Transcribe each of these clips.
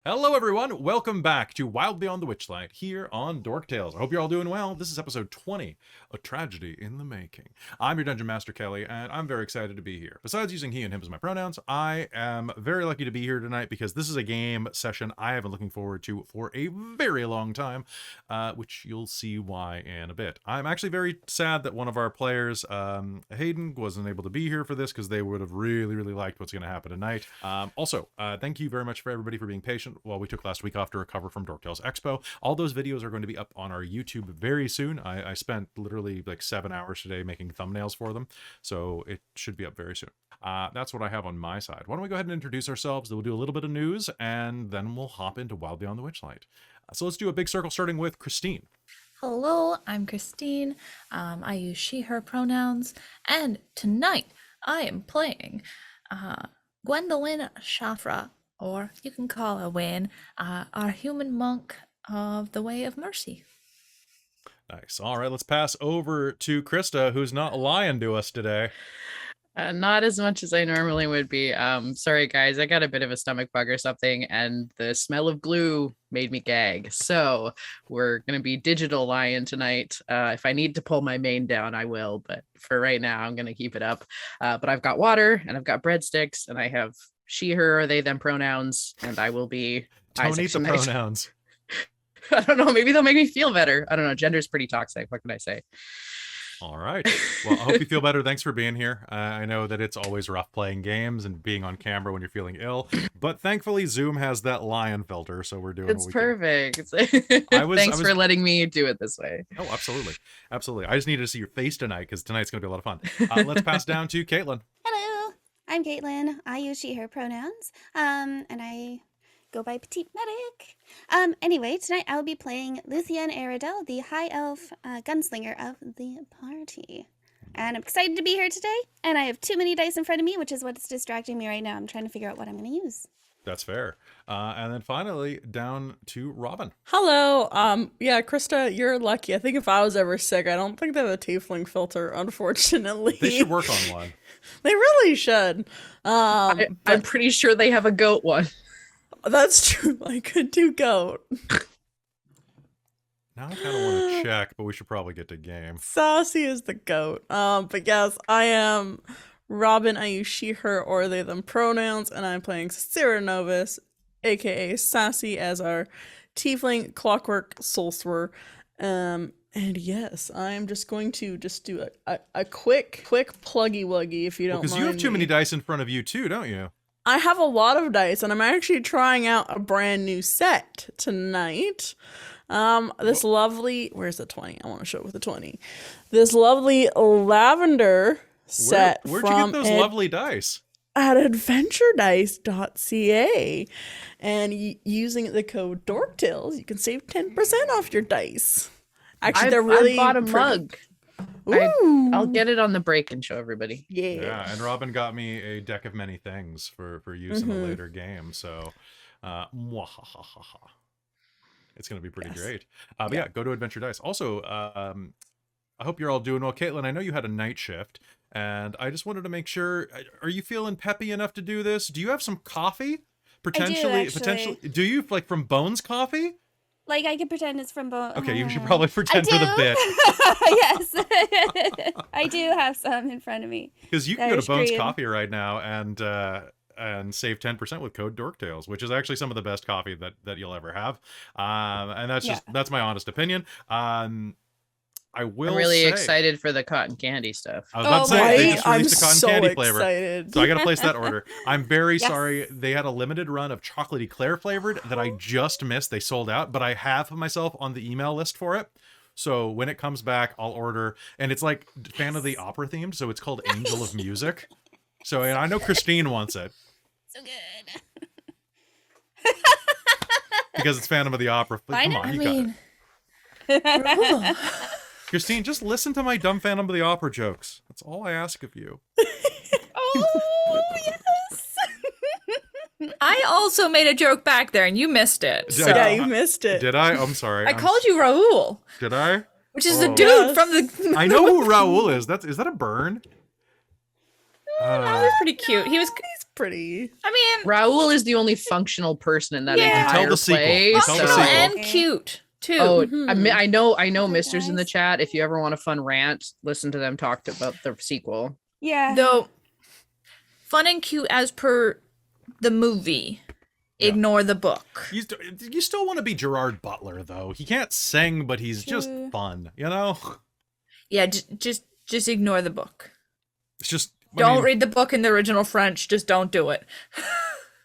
Hello everyone, welcome back to Wild Beyond the Witchlight here on Dork Tales. I hope you're all doing well. This is episode 20, A Tragedy in the Making. I'm your Dungeon Master Kelly, and I'm very excited to be here. Besides using he and him as my pronouns, I am very lucky to be here tonight because this is a game session I have been looking forward to for a very long time, which you'll see why in a bit. I'm actually very sad that one of our players, Hayden, wasn't able to be here for this because they would have really liked what's going to happen tonight. Also, thank you very much for everybody for being patient while we took last week off to recover from Dork Tales Expo. All those videos are going to be up on our YouTube very soon. I spent literally like 7 hours today making thumbnails for them, so it should be up very soon. That's what I have on my side. Why don't we go ahead and introduce ourselves, then we'll do a little bit of news, and then we'll hop into Wild Beyond the Witchlight. So let's do a big circle starting with Christine. Hello, I'm Christine. I use she, her pronouns, and tonight I am playing Gwendolwyne Shafra, or you can call her Wayne, our human monk of the Way of Mercy. Nice. All right, let's pass over to Christa, who's not lying to us today. Not as much as I normally would be. Sorry guys, I got a bit of a stomach bug or something, and the smell of glue made me gag. So we're gonna be digital lion tonight. If I need to pull my mane down, I will, but for right now, I'm gonna keep it up. But I've got water, and I've got breadsticks, and I have she, her, or they, them pronouns, and I will be Don't eat the pronouns. I don't know, maybe they'll make me feel better. I don't know, gender's pretty toxic. What can I say? All right. Well, I hope you feel better. Thanks for being here. I know that it's always rough playing games and being on camera when you're feeling ill, but thankfully Zoom has that lion filter, so we're doing it's what we perfect. can. Thanks for letting me do it this way. Oh, absolutely. Absolutely. I just needed to see your face tonight because tonight's going to be a lot of fun. Let's pass down to Caitlan. Hello, I'm Caitlan. I use she, her pronouns, and I go by Petite Medic. Anyway, tonight I'll be playing Luthienne Aeradel, the high elf gunslinger of the party. And I'm excited to be here today, and I have too many dice in front of me, which is what's distracting me right now. I'm trying to figure out what I'm going to use. That's fair. And then finally down to Robin. Hello. Yeah, Christa, you're lucky. I think if I was ever sick, I don't think they have a tiefling filter, unfortunately. They should work on one. They really should. I'm pretty sure they have a goat one. That's true. I could do goat. Now I kind of want to check, but we should probably get to game. Sassy is the goat. But yes, I am Robin. I use she, her, or they, them pronouns, and I'm playing Sarcyra Novis, aka Sassy, as our tiefling clockwork sorcerer. And yes, I'm just going to do a quick pluggy wuggy if you don't mind. Because you have too many dice in front of you too, don't you? I have a lot of dice, and I'm actually trying out a brand new set tonight. This lovely, where's the 20? I want to show it with the 20. This lovely lavender set. Where'd you get those lovely dice? At adventuredice.ca. And using the code DorkTales, you can save 10% off your dice. Actually, they're really I bought a mug. I'll get it on the break and show everybody. Yeah, and Robin got me a deck of many things for use in a later game, so it's going to be pretty great. But yeah, go to Adventure Dice. Also, I hope you're all doing well. Caitlan, I know you had a night shift, and I just wanted to make sure, are you feeling peppy enough to do this? Do you have some coffee? Potentially. Do you, like, from Bones Coffee? Like, I could pretend it's from Bones. Okay, you should probably pretend for the bit. Yes. I do have some in front of me. Because you can go to Bones Coffee right now and save 10% with code DorkTales, which is actually some of the best coffee that you'll ever have. And that's my honest opinion. I'm really excited for the cotton candy stuff. I was about to say, they just released a cotton candy flavor. Excited. So I got to place that order. I'm very sorry. They had a limited run of chocolate eclair flavored that I just missed. They sold out, but I have myself on the email list for it. So when it comes back, I'll order. And it's like Fan of the Opera themed, so it's called Angel of Music. So and I know Christine wants it. So good. Because it's Phantom of the Opera. Come on, you got it. Christine, just listen to my dumb Phantom of the Opera jokes. That's all I ask of you. Oh, yes. I also made a joke back there, and you missed it. So. Yeah, you missed it. Did I? I'm sorry. I called you Raoul. Did I? Which is the dude from the... I know who Raoul is. Is that a burn? That was pretty cute. He was. He's pretty. I mean, Raul is the only functional person in that Yeah. entire Until the sequel. play. Until the functional sequel. and cute too. Oh, Mhm. I know, Hi, Mister's in the guys. chat. If you ever want a fun rant, listen to them talk about the sequel. Yeah. Though, fun and cute as per the movie. Yeah. Ignore the book. You still want to be Gerard Butler, though. He can't sing, but he's just True. fun, you know? Yeah, just ignore the book. It's just... Don't read the book in the original French. Just don't do it.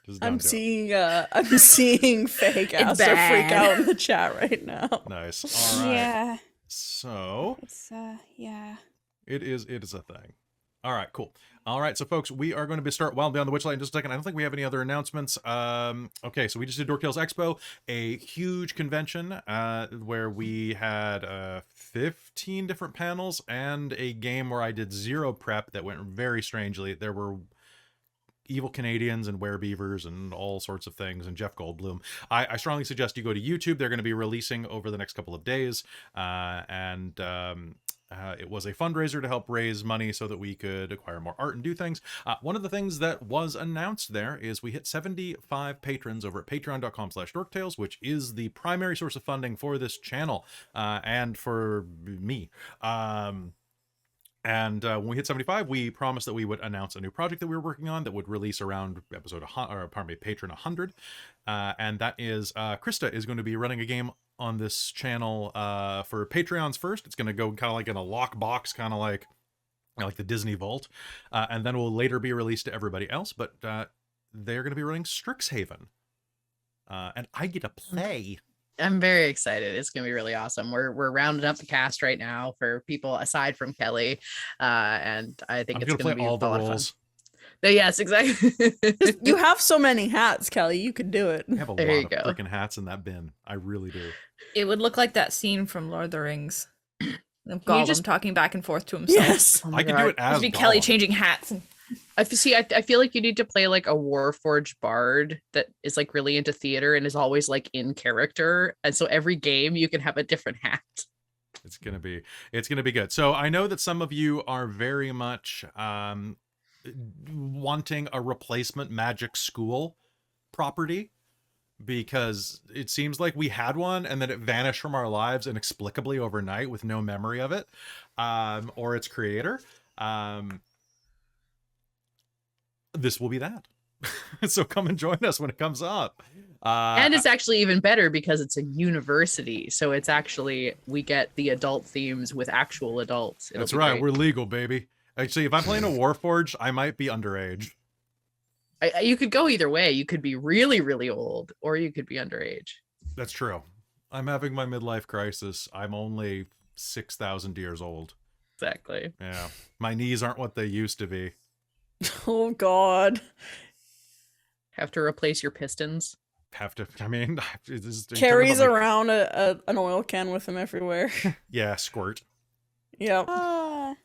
Just don't I'm do it. seeing fake It's Aster freak bad. out in the chat right now. Nice. All right. Yeah. So, It's yeah. it is a thing. All right, cool. All right, so folks, we are going to start Wild Beyond the Witchlight in just a second. I don't think we have any other announcements. Okay, so we just did Dork Tales Expo, a huge convention where we had 15 different panels and a game where I did zero prep that went very strangely. There were evil Canadians and werebeavers and all sorts of things, and Jeff Goldblum. I strongly suggest you go to YouTube. They're going to be releasing over the next couple of days, it was a fundraiser to help raise money so that we could acquire more art and do things. One of the things that was announced there is we hit 75 patrons over at patreon.com/dorktales, which is the primary source of funding for this channel and for me. When we hit 75, we promised that we would announce a new project that we were working on that would release around patron 100. And that is Christa is going to be running a game on this channel for Patreons first. It's going to go kind of like in a lockbox, kind of like the Disney Vault, and then will later be released to everybody else. But they're going to be running Strixhaven, and I get to play. I'm very excited. It's gonna be really awesome. We're rounding up the cast right now for people aside from Kelly, and I think I'm it's going to gonna play be all a the lot of fun. roles. Yes, exactly. You have so many hats, Kelly. You could do it. I have a There you lot go. of freaking hats in that bin. I really do. It would look like that scene from Lord of the Rings. Gollum just- talking back and forth to himself. Yes. Oh my I could God. do it as It'd be Kelly Gollum. changing hats. And I feel like you need to play like a Warforged bard that is like really into theater and is always like in character, and so every game you can have a different hat. It's gonna be good. So I know that some of you are very much wanting a replacement Magic School property, because it seems like we had one and then it vanished from our lives inexplicably overnight with no memory of it, or its creator. This will be that. So come and join us when it comes up. And it's actually even better because it's a university, so it's actually we get the adult themes with actual adults. It'll that's be right. great. We're legal, baby. Actually, if I'm playing a Warforged, I might be underage. You could go either way. You could be really, really old, or you could be underage. That's true. I'm having my midlife crisis. I'm only 6,000 years old. Exactly. Yeah. My knees aren't what they used to be. Oh God. Have to replace your pistons. Carries around an oil can with him everywhere. Yeah, squirt. Yep.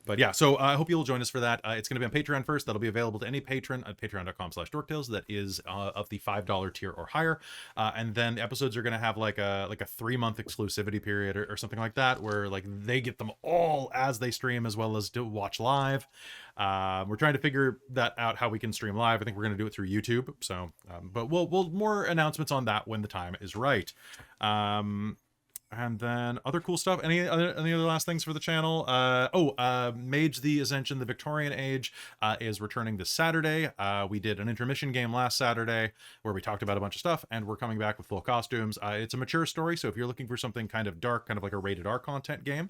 But yeah, so I hope you'll join us for that. It's going to be on Patreon first. That'll be available to any patron at patreon.com/dorktales that is of the $5 tier or higher. And then the episodes are going to have like a 3-month exclusivity period or something like that, where like they get them all as they stream as well as watch live. We're trying to figure that out, how we can stream live. I think we're going to do it through YouTube. So, but we'll more announcements on that when the time is right. And then other cool stuff. Any other last things for the channel? Mage the Ascension, the Victorian Age, is returning this Saturday. We did an intermission game last Saturday where we talked about a bunch of stuff, and we're coming back with full costumes. It's a mature story, so if you're looking for something kind of dark, kind of like a rated R content game,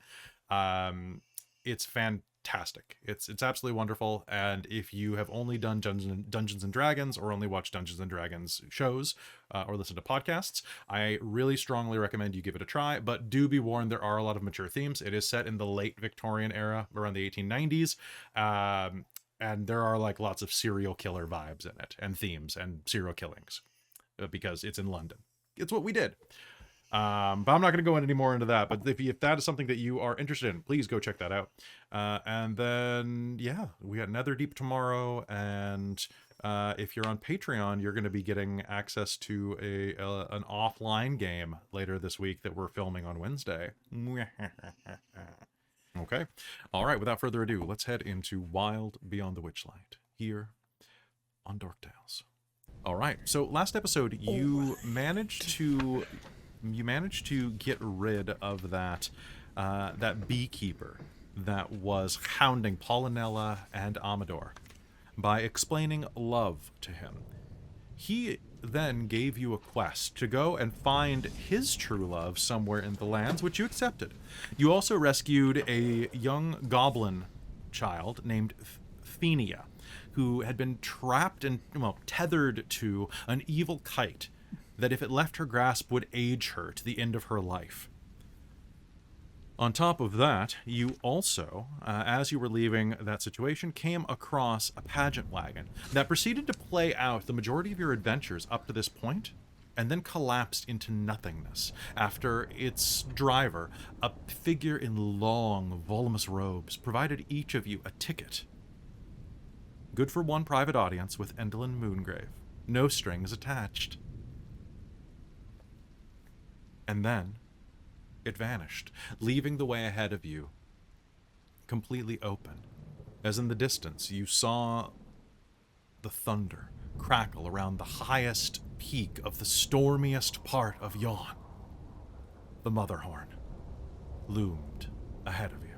it's fantastic. It's absolutely wonderful. And if you have only done Dungeons and Dragons or only watched Dungeons and Dragons shows or listen to podcasts, I really strongly recommend you give it a try. But do be warned, there are a lot of mature themes. It is set in the late Victorian era, around the 1890s, and there are like lots of serial killer vibes in it, and themes and serial killings, because it's in London. It's what we did. But I'm not going to go any more into that. But if that is something that you are interested in, please go check that out. And then, yeah, we got Netherdeep tomorrow. And if you're on Patreon, you're going to be getting access to an offline game later this week that we're filming on Wednesday. Okay. All right. Without further ado, let's head into Wild Beyond the Witchlight. here on Dork Tales. All right. So last episode, you managed to get rid of that beekeeper that was hounding Pollinella and Amador by explaining love to him. He then gave you a quest to go and find his true love somewhere in the lands, which you accepted. You also rescued a young goblin child named Freiya, who had been trapped and, tethered to an evil kite that, if it left her grasp, would age her to the end of her life. On top of that, you also, as you were leaving that situation, came across a pageant wagon that proceeded to play out the majority of your adventures up to this point, and then collapsed into nothingness after its driver, a figure in long, voluminous robes, provided each of you a ticket. Good for one private audience with Endlin Moongrave. No strings attached. And then it vanished, leaving the way ahead of you completely open, as in the distance you saw the thunder crackle around the highest peak of the stormiest part of Yawn. The Motherhorn loomed ahead of you.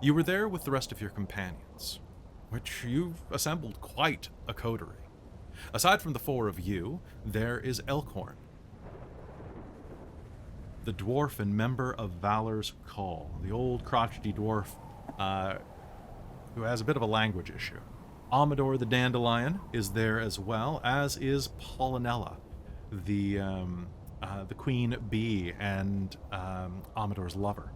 You were there with the rest of your companions, which you've assembled quite a coterie. Aside from the four of you, there is Elkhorn, the dwarf and member of Valor's Call, the old crotchety dwarf who has a bit of a language issue. Amador the Dandelion is there as well, as is Pollinella, the queen bee and Amador's lover.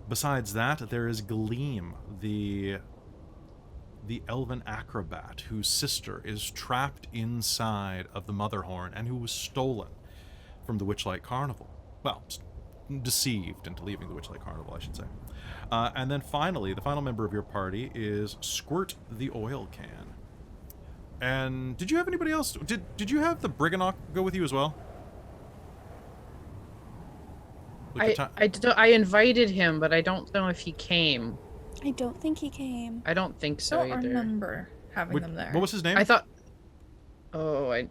Besides that, there is Gleam, the elven acrobat whose sister is trapped inside of the Motherhorn and who was stolen from the Witchlight Carnival. Well, deceived into leaving the Witchlight Carnival, I should say. And then finally, the final member of your party is Squirt the Oil Can. And did you have anybody else? Did you have the Briganock go with you as well? I invited him, but I don't know if he came. I don't think he came. I don't think so I don't either. remember having them there. What was his name? I thought... Oh, I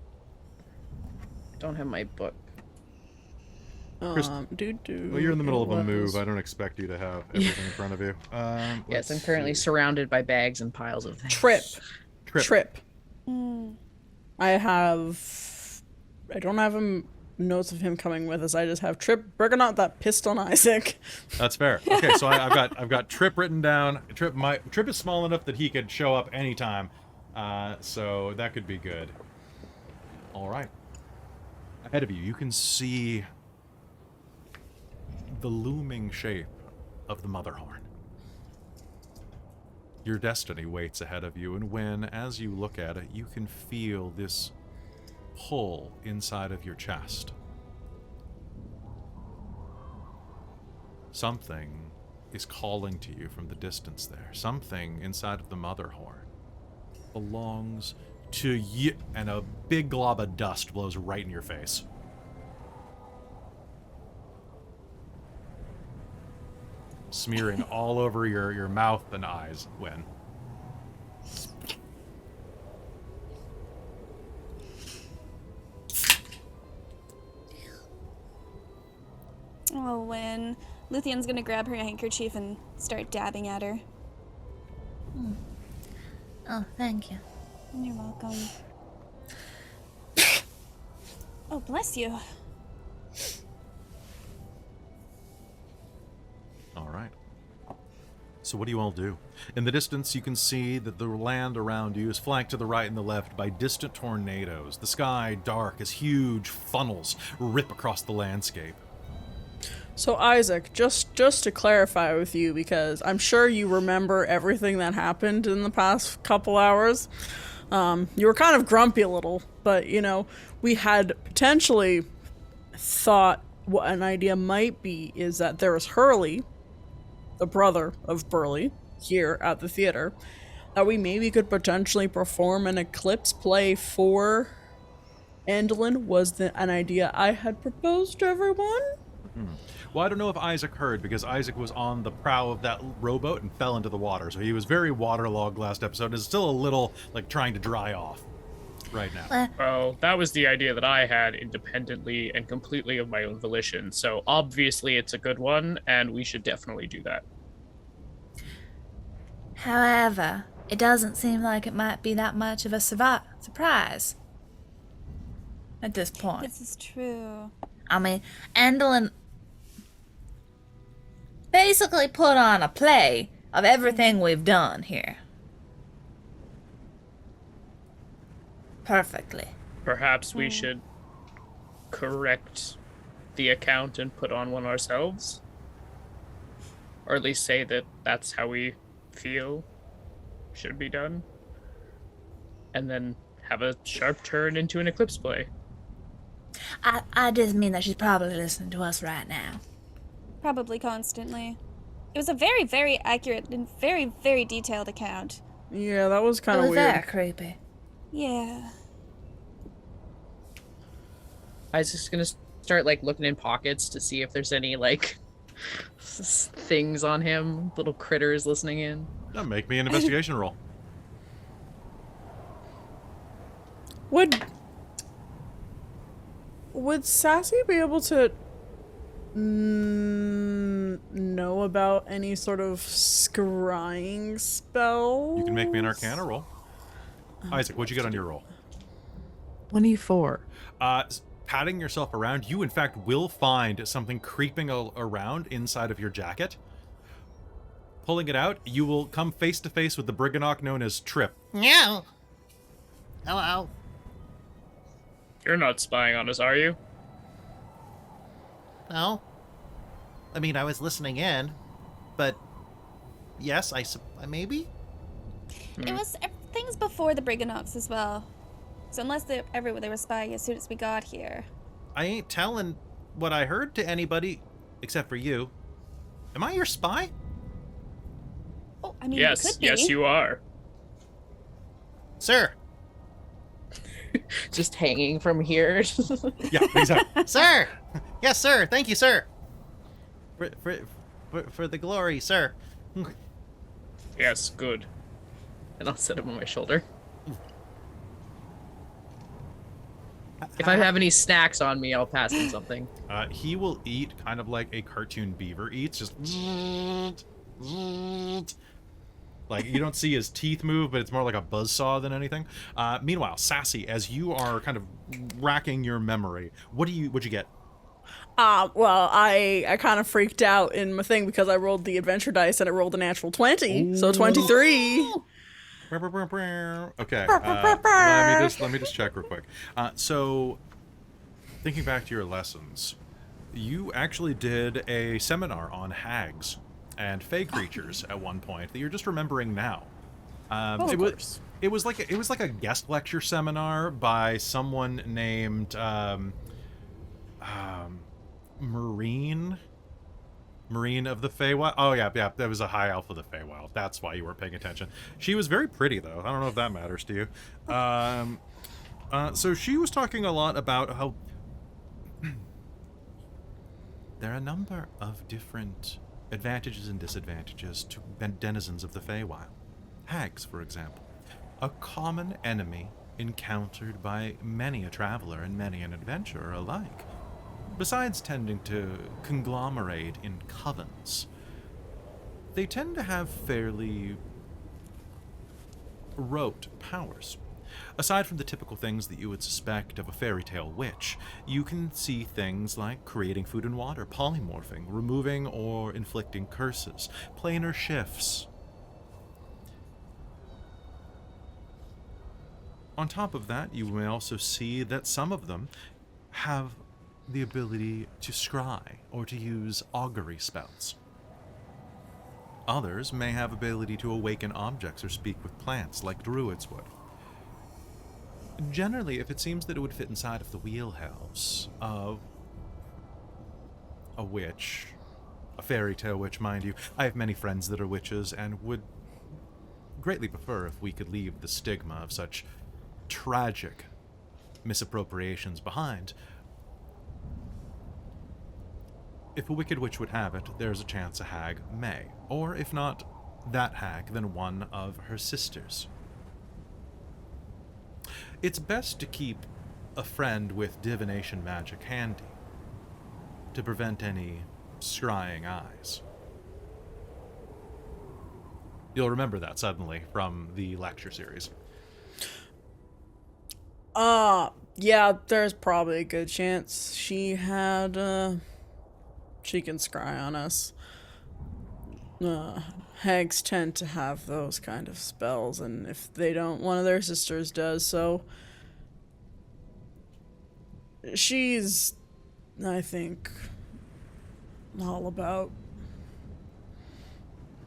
don't have my book. Well, you're in the middle of a move. I don't expect you to have everything in front of you. Yes, I'm currently surrounded by bags and piles of things. Trip. Mm. I don't have notes of him coming with us. I just have Trip, Briganock that pissed on Isaac. That's fair. Okay, so I've got Trip written down. Trip is small enough that he could show up anytime, so that could be good. All right. Ahead of you, you can see the looming shape of the Motherhorn. Your destiny waits ahead of you, and when, as you look at it, you can feel this pull inside of your chest. Something is calling to you from the distance there. Something inside of the Motherhorn belongs to you, and a big glob of dust blows right in your face. Smearing all over your mouth and eyes, Wen. Oh, when Luthienne's gonna grab her handkerchief and start dabbing at her. Oh, thank you. You're welcome. Oh, bless you. All right. So what do you all do? In the distance, you can see that the land around you is flanked to the right and the left by distant tornadoes. The sky dark as huge funnels rip across the landscape. So Isaac, just to clarify with you, because I'm sure you remember everything that happened in the past couple hours. You were kind of grumpy a little, but we had potentially thought what an idea might be is that there is Hurley, the brother of Burley, here at the theater, that we maybe could potentially perform an eclipse play for Endlin. Was an idea I had proposed to everyone. Well, I don't know if Isaac heard, because Isaac was on the prow of that rowboat and fell into the water, so he was very waterlogged last episode and is still a little, like, trying to dry off right now. Well, that was the idea that I had independently and completely of my own volition, so obviously it's a good one, and we should definitely do that. However, it doesn't seem like it might be that much of a surprise at this point. This is true. I mean, Andolin basically put on a play of everything we've done here. Perfectly. Perhaps we should correct the account and put on one ourselves? Or at least say that that's how we feel should be done? And then have a sharp turn into an eclipse play. I just mean that she's probably listening to us right now. Probably constantly. It was a very, very accurate and very, very detailed account. Yeah, that was kind It of was weird. very creepy. Yeah. Isaac's gonna start like looking in pockets to see if there's any like things on him, little critters listening in. Now make me an investigation roll. Would Sassy be able to know about any sort of scrying spell? You can make me an Arcana roll. Isaac, what'd you get on your roll? 24. Patting yourself around, you in fact will find something creeping around inside of your jacket. Pulling it out, you will come face to face with the Briganock known as Trip. Yeah. Hello. You're not spying on us, are you? No. I mean, I was listening in, but yes, maybe. It was things before the Briganocks as well. So unless they were spying as soon as we got here. I ain't telling what I heard to anybody except for you. Am I your spy? Oh, I mean, Yes, it could be. yes, you are. Sir. Just hanging from here. Yeah, exactly. Sir. Yes, sir. Thank you, sir. For the glory, sir. Yes, good. And I'll set him on my shoulder. If I have any snacks on me, I'll pass him something. He will eat kind of like a cartoon beaver eats, just like you don't see his teeth move, but it's more like a buzzsaw than anything. Meanwhile, Sassy, as you are kind of racking your memory, what'd you get? Well, I kind of freaked out in my thing because I rolled the adventure dice and it rolled a natural 20, so 23. Okay, let me just check real quick. So, thinking back to your lessons, you actually did a seminar on hags and fey creatures at one point that you're just remembering now. It was like a guest lecture seminar by someone named Marine of the Feywild. Oh yeah, that was a high elf of the Feywild. That's why you weren't paying attention. She was very pretty though. I don't know if that matters to you. So she was talking a lot about how there are a number of different advantages and disadvantages to denizens of the Feywild. Hags, for example, a common enemy encountered by many a traveler and many an adventurer alike. Besides tending to conglomerate in covens, they tend to have fairly rote powers. Aside from the typical things that you would suspect of a fairy tale witch, you can see things like creating food and water, polymorphing, removing or inflicting curses, planar shifts. On top of that, you may also see that some of them have the ability to scry or to use augury spells. Others may have ability to awaken objects or speak with plants like druids would. Generally, if it seems that it would fit inside of the wheelhouse of a witch, a fairy tale witch, mind you, I have many friends that are witches and would greatly prefer if we could leave the stigma of such tragic misappropriations behind. if a wicked witch would have it, there's a chance a hag may. Or if not that hag, then one of her sisters. It's best to keep a friend with divination magic handy to prevent any scrying eyes. You'll remember that suddenly from the lecture series. Yeah, there's probably a good chance she had, she can scry on us. Hags tend to have those kind of spells, and if they don't, one of their sisters does, so she's, I think, all about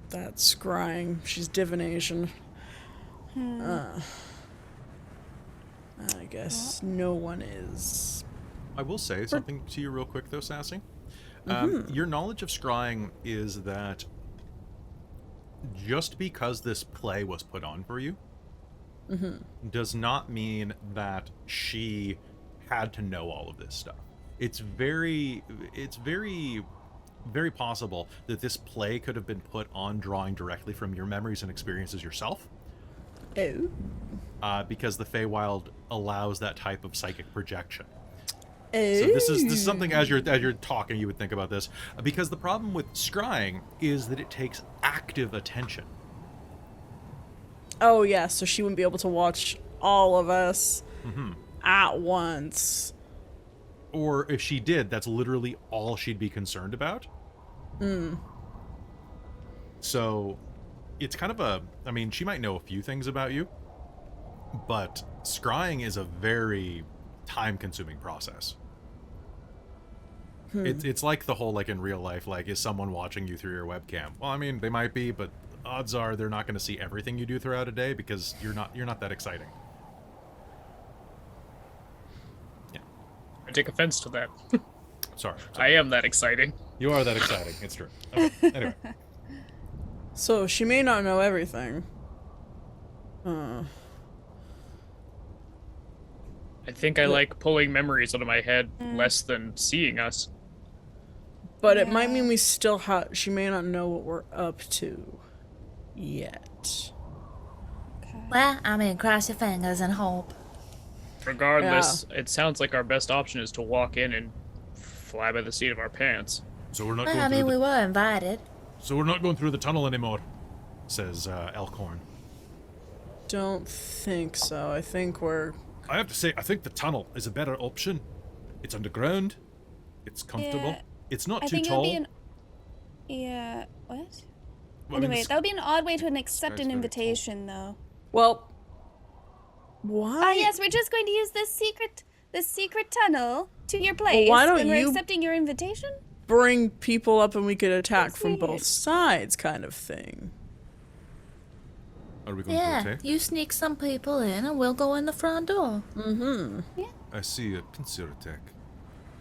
that scrying. She's divination. I guess no one is. I will say something to you real quick, though, Sassy. Your knowledge of scrying is that just because this play was put on for you does not mean that she had to know all of this stuff. It's very possible that this play could have been put on drawing directly from your memories and experiences yourself. Oh. Because the Feywild allows that type of psychic projection. Oh. So this is something as you're talking you would think about this, because the problem with scrying is that it takes active attention. Oh yeah, so she wouldn't be able to watch all of us at once. Or if she did, that's literally all she'd be concerned about. So it's kind of I mean, she might know a few things about you, but scrying is a very time-consuming process. It's like the whole, like, in real life, like, is someone watching you through your webcam? Well, I mean, they might be, but odds are they're not going to see everything you do throughout a day because you're not that exciting. Yeah. I take offense to that. Sorry. I am that exciting. You are that exciting. It's true. Okay. Anyway. So she may not know everything. I think I like pulling memories out of my head less than seeing us. But it might mean we still have. She may not know what we're up to yet. Well, I mean, cross your fingers and hope. Regardless, it sounds like our best option is to walk in and fly by the seat of our pants. So we're not Well, I going mean, through we were invited. So we're not going through the tunnel anymore, says Elkhorn. Don't think so. I think we're. I have to say, I think the tunnel is a better option. It's underground. It's comfortable. Yeah, It's not I too think it tall. would be an. Yeah. What? Well, I mean, Anyway, it's- that would be an odd way to accept guy's an very invitation, though. Well. Why? Ah, yes, we're just going to use this secret tunnel to your place. why don't and we're you- accepting your invitation? Bring people up and we could attack That's from weird. both sides, kind of thing. Are we going Yeah, to rotate? you sneak some people in and we'll go in the front door. I see a pincer attack.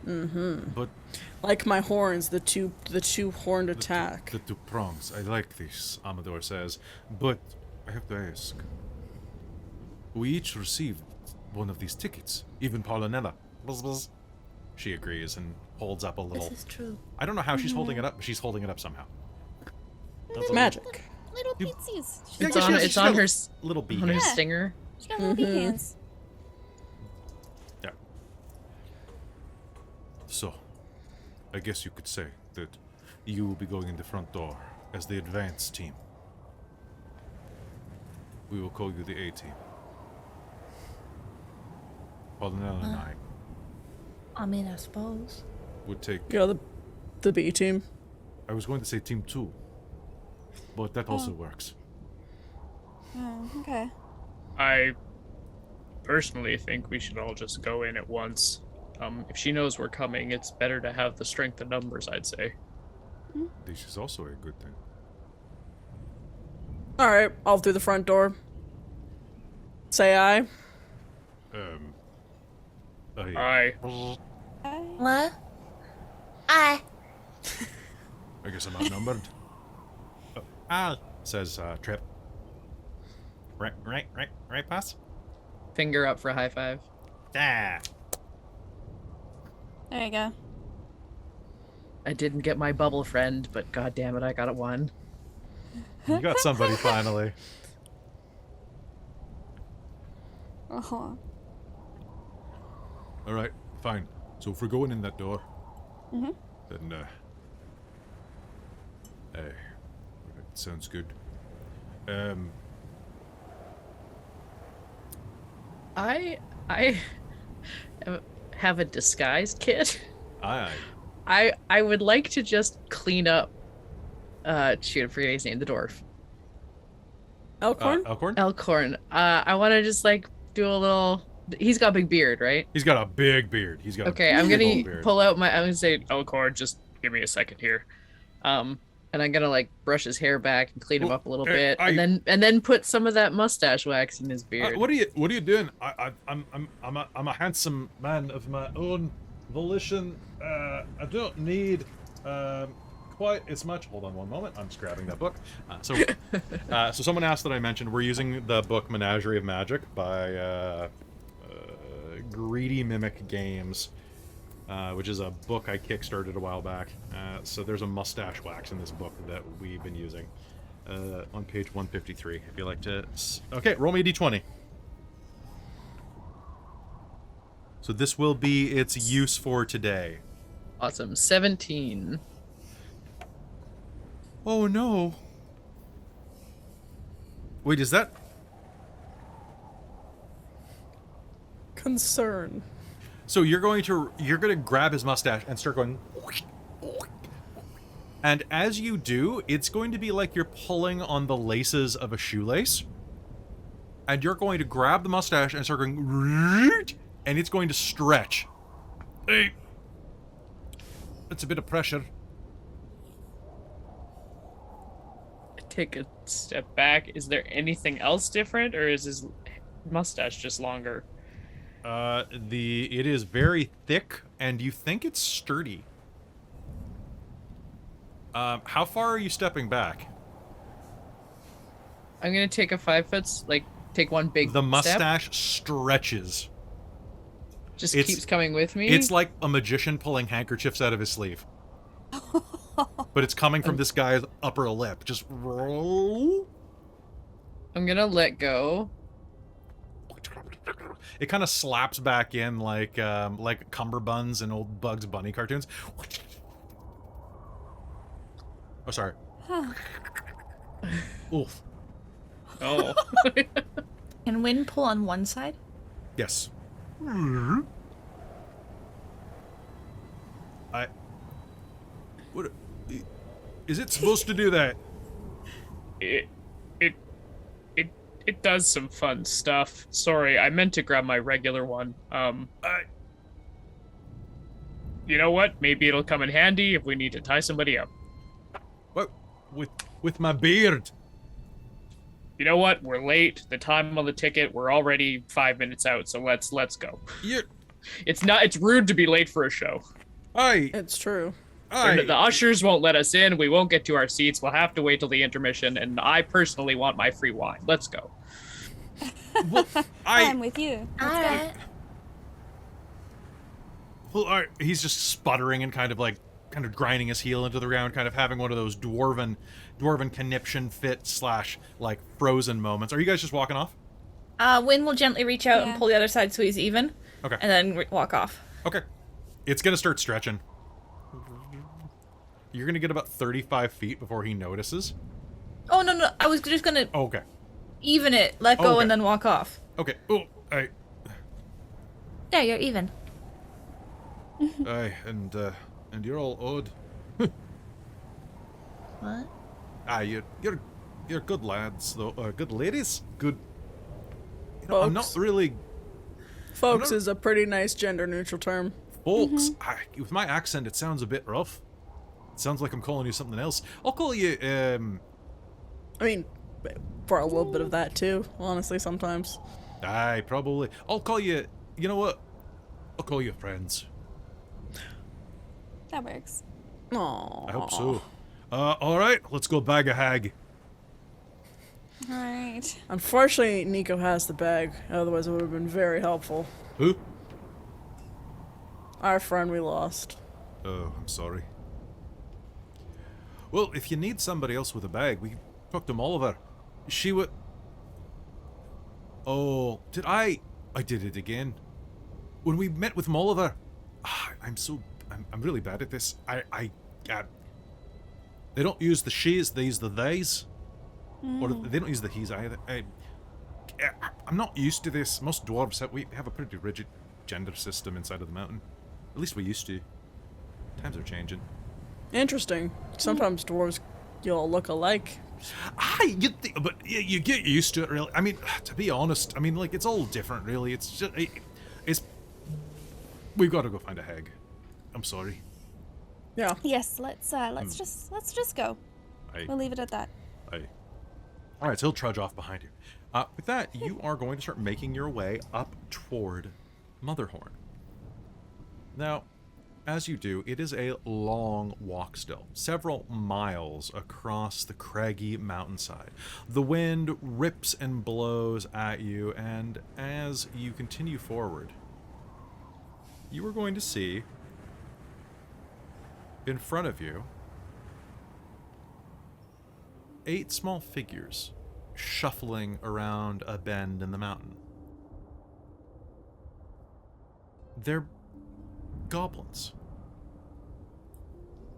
But Like my horns, the two horned attack. the two prongs, I like this, Amador says. But I have to ask. We each received one of these tickets. Even Paulinella. Buzz, buzz. She agrees and holds up a little. This is true. I don't know how she's holding it up, but she's holding it up somehow. That's a Magic. Little You- pixies. Yeah, It's she on, has- it's she's on got her, little bee on her hands. Yeah. stinger. She's got little bee hands. Yeah. So, I guess you could say that you will be going in the front door as the advanced team. We will call you the A team. Paulinella and I I mean, I suppose. would take. You're the B team. I was going to say team 2, but that also works. Oh, okay. I personally think we should all just go in at once. If she knows we're coming, it's better to have the strength in numbers, I'd say. This is also a good thing. Alright, I'll through the front door. Say aye. I What? I. I guess I'm outnumbered. Says Trip. Right, pass? Finger up for a high five. Ah. There you go. I didn't get my bubble friend, but god damn it, I got it one. You got somebody finally. Uh-huh. All right, fine. So if we're going in that door, Mm-hmm. then hey, sounds good. I have a disguise kit. Aye. I would like to just clean up shoot, I forget his name, the dwarf. Elkhorn? Elkhorn? Elkhorn. I wanna just like do a little he's got a big beard, right? He's got a big beard. He's got Okay, a I'm big gonna old beard. pull out my I'm gonna say Elcor, just give me a second here. and I'm gonna like brush his hair back and clean him Well, up a little hey, bit, and then put some of that mustache wax in his beard. What are you doing? I'm a handsome man of my own volition. I don't need quite as much. Hold on one moment. I'm just grabbing that book. So someone asked that I mentioned we're using the book Menagerie of Magic by Greedy Mimic Games, which is a book I kickstarted a while back. So there's a mustache wax in this book that we've been using on page 153. If you like to, okay, roll me a d20. So this will be its use for today. Awesome. 17. Oh no. Wait, is that? Concern. So you're going to grab his mustache and start going. And as you do, it's going to be like you're pulling on the laces of a shoelace. And you're going to grab the mustache and start going, and it's going to stretch. Hey, that's a bit of pressure. Take a step back. Is there anything else different, or is his mustache just longer? It is very thick, and you think it's sturdy. How far are you stepping back? I'm gonna take a 5 foot, like take one big. The step. mustache stretches. Just it's- keeps coming with me. It's like a magician pulling handkerchiefs out of his sleeve. But it's coming from this guy's upper lip. Just roll. I'm gonna let go. It kind of slaps back in like cummerbunds and old Bugs Bunny cartoons. Oh, sorry. Oof. Oh. Can wind pull on one side? Yes. What? Is it supposed to do that? It does some fun stuff. Sorry, I meant to grab my regular one. You know what? Maybe it'll come in handy if we need to tie somebody up. What? With my beard? You know what? We're late. The time on the ticket, we're already 5 minutes out, so let's go. You. It's rude to be late for a show. Aye. It's true. The ushers won't let us in. We won't get to our seats. We'll have to wait till the intermission, and I personally want my free wine. Let's go. Well, I'm with you. Alright. Well, he's just sputtering and kind of grinding his heel into the ground, kind of having one of those dwarven conniption fit / like frozen moments. Are you guys just walking off? Wynn will gently reach out Yeah. and pull the other side so he's even. Okay. And then walk off. Okay. It's gonna start stretching. You're gonna get about 35 feet before he notices. Oh, no. I was just gonna Oh, okay. even it, let go, Okay. and then walk off. Okay. Oh, aye. There, you're even. Aye, and you're all odd. What? Aye, you're good lads, though. Good ladies. Good. You know, I'm not Folks. really Folks not- is a pretty nice gender neutral term. folks. With my accent, it sounds a bit rough. It sounds like I'm calling you something else. I'll call you. I mean, for a little bit of that too, honestly, sometimes. Aye, probably. I'll call you. You know what? I'll call you friends. That works. Aww. I hope so. All right. Let's go bag a hag. All right. Unfortunately, Nico has the bag, otherwise it would have been very helpful. Who? Our friend we lost. Oh, I'm sorry. Well, if you need somebody else with a bag, we talked to Oliver. She would... Oh, did I... I did it again. When we met with Molliver... I'm really bad at this. They don't use the she's, they use the theys. Or they don't use the he's either. I'm not used to this. Most dwarves have a pretty rigid gender system inside of the mountain. At least we used to. Times are changing. Interesting. Sometimes dwarves, you'll look alike. But you get used to it, really. I mean, to be honest, I mean, like, it's all different, really. It's just, we've got to go find a hag. I'm sorry. Yeah. Yes, let's just go. We'll leave it at that. All right, so he'll trudge off behind you. With that, you are going to start making your way up toward Motherhorn. Now, as you do, it is a long walk still, several miles across the craggy mountainside. The wind rips and blows at you, and as you continue forward, you are going to see in front of you 8 small figures shuffling around a bend in the mountain. They're goblins.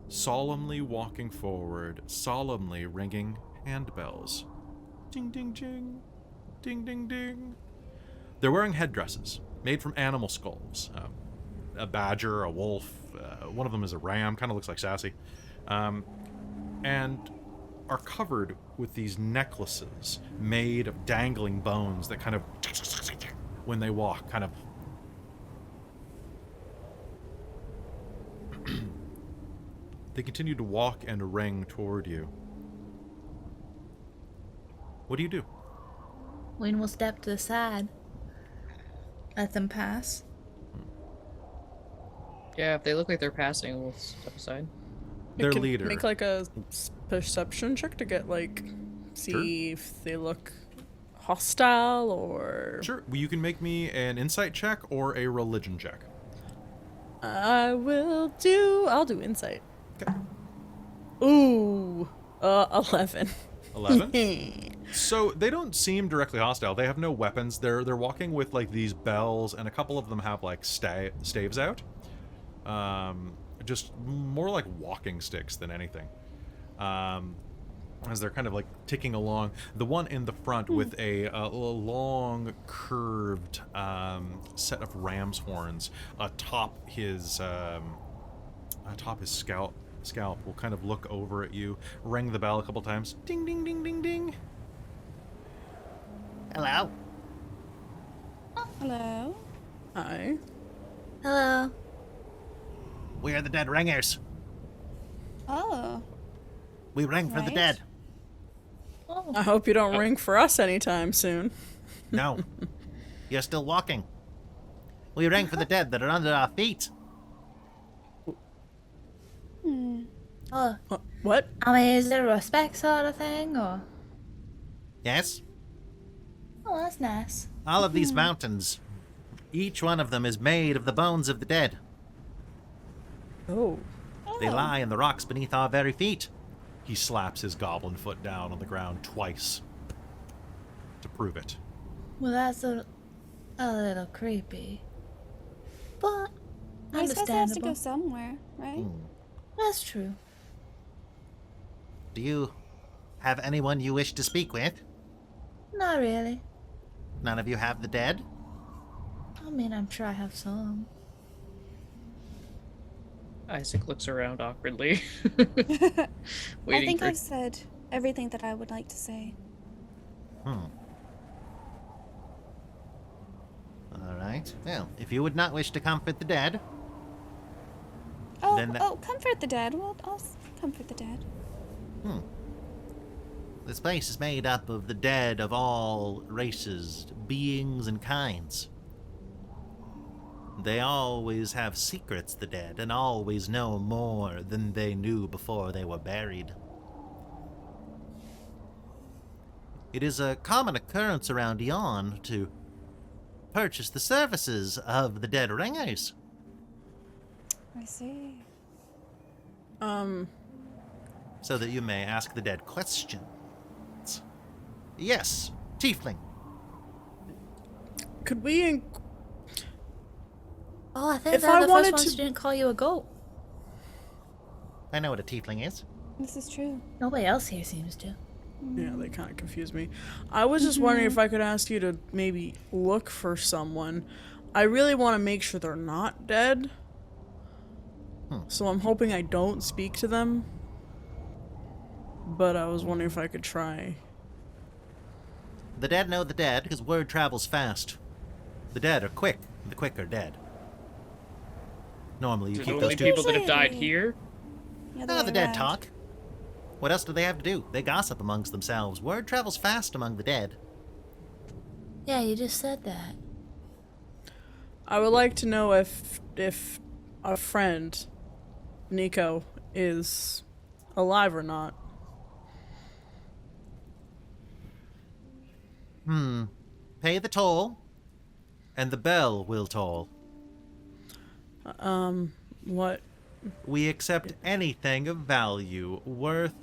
Solemnly walking forward, solemnly ringing handbells. Ding, ding, ding. Ding, ding, ding. They're wearing headdresses made from animal skulls. A badger, a wolf, one of them is a ram, kind of looks like Sassy. And are covered with these necklaces made of dangling bones that kind of, when they walk, kind of... They continue to walk and ring toward you. What do you do? Wayne will step to the side. Let them pass. Yeah, if they look like they're passing, we'll step aside. Their Can leader. Make like a perception check to get like, see Sure. if they look hostile or... Sure, well, you can make me an insight check or a religion check. I'll do insight. Okay. Ooh, 11. 11? So they don't seem directly hostile. They have no weapons. They're walking with like these bells, and a couple of them have like staves out. Just more like walking sticks than anything. As they're kind of like ticking along. The one in the front with a long curved set of ram's horns atop his scalp will kind of look over at you, ring the bell a couple times. Ding, ding, ding, ding, ding. Hello? Hello. Hi. Hello. We are the Dead Ringers. Oh. We ring for the Right. dead. Oh. I hope you don't ring for us anytime soon. No. You're still walking. We ring for the dead that are under our feet. Oh. What? I mean, is it a respect sort of thing, or? Yes? Oh, that's nice. All of these mountains, each one of them is made of the bones of the dead. Oh. They lie in the rocks beneath our very feet. He slaps his goblin foot down on the ground twice to prove it. Well, that's a little creepy. But I suppose they have to understandable. go somewhere, right? That's true. Do you have anyone you wish to speak with? Not really. None of you have the dead? I mean, I'm sure I have some. Isaac looks around awkwardly. I Waiting think for... I've said everything that I would like to say. All right. Well, if you would not wish to comfort the dead, Oh, Then that- comfort the dead. Well, I'll comfort the dead. this place is made up of the dead of all races, beings, and kinds. They always have secrets, the dead, and always know more than they knew before they were buried. It is a common occurrence around Yon to purchase the services of the dead ringers. I see. so that you may ask the dead questions. Yes, tiefling. Could we Oh, I think If they're I the wanted first ones to- who didn't call you a goat. I know what a tiefling is. This is true. Nobody else here seems to. Yeah, they kind of confuse me. I was just wondering if I could ask you to maybe look for someone. I really want to make sure they're not dead. So I'm hoping I don't speak to them. But I was wondering if I could try. The dead know the dead, because word travels fast. The dead are quick, and the quick are dead. Normally, you To the keep only those two. people that have died Usually- here. The Oh, other the way dead around. talk. What else do they have to do? They gossip amongst themselves. Word travels fast among the dead. Yeah, you just said that. I would like to know if a friend, Nico, is alive or not. Pay the toll, and the bell will toll. What? We accept anything of value, worth,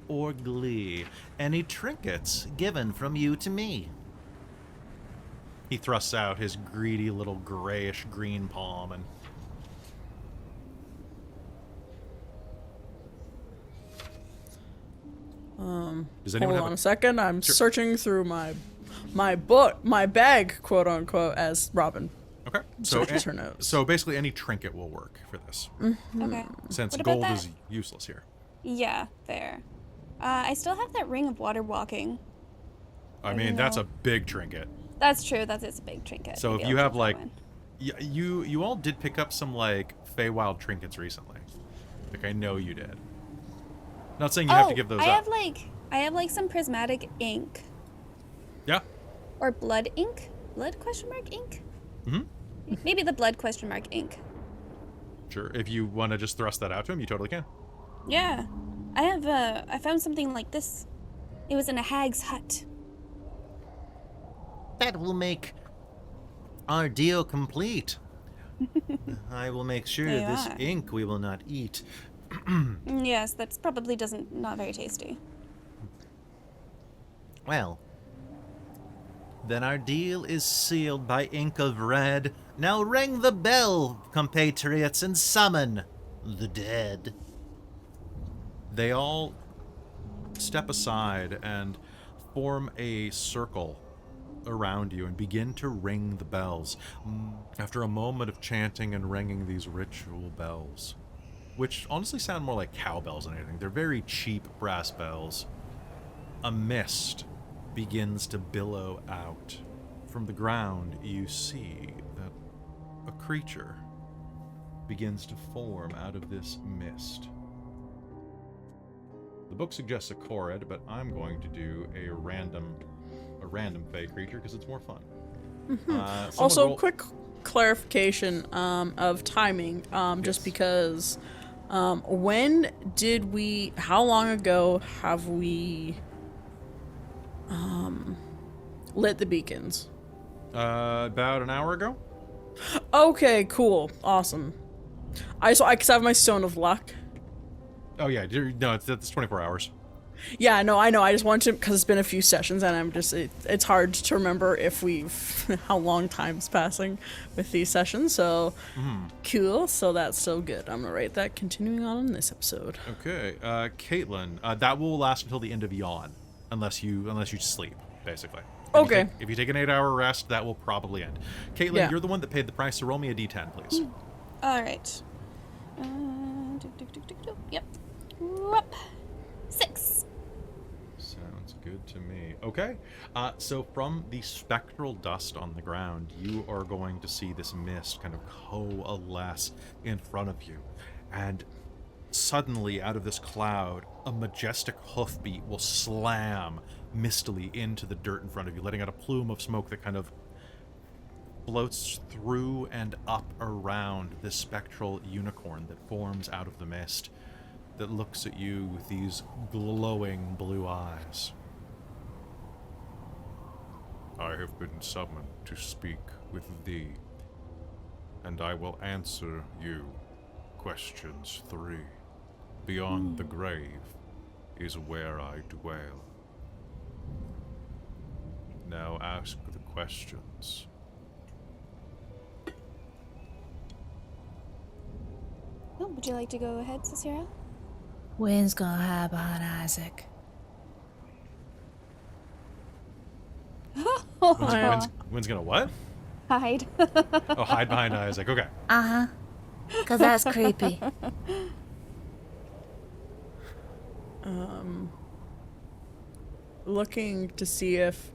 or glee. Any trinkets given from you to me. He thrusts out his greedy little grayish green palm and does anyone Hold have on a second. I'm searching through my book, my bag, quote unquote, as Robin Okay. So searches her notes. so basically any trinket will work for this. Okay. Since What about gold that? is useless here. Yeah, fair. I still have that ring of water walking. I mean, that's a big trinket. That's true. It's a big trinket. So Maybe if you I'll have keep that like one. you all did pick up some like Feywild trinkets recently. Like I know you did. Not saying you have to give those I up. I have like some prismatic ink Yeah. or blood ink. Blood question mark ink. Mhm. Maybe the blood question mark ink. Sure. If you want to just thrust that out to him, you totally can. Yeah, I have. I found something like this. It was in a hag's hut. That will make our deal complete. I will make sure There you this are. ink we will not eat. Yes, that's probably not very tasty. Well, then our deal is sealed by ink of red. Now ring the bell, compatriots, and summon the dead. They all step aside and form a circle around you and begin to ring the bells. After a moment of chanting and ringing these ritual bells, which honestly sound more like cowbells than anything, they're very cheap brass bells, a mist begins to billow out. From the ground, you see that a creature begins to form out of this mist. The book suggests a Korid, but I'm going to do a random fey creature because it's more fun. Someone Also, roll- quick clarification of timing, just Yes. because how long ago have we lit the beacons? About an hour ago. Okay, cool, awesome. I have my stone of luck. Oh yeah, no, it's 24 hours. Yeah, no, I know. I just wanted to, because it's been a few sessions, and it's hard to remember if how long time's passing with these sessions. So cool. So that's still good. I'm gonna write that. Continuing on in this episode. Okay, Caitlan, that will last until the end of Yawn, unless you sleep, basically. Okay. If you take an 8-hour rest, that will probably end. Caitlan, Yeah. you're the one that paid the price, so roll me a d10, please. All right. Yep. Whoop. 6. Sounds good to me. Okay, so from the spectral dust on the ground, you are going to see this mist kind of coalesce in front of you. And suddenly, out of this cloud, a majestic hoofbeat will slam mistily into the dirt in front of you, letting out a plume of smoke that kind of floats through and up around this spectral unicorn that forms out of the mist, that looks at you with these glowing blue eyes. I have been summoned to speak with thee, and I will answer you questions 3. Beyond the grave, is where I dwell. Now ask the questions. Oh, would you like to go ahead, Sarcyra? Wind's gonna hide behind Isaac. Wind's gonna what? Hide. Oh, hide behind Isaac. Okay. Uh-huh. 'Cause that's creepy. Looking to see if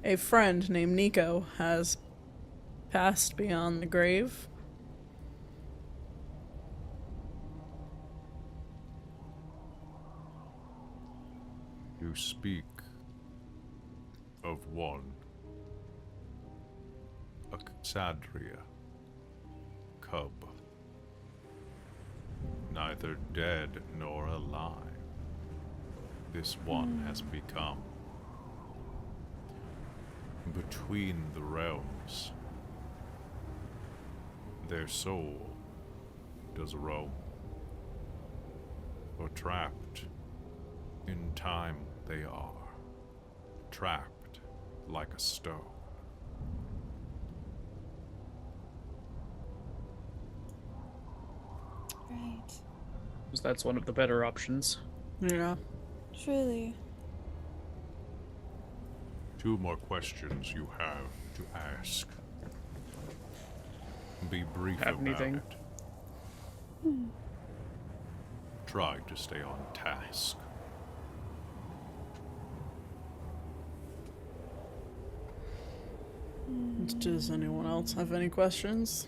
a friend named Nico has passed beyond the grave. You speak of one, a Sadria cub, neither dead nor alive. This one has become between the realms. Their soul does roam, or trapped in time they are, trapped like a stone. Right. That's one of the better options. Yeah. Truly. Two more questions you have to ask. Be brief Have about anything? it. Try to stay on task. Does anyone else have any questions?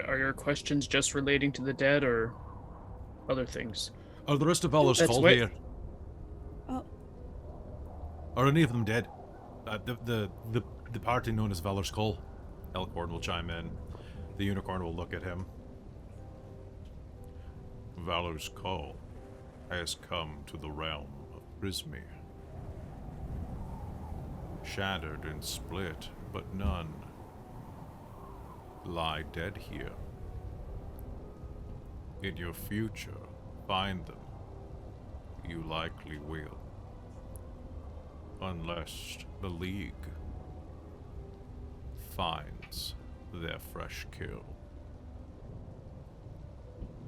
Are your questions just relating to the dead or other things? Are the rest of Valor's Let's called wait. here? Oh, Are any of them dead? The party known as Valor's Call. Elkhorn will chime in. The unicorn will look at him. Valor's Call has come to the realm of Prismere. Shattered and split, but none lie dead here. In your future, find them. You likely will. Unless the League finds their fresh kill.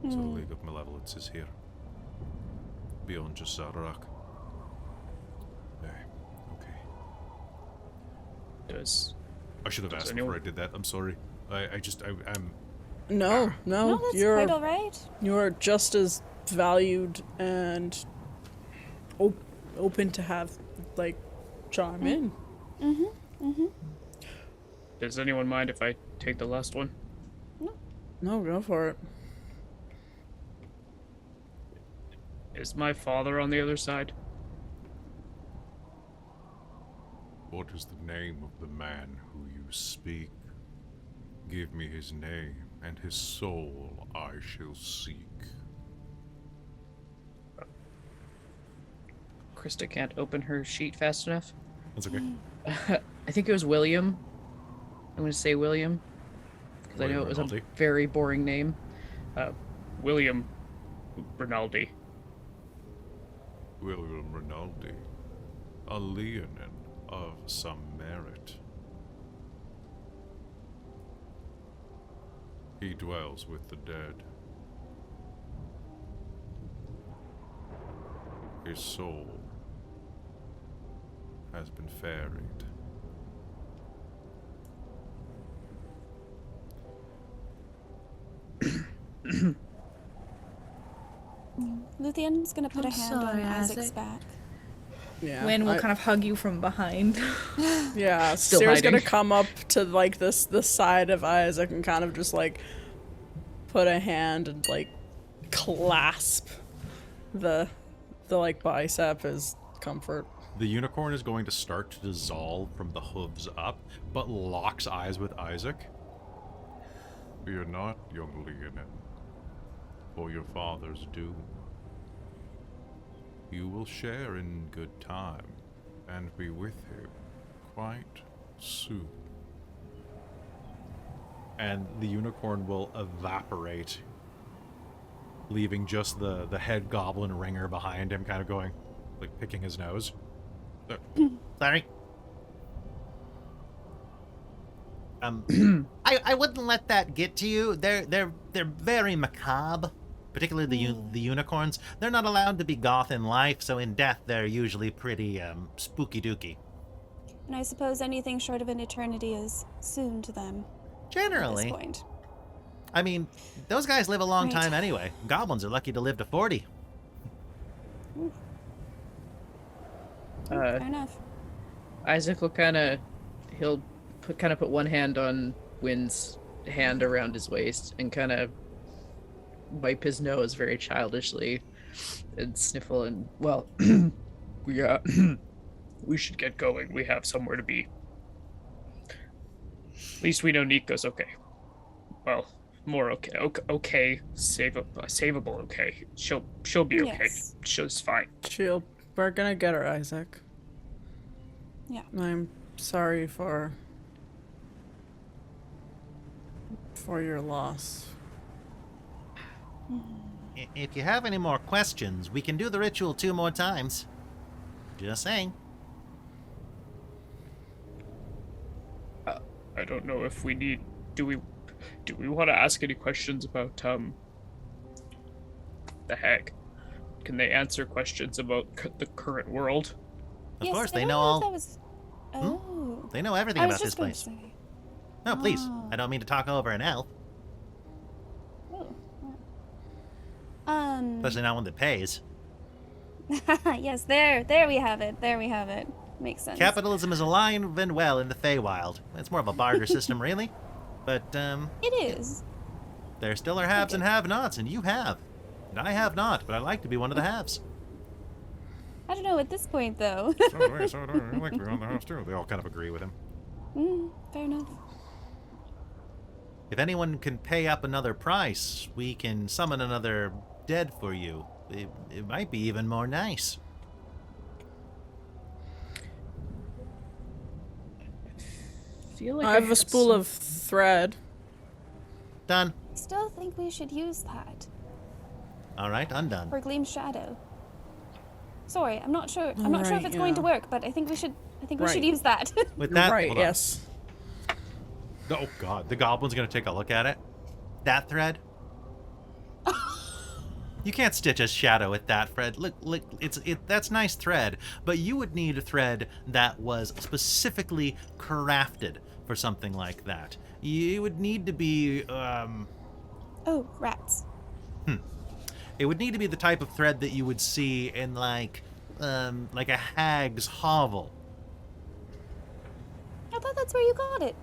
So the League of Malevolence is here. Beyond just Zarak. Okay. Does I should have Does asked anyone- before I did that. I'm sorry. I'm No, no, that's you're quite alright. you're just as valued and open to have like chime in. does anyone mind if I take the last one? No, go for it. Is my father on the other side? What is the name of the man who you speak? Give me his name, and his soul I shall seek. Christa can't open her sheet fast enough. That's okay. I think it was William. I'm going to say William. Because I know it was Ronaldi. a very boring name. William Ronaldi. William Ronaldi, a Leonin of some merit. He dwells with the dead. His soul has been ferried. Luthienne's gonna put I'm a hand on sorry, Isaac's Isaac. back. Yeah. Wind will I- kind of hug you from behind. Yeah, Still Sarah's hiding. gonna come up to like the side of Isaac and kind of just like put a hand and like clasp the like bicep as comfort. The unicorn is going to start to dissolve from the hooves up, but locks eyes with Isaac. Fear not, young Leonin, for your father's doom. You will share in good time and be with him quite soon. And the unicorn will evaporate leaving just the head goblin ringer behind him, kind of going, like, picking his nose. Sorry. I wouldn't let that get to you. They're very macabre, particularly the unicorns. They're not allowed to be goth in life, so in death they're usually pretty spooky dooky. And I suppose anything short of an eternity is soon to them at Generally. this point. I mean, those guys live a long Right. time anyway. Goblins are lucky to live to 40. Fair enough. Isaac will he'll put one hand on Wynn's hand around his waist and kind of wipe his nose very childishly and sniffle and, well, We should get going. We have somewhere to be. At least we know Nico's okay. Well, more okay. Okay. Savable okay. She'll be okay. Yes. She's fine. We're gonna get her, Isaac. Yeah. I'm sorry for your loss. If you have any more questions, we can do the ritual 2 more times. Just saying. I don't know if we need. Do we want to ask any questions about the hag? Can they answer questions about the current world? Of Yes, course, I they don't know if all. that was... Oh. They know everything I was about this just going to place. say. No, please. Oh. I don't mean to talk over an elf, Oh. especially not one that pays. Yes, there we have it. There we have it. Makes sense. Capitalism is alive and well in the Feywild. It's more of a barter system, really. But, It is. there still are haves and have-nots, and you have. And I have not, but I like to be one of the haves. I don't know at this point, though. So do I. I like to be on the house, too. They all kind of agree with him. Fair enough. If anyone can pay up another price, we can summon another dead for you. It might be even more nice. feel like I have a spool of thread. Done. I still think we should use that All right, undone. for Gleam Shadow. Sorry, I'm not sure. I'm not sure if Right, it's going to yeah. work, but I think we should. I think we should Right. use that. With You're that, right, hold on. yes. Oh, God. The goblin's going to take a look at it. that thread. You can't stitch a shadow with that thread. Look, that's nice thread, but you would need a thread that was specifically crafted for something like that. You would need to be, Oh, rats. it would need to be the type of thread that you would see in like a hag's hovel. I thought that's where you got it.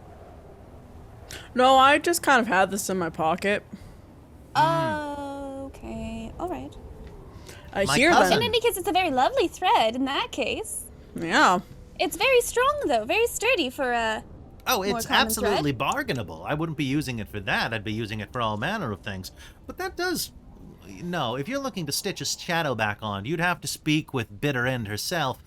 No, I just kind of had this in my pocket. Okay. All right. I My hear cousin- In them. any case, it's a very lovely thread. In that case, Yeah. it's very strong though, very sturdy for a. Oh, More it's common absolutely bargainable. I wouldn't be using it for that. I'd be using it for all manner of things. But that does... No, if you're looking to stitch a shadow back on, you'd have to speak with Bitter End herself,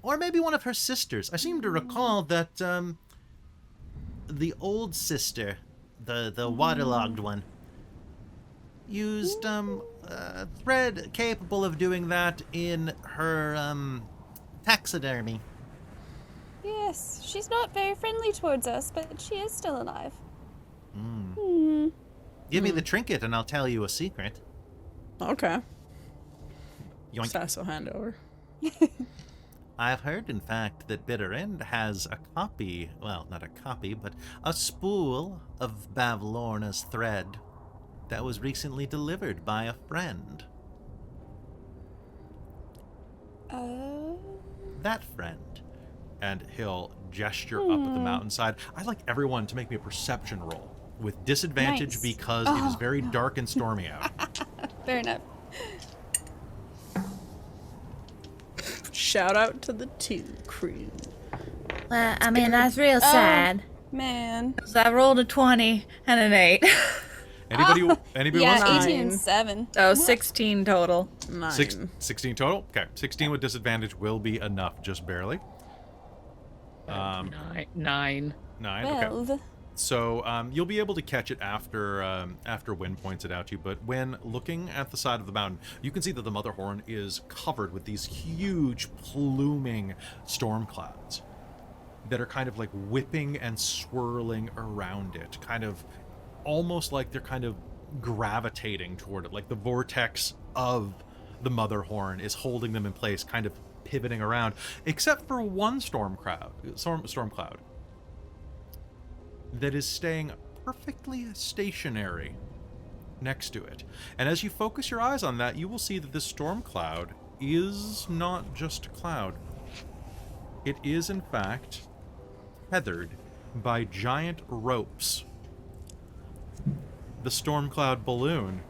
or maybe one of her sisters. I seem to recall that the old sister, the waterlogged one, used a thread capable of doing that in her taxidermy. Yes, she's not very friendly towards us, but she is still alive. Give me the trinket and I'll tell you a secret. Okay. Yoink. Sass will hand over. I've heard, in fact, that Bitter End has a copy, well, not a copy, but a spool of Bavlorna's thread that was recently delivered by a friend. Oh. That friend. And he'll gesture up at the mountainside. I'd like everyone to make me a perception roll with disadvantage Nice. because it is very dark and stormy out. Fair enough. Shout out to the 2 crew. I mean, that's real sad. Man. 'Cause I rolled a 20 and an 8. Anybody wants Yeah, to? 18 and Nine. 7. So 16 total. 9. 16 total? Okay, 16 with disadvantage will be enough, just barely. 9. 9, okay. 12. So you'll be able to catch it after Wynn points it out to you. But when looking at the side of the mountain, you can see that the Motherhorn is covered with these huge pluming storm clouds that are kind of like whipping and swirling around it, kind of almost like they're kind of gravitating toward it, like the vortex of the Motherhorn is holding them in place, kind of pivoting around, except for one storm cloud that is staying perfectly stationary next to it. And as you focus your eyes on that, you will see that this storm cloud is not just a cloud. It is, in fact, tethered by giant ropes. The storm cloud balloon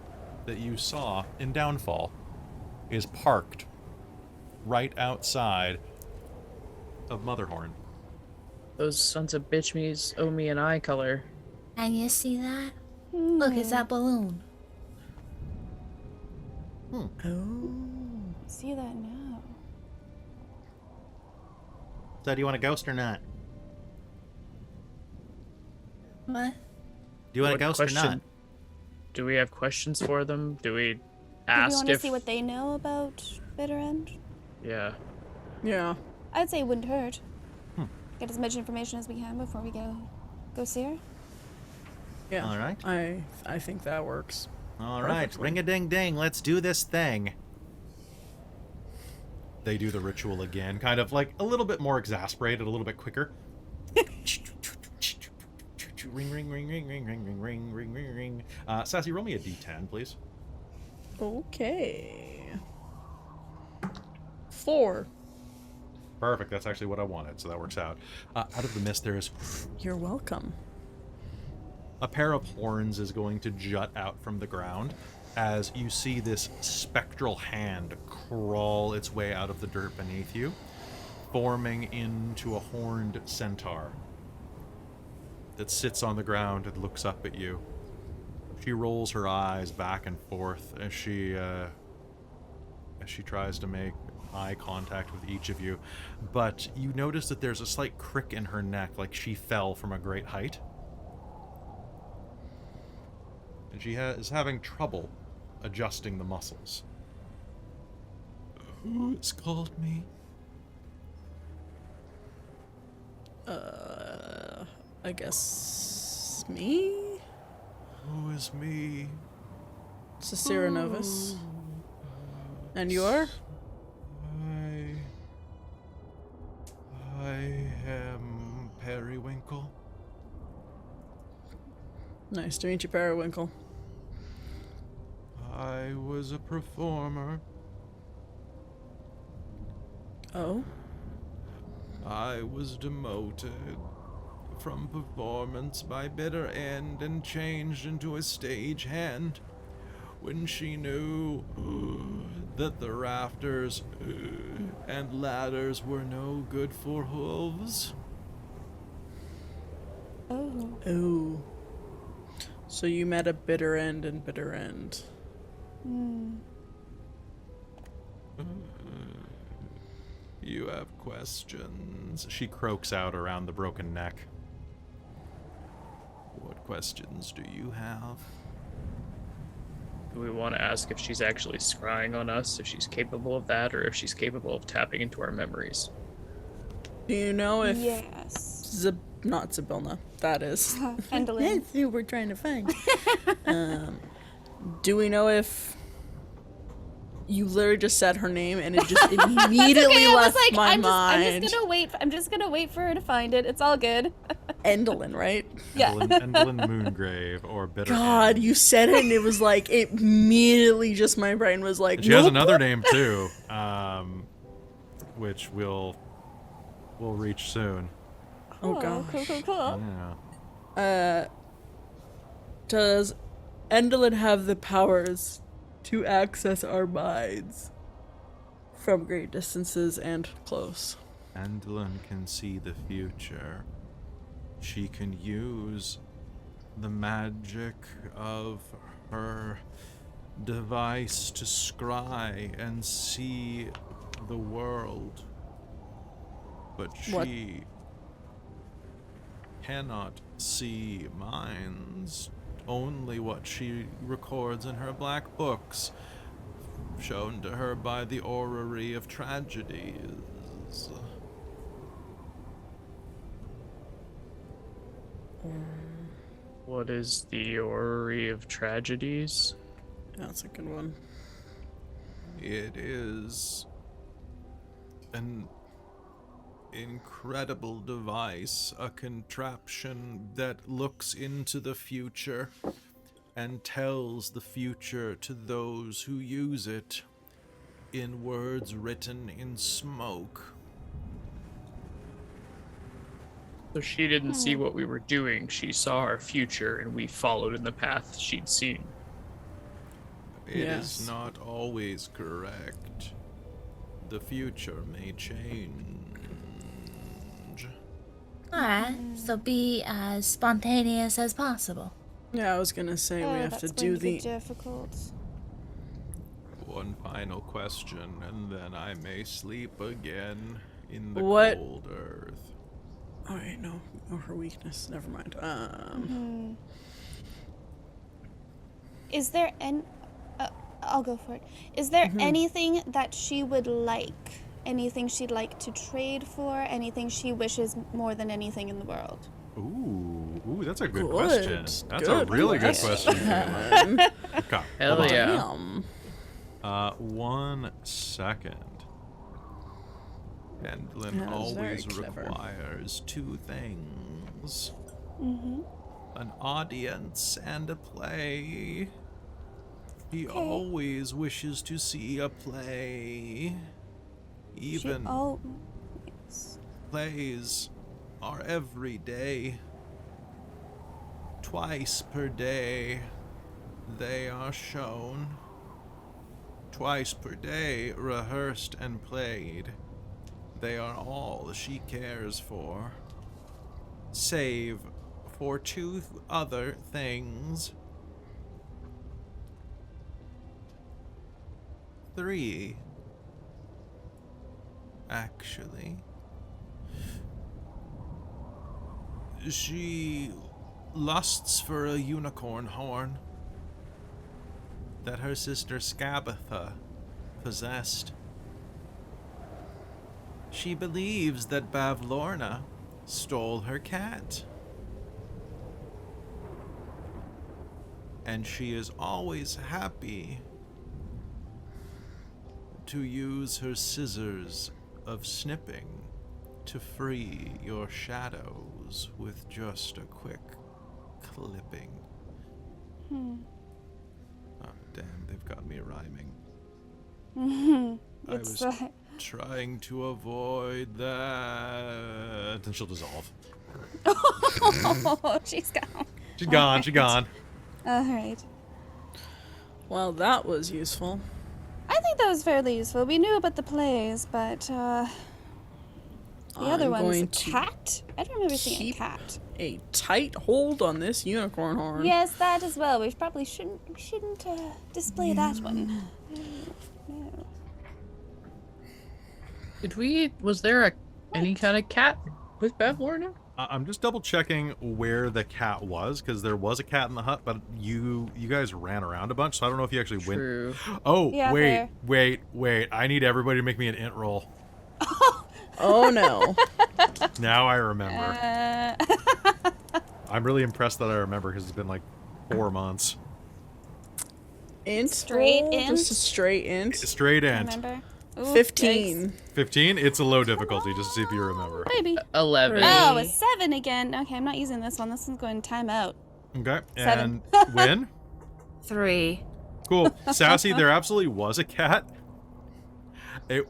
that you saw in Downfall is parked right outside of Motherhorn. Those sons of bitch me's owe me an eye color. Can you see that? Look, it's that balloon. Oh. See that now. So do you want a ghost or not? What? Do you want a What ghost or not? question- Do we have questions for them? Do we Do we ask want to if... see what they know about Bitter End? Yeah. Yeah. I'd say it wouldn't hurt. Get as much information as we can before we go see her. Yeah. All right. I think that works. All right, Perfectly. ring-a-ding-ding, let's do this thing. They do the ritual again, kind of like a little bit more exasperated, a little bit quicker. Ring, ring, ring, ring, ring, ring, ring, ring, ring, ring, ring. Sassy, roll me a d10, please. Okay. 4. Perfect. That's actually what I wanted, so that works out. Out of the mist, there's You're welcome. a pair of horns is going to jut out from the ground as you see this spectral hand crawl its way out of the dirt beneath you, forming into a horned centaur that sits on the ground and looks up at you. She rolls her eyes back and forth as she tries to make eye contact with each of you, but you notice that there's a slight crick in her neck, like she fell from a great height. And she is having trouble adjusting the muscles. Who has called me? I guess me? Who is me? Sarcyra Novis. And you are? I am Periwinkle. Nice to meet you, Periwinkle. I was a performer. Oh? I was demoted from performance by Bitter End and changed into a stagehand when she knew that the rafters and ladders were no good for hooves. Oh. Oh. So you met a Bitter End and Bitter End. You have questions? She croaks out around the broken neck. What questions do you have? Do we want to ask if she's actually scrying on us, if she's capable of that, or if she's capable of tapping into our memories? Do you know if Yes. not Zybilna, that is. Gwendolyn. That's who we're trying to find. Do we know if you literally just said her name and it just immediately I was left like, my I'm mind? just gonna wait for her to find it. It's all good. Endolin, right? Yeah. Endolin Moongrave or Bitter God, End. you said it and it was like, it immediately just my brain was like, And she has nope. another name too, which we'll reach soon. Oh Cool, gosh. cool. Yeah. Does Endolin have the powers to access our minds from great distances and close? Endolin can see the future. She can use the magic of her device to scry and see the world. But What? she cannot see minds, only what she records in her black books, shown to her by the orrery of tragedies. What is the orrery of tragedies? That's a good one. It is an incredible device, a contraption that looks into the future and tells the future to those who use it in words written in smoke. So she didn't see what we were doing. She saw our future, and we followed in the path she'd seen. It Yes. is not always correct. The future may change. Alright, so be as spontaneous as possible. Yeah, I was gonna say we have to that's do going be the. difficult. One final question, and then I may sleep again in the What? cold earth. Oh wait, no, her weakness. Never mind. Is there I'll go for it. Is there anything that she would like? Anything she'd like to trade for? Anything she wishes more than anything in the world? Ooh, that's a good Good. question. That's a Good really good question. Caitlin. Okay, Hell hold on. yeah. Damn. 1 second. Gwendolyn That is very always clever. requires 2 things. An audience and a play. He always wishes to see a play. Even plays are every day. Twice per day they are shown. Twice per day rehearsed and played. They are all she cares for. Save for 2 other things. 3. Actually. She lusts for a unicorn horn that her sister Scabatha possessed. She believes that Bavlorna stole her cat. And she is always happy to use her scissors of snipping to free your shadows with just a quick clipping. Oh, damn, they've got me rhyming. I It's was trying to avoid that. And she'll dissolve. oh, she's gone. She's gone, she's gone. All right. Well, that was useful. I think that was fairly useful. We knew about the plays, but the other I'm one was a going to cat. I don't remember seeing a keep cat. a tight hold on this unicorn horn. Yes, that as well. We probably shouldn't display that one. No. Was there any kind of cat with Bavlorna? I'm just double checking where the cat was, because there was a cat in the hut, but you guys ran around a bunch, so I don't know if you actually went. True. Oh, Yeah, wait, fair. wait. I need everybody to make me an int roll. Oh no. Now I remember. I'm really impressed that I remember, because it's been like 4 months. Int. Straight roll? int? Just a straight int. Straight int. Remember? Ooh, 15. 15? It's a low difficulty, just to see if you remember. yikes. Maybe. 11. Oh, a 7 again. Okay, I'm not using this one. This one's going time out. Okay, 7. and Win? 3. Cool. Sassy, there absolutely was a cat.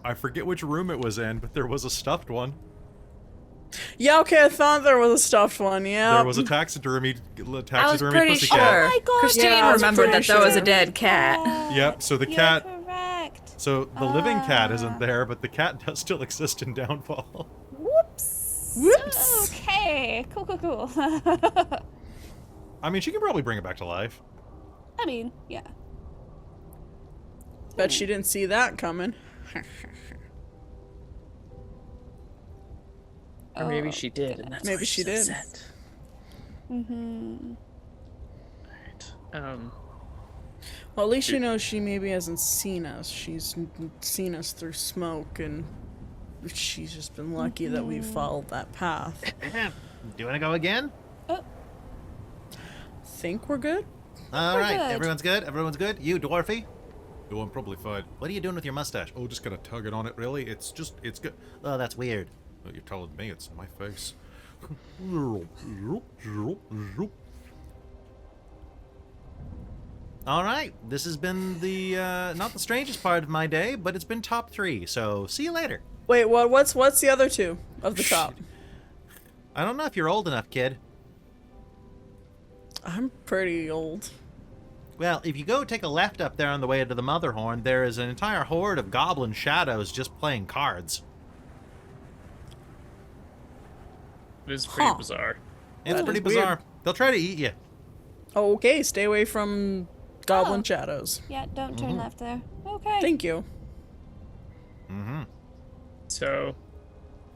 I forget which room it was in, but there was a stuffed one. Yeah, okay, I thought there was a stuffed one, yeah. There was a taxidermy I was pussycat. pretty sure. Oh my God, Christine yeah, I was remembered pretty that there was a sure. dead cat. Yep, so the You're cat... correct. So the living cat isn't there, but the cat does still exist in Downfall. Whoops. Whoops. Okay. Cool. I mean, she can probably bring it back to life. I mean, yeah. Bet she didn't see that coming. Or maybe she did, and that's Maybe why she she's did. upset. Mm-hmm. Right. Well, at least you know she maybe hasn't seen us. She's seen us through smoke, and she's just been lucky that we followed that path. Do you want to go again? Think we're good? All right, good. everyone's good? Everyone's good? You, Dwarfy? Oh, I'm probably fine. What are you doing with your mustache? Oh, just gonna tug it on it, really? It's good. Oh, that's weird. Oh, you're telling me it's my face. All right, this has been the, not the strangest part of my day, but it's been top 3, so see you later. Wait, what's the other two of the top? I don't know if you're old enough, kid. I'm pretty old. Well, if you go take a left up there on the way to the Motherhorn, there is an entire horde of goblin shadows just playing cards. It is pretty Huh. bizarre. It's That pretty is weird. bizarre. They'll try to eat you. Okay, stay away from goblin Oh. shadows. Yeah, don't turn left there. Okay. Thank you. Mm-hmm. So,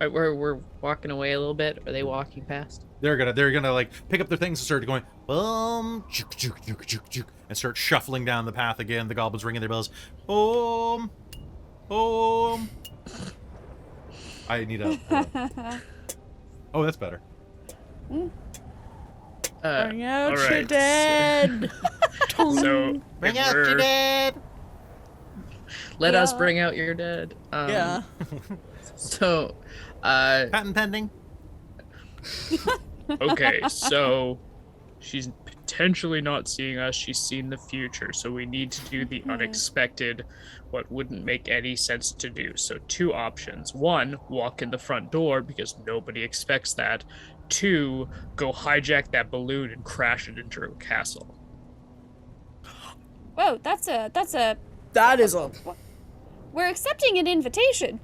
We're walking away a little bit. Are they walking past? They're gonna like pick up their things and start going boom, juk, juk, juk, juk, juk, and start shuffling down the path again. The goblins ringing their bells. Boom, boom. I need a. Oh, that's better. Bring out all your right, dead. So, Bring if out your we're- dead. Let us Yeah. bring out your dead. Yeah. So, Patent pending. Okay, so she's potentially not seeing us. She's seen the future. So we need to do the unexpected, what wouldn't make any sense to do. So 2 options. 1, walk in the front door because nobody expects that. 2, go hijack that balloon and crash it into a castle. Whoa, that's a. That is a. We're accepting an invitation.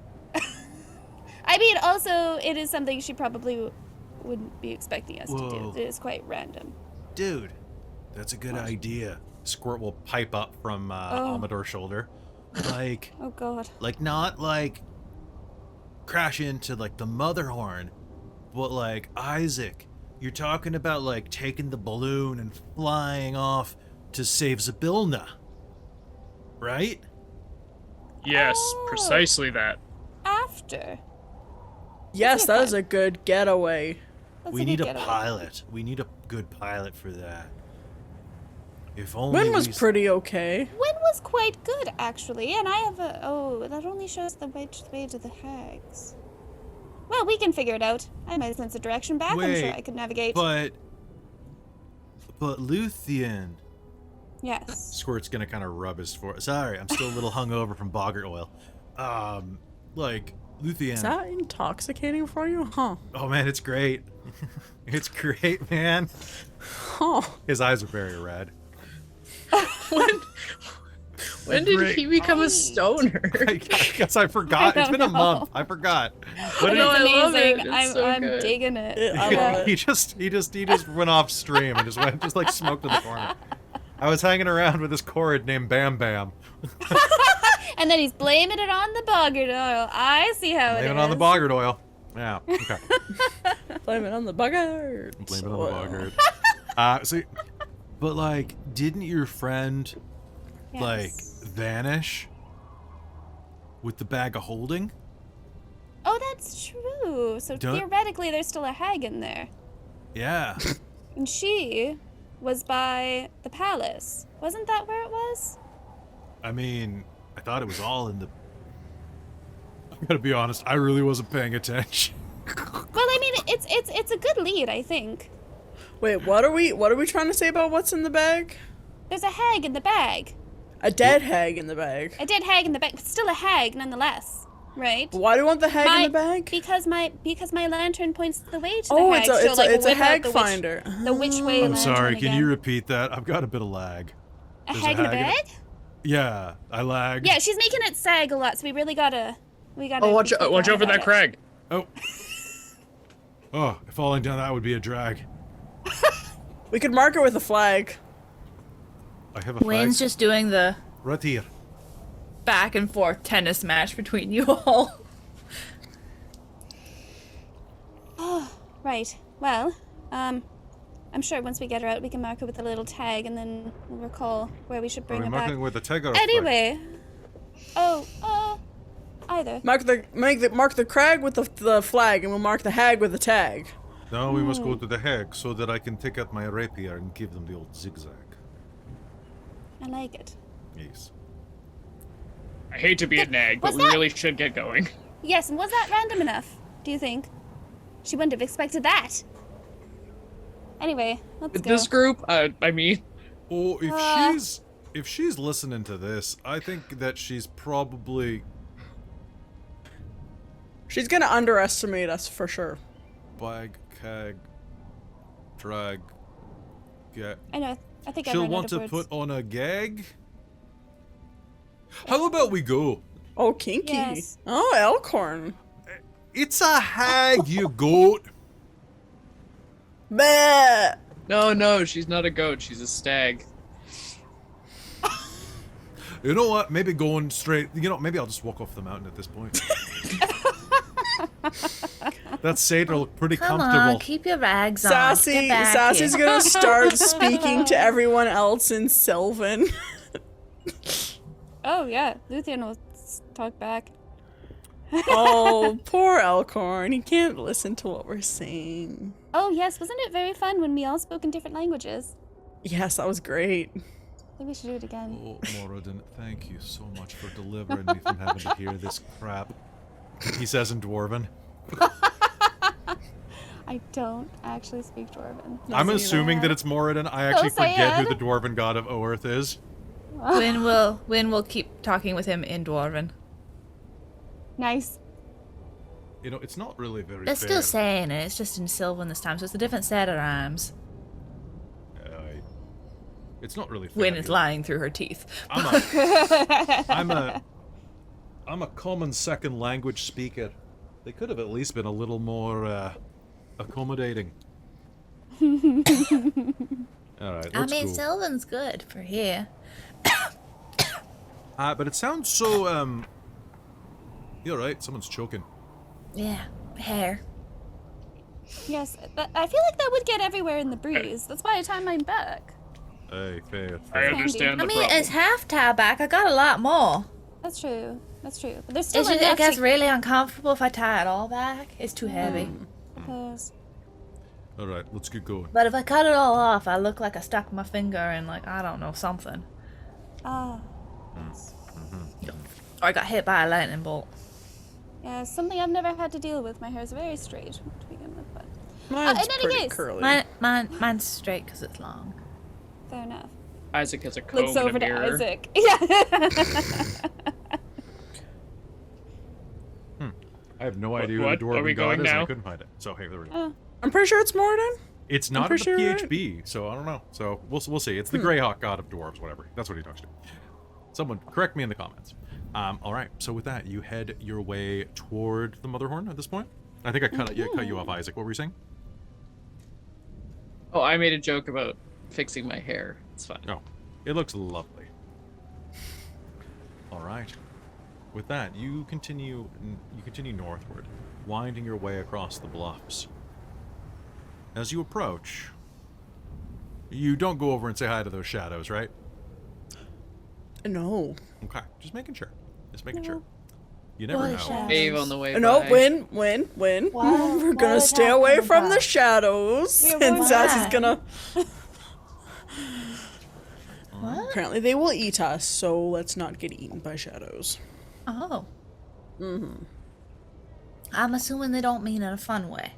I mean, also, it is something she probably wouldn't be expecting us to Whoa. do. It is quite random. Dude, that's a good idea. Squirt will pipe up from Amador's shoulder. Like, Oh god. not like crash into like the Motherhorn, but like Isaac, you're talking about like taking the balloon and flying off to save Zybilna, right? Yes, Oh. precisely that. After. Yes, That's that is a good getaway. That's We a need good a getaway. pilot. We need a good pilot for that. If only Win was we... pretty okay. Win was quite good, actually, and I have a. Oh, that only shows the way to the hags. Well, we can figure it out. I have my sense of direction back. I'm sure Wait, I could navigate. But Luthienne... Yes. Squirt's gonna kind of rub his forehead. Sorry, I'm still a little hungover from boggart oil. Like, Luthienne... Is that intoxicating for you? Huh. Oh man, it's great. It's great, man. Huh. His eyes are very red. when did Great. he become a stoner? I guess I forgot. I It's been don't a know. month. I forgot. What It's did know, I love it. amazing. It's so I'm good. digging it. Yeah, I love he it. just went off stream and just like smoked in the corner. I was hanging around with this chord named Bam Bam. And then he's blaming it on the boggart oil. I see how it is. Blame it on the boggart oil. Yeah. Okay. Blame it on the bugger. Blame it on the boggart. See, but like, didn't your friend like Yes. vanish with the bag of holding? Oh, that's true. So Don't- theoretically, there's still a hag in there. Yeah. And she was by the palace. Wasn't that where it was? I mean, I thought it was all in the. I gotta be honest. I really wasn't paying attention. Well, I mean, it's a good lead, I think. Wait, what are we trying to say about what's in the bag? There's a hag in the bag. A dead hag in the bag. A dead hag in the bag, but still a hag nonetheless, right? Why do you want the hag in the bag? Because my lantern points the way to Oh, the hag. So, like, it's a whip out hag the witch- finder. The witch way I'm lantern sorry. Can again. you repeat that? I've got a bit of lag. A There's hag in a hag bag? Yeah, I lagged. Yeah, she's making it sag a lot, so we really gotta. Oh, watch be out for careful that about it. crag. Oh. Oh, falling down that would be a drag. We could mark it with a flag. I have a Wayne's flag. just doing the Right here. back and forth tennis match between you all. Right. Well, I'm sure once we get her out, we can mark her with a little tag, and then we'll recall where we should Are bring we her back. marking with a tag or a flag? Anyway. Either. Mark the crag with the flag, and we'll mark the hag with the tag. Now we must go to the hag so that I can take out my rapier and give them the old zigzag. I like it. Yes. I hate to be a nag, but what's we that? really should get going. Yes, and was that random enough, do you think? She wouldn't have expected that. Anyway, let's With go. this group, I mean, Oh, if she's listening to this, I think that she's probably She's gonna underestimate us for sure. bag, cag, drag, get. I know. I think I She'll ran want out to of words. put on a gag. How about we go? Oh, kinky. Yes. Oh, Elkhorn. It's a hag, you goat. Bah! No, she's not a goat. She's a stag. You know what? Maybe going straight. Maybe I'll just walk off the mountain at this point. That satyr look pretty Come comfortable. on, keep your rags on. Get back Sassy's here. gonna start speaking to everyone else in Sylvan. Oh, yeah. Luthienne will talk back. Oh, poor Elkhorn. He can't listen to what we're saying. Oh, yes. Wasn't it very fun when we all spoke in different languages? Yes, that was great. I think we should do it again. Oh, Moradin, thank you so much for delivering me from having to hear this crap. He says in Dwarven. I don't actually speak Dwarven. I'm assuming that it's Moradin. I actually Close, forget who Ayad. the Dwarven god of Oerth is. Wyn will keep talking with him in Dwarven. Nice. It's not really very They're fair. still saying it, it's just in Sylvan this time, so it's a different set of rhymes. It's not really fair. Wyn is lying through her teeth. I'm a common second language speaker. They could have at least been a little more accommodating. All right, I let's mean, go. Sylvan's good for here. But it sounds so. You're right. Someone's choking. Yeah, hair. Yes, I feel like that would get everywhere in the breeze. That's by the time I'm back. Hey, fair. I understand I the mean, problem. it's half tie back. I got a lot more. That's true. That's true. But there's still It's just, enough it gets to really uncomfortable if I tie it all back. It's too heavy. suppose. All right, let's get going. But if I cut it all off, I look like I stuck my finger in, like, I don't know, something. Ah, Or I got hit by a lightning bolt. yeah, something I've never had to deal with. My hair is very straight to begin with, but Mine's in any pretty case, curly. Mine's straight because it's long. fair enough. Isaac has a comb Looks and over a to mirror. Isaac. Yeah. I have no idea who What? the Are we Dwarven god going is, and I now? couldn't find it. So hey, there we go. Oh, I'm pretty sure it's Morden. It's not in the pretty sure you're right. PHB, so I don't know. So we'll see. It's the Greyhawk god of dwarves, whatever. That's what he talks to. Someone correct me in the comments. All right. So with that, you head your way toward the Motherhorn at this point. I think I cut you off, Isaac. What were you saying? Oh, I made a joke about fixing my hair. It's fine. No, it looks lovely. All right. With that, you continue northward, winding your way across the bluffs. As you approach, you don't go over and say hi to those shadows, right? No. Okay, just making sure. You never What know. a shadow. Wave on the way No, by. win. What We're are gonna we stay away talking from the about? shadows. Yeah, And why? Sassy's gonna. What? Apparently, they will eat us, so let's not get eaten by shadows. Oh. I'm assuming they don't mean in a fun way.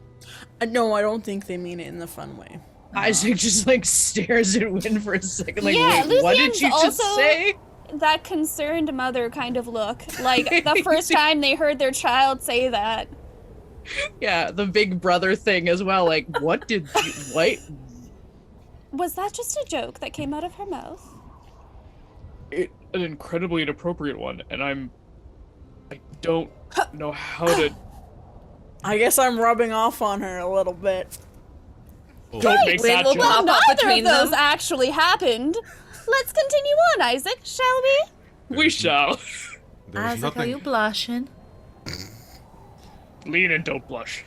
No, I don't think they mean it in the fun way. Isaac just like stares at Win for a second, like, Yeah, wait, what did Luthienne's you just also- say? that concerned mother kind of look. Like the first time they heard their child say that. Yeah, the big brother thing as well. Like, what did you, what? Was that just a joke that came out of her mouth? An incredibly inappropriate one, and I don't know how to. I guess I'm rubbing off on her a little bit. Don't make Win that will joke. pop up Neither of between those them. actually happened. Let's continue on, Isaac, shall we? We shall. There's Isaac, are nothing. you blushing? Lean and don't blush.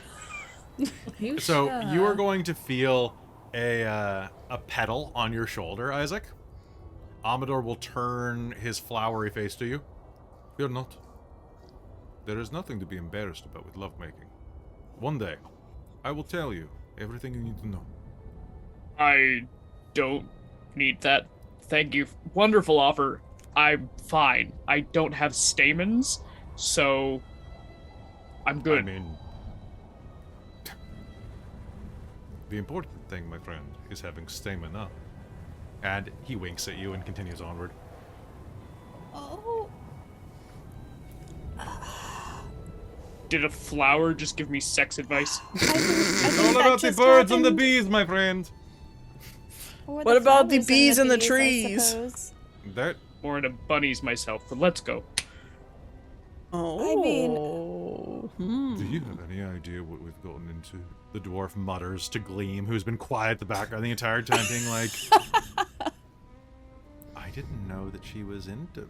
You So sure? you are going to feel a petal on your shoulder, Isaac. Amador will turn his flowery face to you. Fear not. There is nothing to be embarrassed about with lovemaking. One day, I will tell you everything you need to know. I don't need that. Thank you. Wonderful offer. I'm fine. I don't have stamens, so I'm good. I mean, the important thing, my friend, is having stamina. And he winks at you and continues onward. Oh. Did a flower just give me sex advice? It's all about the birds and the bees, my friend. What about the bees and the trees? That More into bunnies myself, but let's go. Oh. I mean- Do you have any idea what we've gotten into? The dwarf mutters to Gleam, who's been quiet at the background the entire time, being like, I didn't know that she was into...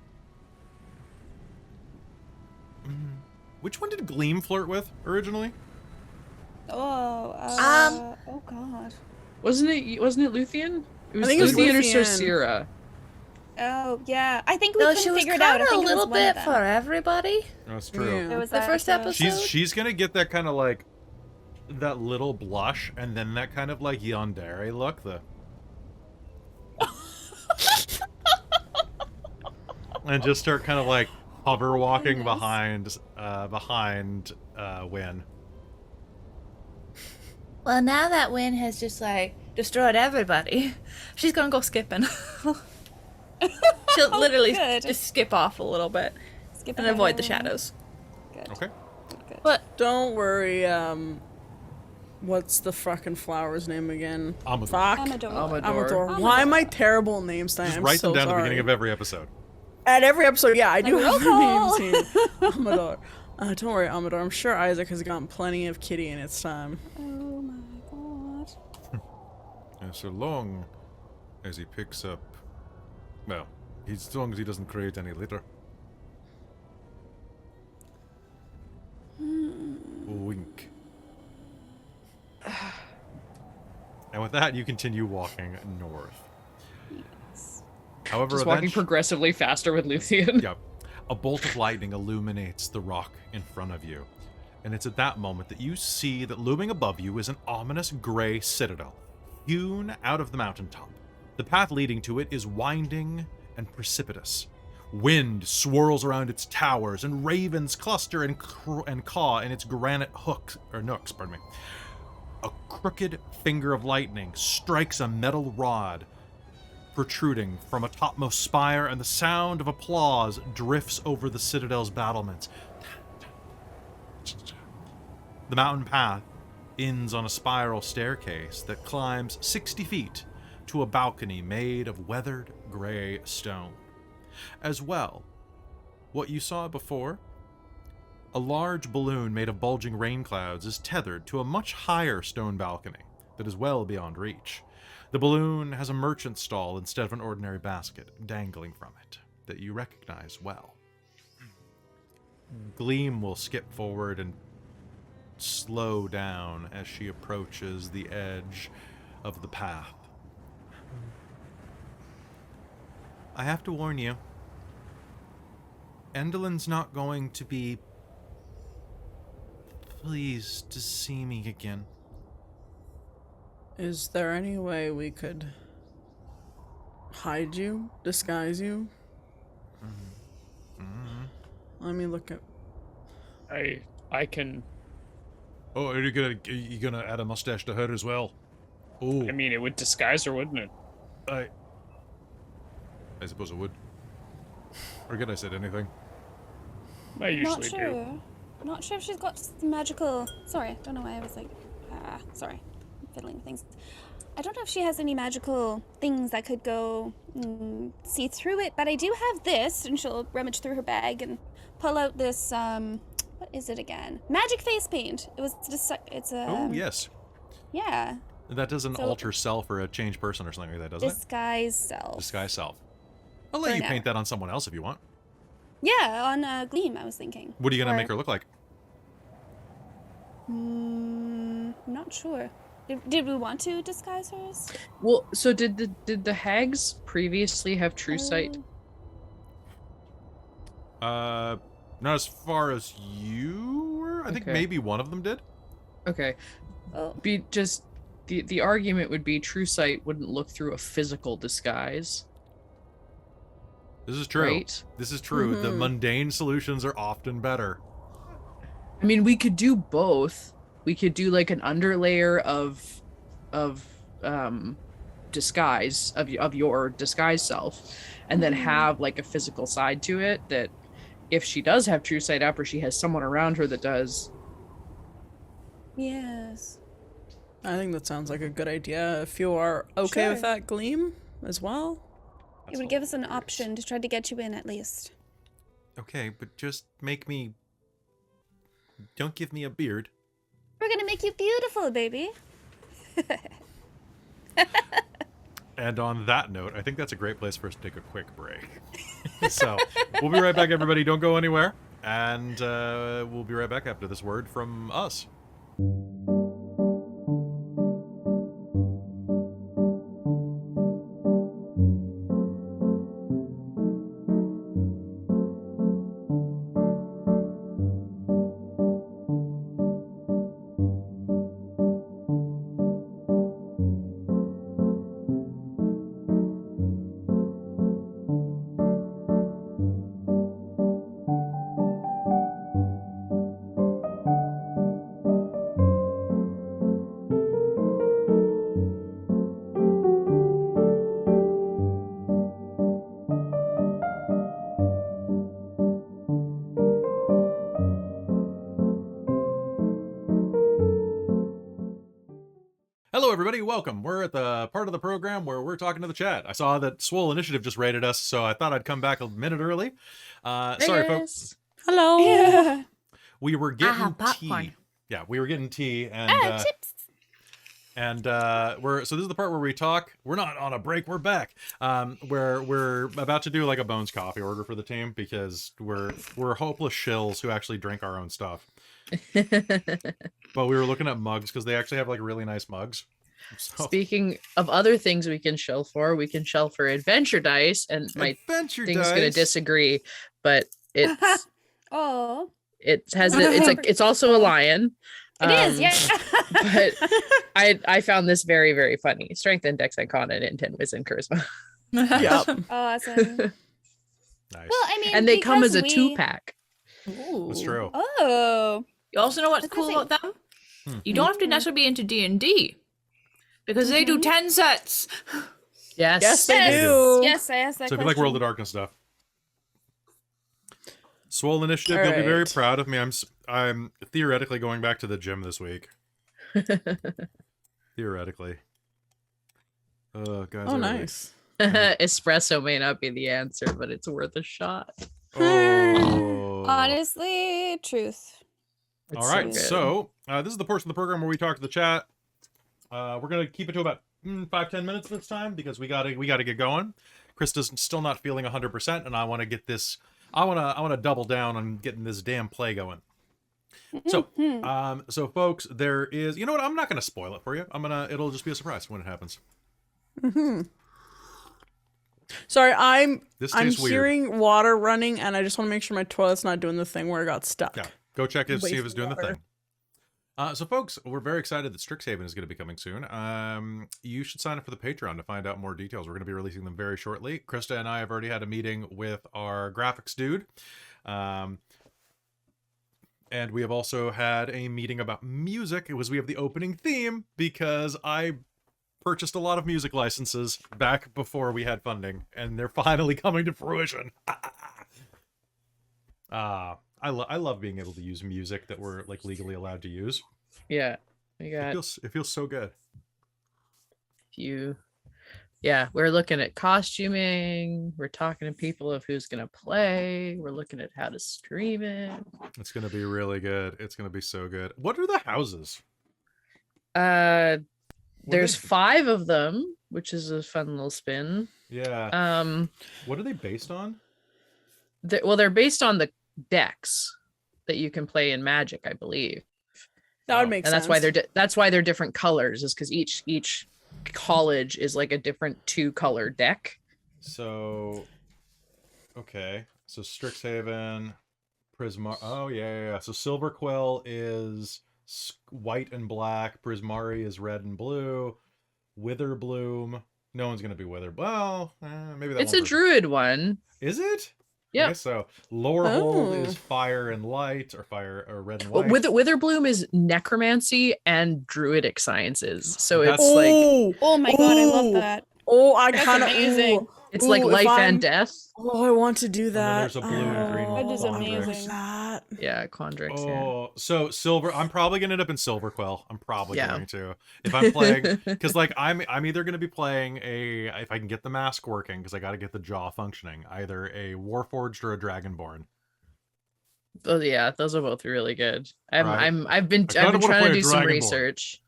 Which one did Gleam flirt with, originally? Oh, oh god. Wasn't it Luthienne? It was I think it was Luthienne or Luthienne. Sarcyra. Oh, yeah. I think we No, couldn't she was figure it out. I kind of a think it was little one of bit them. for everybody. That's true. Yeah. There was The that first episode. episode. She's gonna get that kind of like... that little blush, and then that kind of like yandere look, and just start kind of like hover walking behind Wynn. Well, now that Wynn has just like destroyed everybody, she's gonna go skipping. She'll literally good. just skip off a little bit Skip and ahead. avoid the shadows. Good. Okay. Good. But Don't worry, what's the fucking flower's name again? Amador. Fuck. Amador. Amador. Why am I terrible at names tonight? Just I'm write so them down at the sorry. beginning of every episode. At every episode, yeah, I do Like, have roll their call. names here. Amador. Don't worry, Amador. I'm sure Isaac has gotten plenty of kitty in its time. Oh my god. And so long as he picks up, well, as long as he doesn't create any litter. Wink. And with that, you continue walking north. However, Just walking eventually, progressively faster with Luthienne. yep, a bolt of lightning illuminates the rock in front of you. And it's at that moment that you see that looming above you is an ominous gray citadel, hewn out of the mountaintop. The path leading to it is winding and precipitous. Wind swirls around its towers, and ravens cluster and caw in its granite nooks. A crooked finger of lightning strikes a metal rod protruding from a topmost spire, and the sound of applause drifts over the citadel's battlements. The mountain path ends on a spiral staircase that climbs 60 feet to a balcony made of weathered gray stone. As well, what you saw before, a large balloon made of bulging rain clouds is tethered to a much higher stone balcony that is well beyond reach. The balloon has a merchant stall instead of an ordinary basket dangling from it that you recognize well. Gleam will skip forward and slow down as she approaches the edge of the path. I have to warn you, Endelin's not going to be pleased to see me again. Is there any way we could hide you, disguise you? Let me look at. I can. Oh, are you gonna add a mustache to her as well? Oh, I mean, it would disguise her, wouldn't it? I suppose I would. Forget I said anything. I usually Not do. sure. Not sure if she's got some magical. Sorry, don't know why I was like. Sorry, I'm fiddling with things. I don't know if she has any magical things that could go see through it, but I do have this, and she'll rummage through her bag and pull out this. What is it again? Magic face paint. It was just. It's a. Oh, yes. Yeah. That doesn't So- alter self or a change person or something like that, does it? Disguise self. Disguise self. I'll let For you now. paint that on someone else if you want. Yeah, on Gleam, I was thinking. What are you gonna Or- make her look like? I'm not sure. Did we want to disguise hers? Well, so did the hags previously have true sight? Not as far as you were. I think Okay. maybe one of them did. Okay. Oh. Be just the argument would be true sight wouldn't look through a physical disguise. This is true. Right? This is true. The mundane solutions are often better. I mean, we could do both. We could do like an underlayer of disguise of your disguise self, and then have like a physical side to it that if she does have true sight up or she has someone around her that does. Yes. I think that sounds like a good idea. If you are okay with Sure. that, Gleam, as well. It would give us an option to try to get you in at least. Okay, but just make me. Don't give me a beard. We're gonna make you beautiful, baby. And on that note, I think that's a great place for us to take a quick break. So we'll be right back, everybody. Don't go anywhere. And we'll be right back after this word from us. Hello, everybody. Welcome. We're at the part of the program where we're talking to the chat. I saw that Swole Initiative just rated us, so I thought I'd come back a minute early. Sorry, folks. Hello. Yeah. We were getting have popcorn. tea. Yeah, we were getting tea, and Chips. so this is the part where we talk. We're not on a break. We're back. Where we're about to do like a Bones coffee order for the team because we're hopeless shills who actually drink our own stuff. But we were looking at mugs because they actually have like really nice mugs. So, Speaking of other things we can shell for adventure dice, and my adventure thing's gonna dice. disagree, but it's Oh. it's also a lion. It is, yeah. But I found this very, very funny. Strength index icon and 10 wisdom charisma. Yep. Awesome. Nice. Well, I mean, And they come as a because we- 2-pack. That's true. Oh. You also know what's That's cool amazing. about them? You don't have to necessarily be into D&D. Because they do 10 sets. Yes. Yes, they Yes. do. Yes, I asked that So if you question. like World of Darkness stuff, Swole Initiative, you'll be very Alright. proud of me. I'm theoretically going back to the gym this week. Theoretically. Oh, guys. Oh, I really- nice. Espresso may not be the answer, but it's worth a shot. Oh. Honestly, truth. It's All right, good. so this is the portion of the program where we talk to the chat. We're gonna keep it to about 5-10 minutes this time because we gotta get going. Christa's still not feeling 100%, and I want to get this. I want to double down on getting this damn play going. So, so folks, there is. You know what? I'm not gonna spoil it for you. It'll just be a surprise when it happens. Sorry, I'm This tastes weird. hearing water running, and I just want to make sure my toilet's not doing the thing where it got stuck. Yeah, go check it, see if Waste it's doing the water. thing. So, folks, we're very excited that Strixhaven is going to be coming soon. You should sign up for the Patreon to find out more details. We're going to be releasing them very shortly. Christa and I have already had a meeting with our graphics dude. And we have also had a meeting about music. We have the opening theme because I purchased a lot of music licenses back before we had funding, and they're finally coming to fruition. I love being able to use music that we're like legally allowed to use. Yeah. We It got feels so good. you. Yeah, we're looking at costuming. We're talking to people of who's gonna play. We're looking at how to stream it. It's gonna be really good. It's gonna be so good. What are the houses? There's What are 5 of them, which is a fun little spin. Yeah. What are they based on? They're based on the decks that you can play in Magic, I believe. That would make And sense. that's why they're different colors, is because each college is like a different 2-color deck. So, okay. So Strixhaven, Prismar. Oh yeah. So Silver Quill is white and black. Prismari is red and blue. Witherbloom. No one's gonna be Wither. Well, maybe that. It's a druid one. Is it? Yeah. Okay, so Lorehold Oh. is fire and light, or fire or red and Well, white. Witherbloom is necromancy and druidic sciences. So That's- it's like Oh my god, I love Ooh. that. Oh, I That's kind of amazing. it's like Ooh, if life I'm- and death. Oh, I want to do then that. there's a blue and green one. That is I wanna do amazing. that. Yeah, Quandrix. Yeah. Oh, so silver. I'm probably gonna end up in Silver Quill. I'm probably Yeah. going to if I'm playing, because like I'm either gonna be playing if I can get the mask working, because I got to get the jaw functioning, either a Warforged or a Dragonborn. Oh yeah, those are both really good. Right. I've been kinda wanna trying play to a do some Dragonborn. research.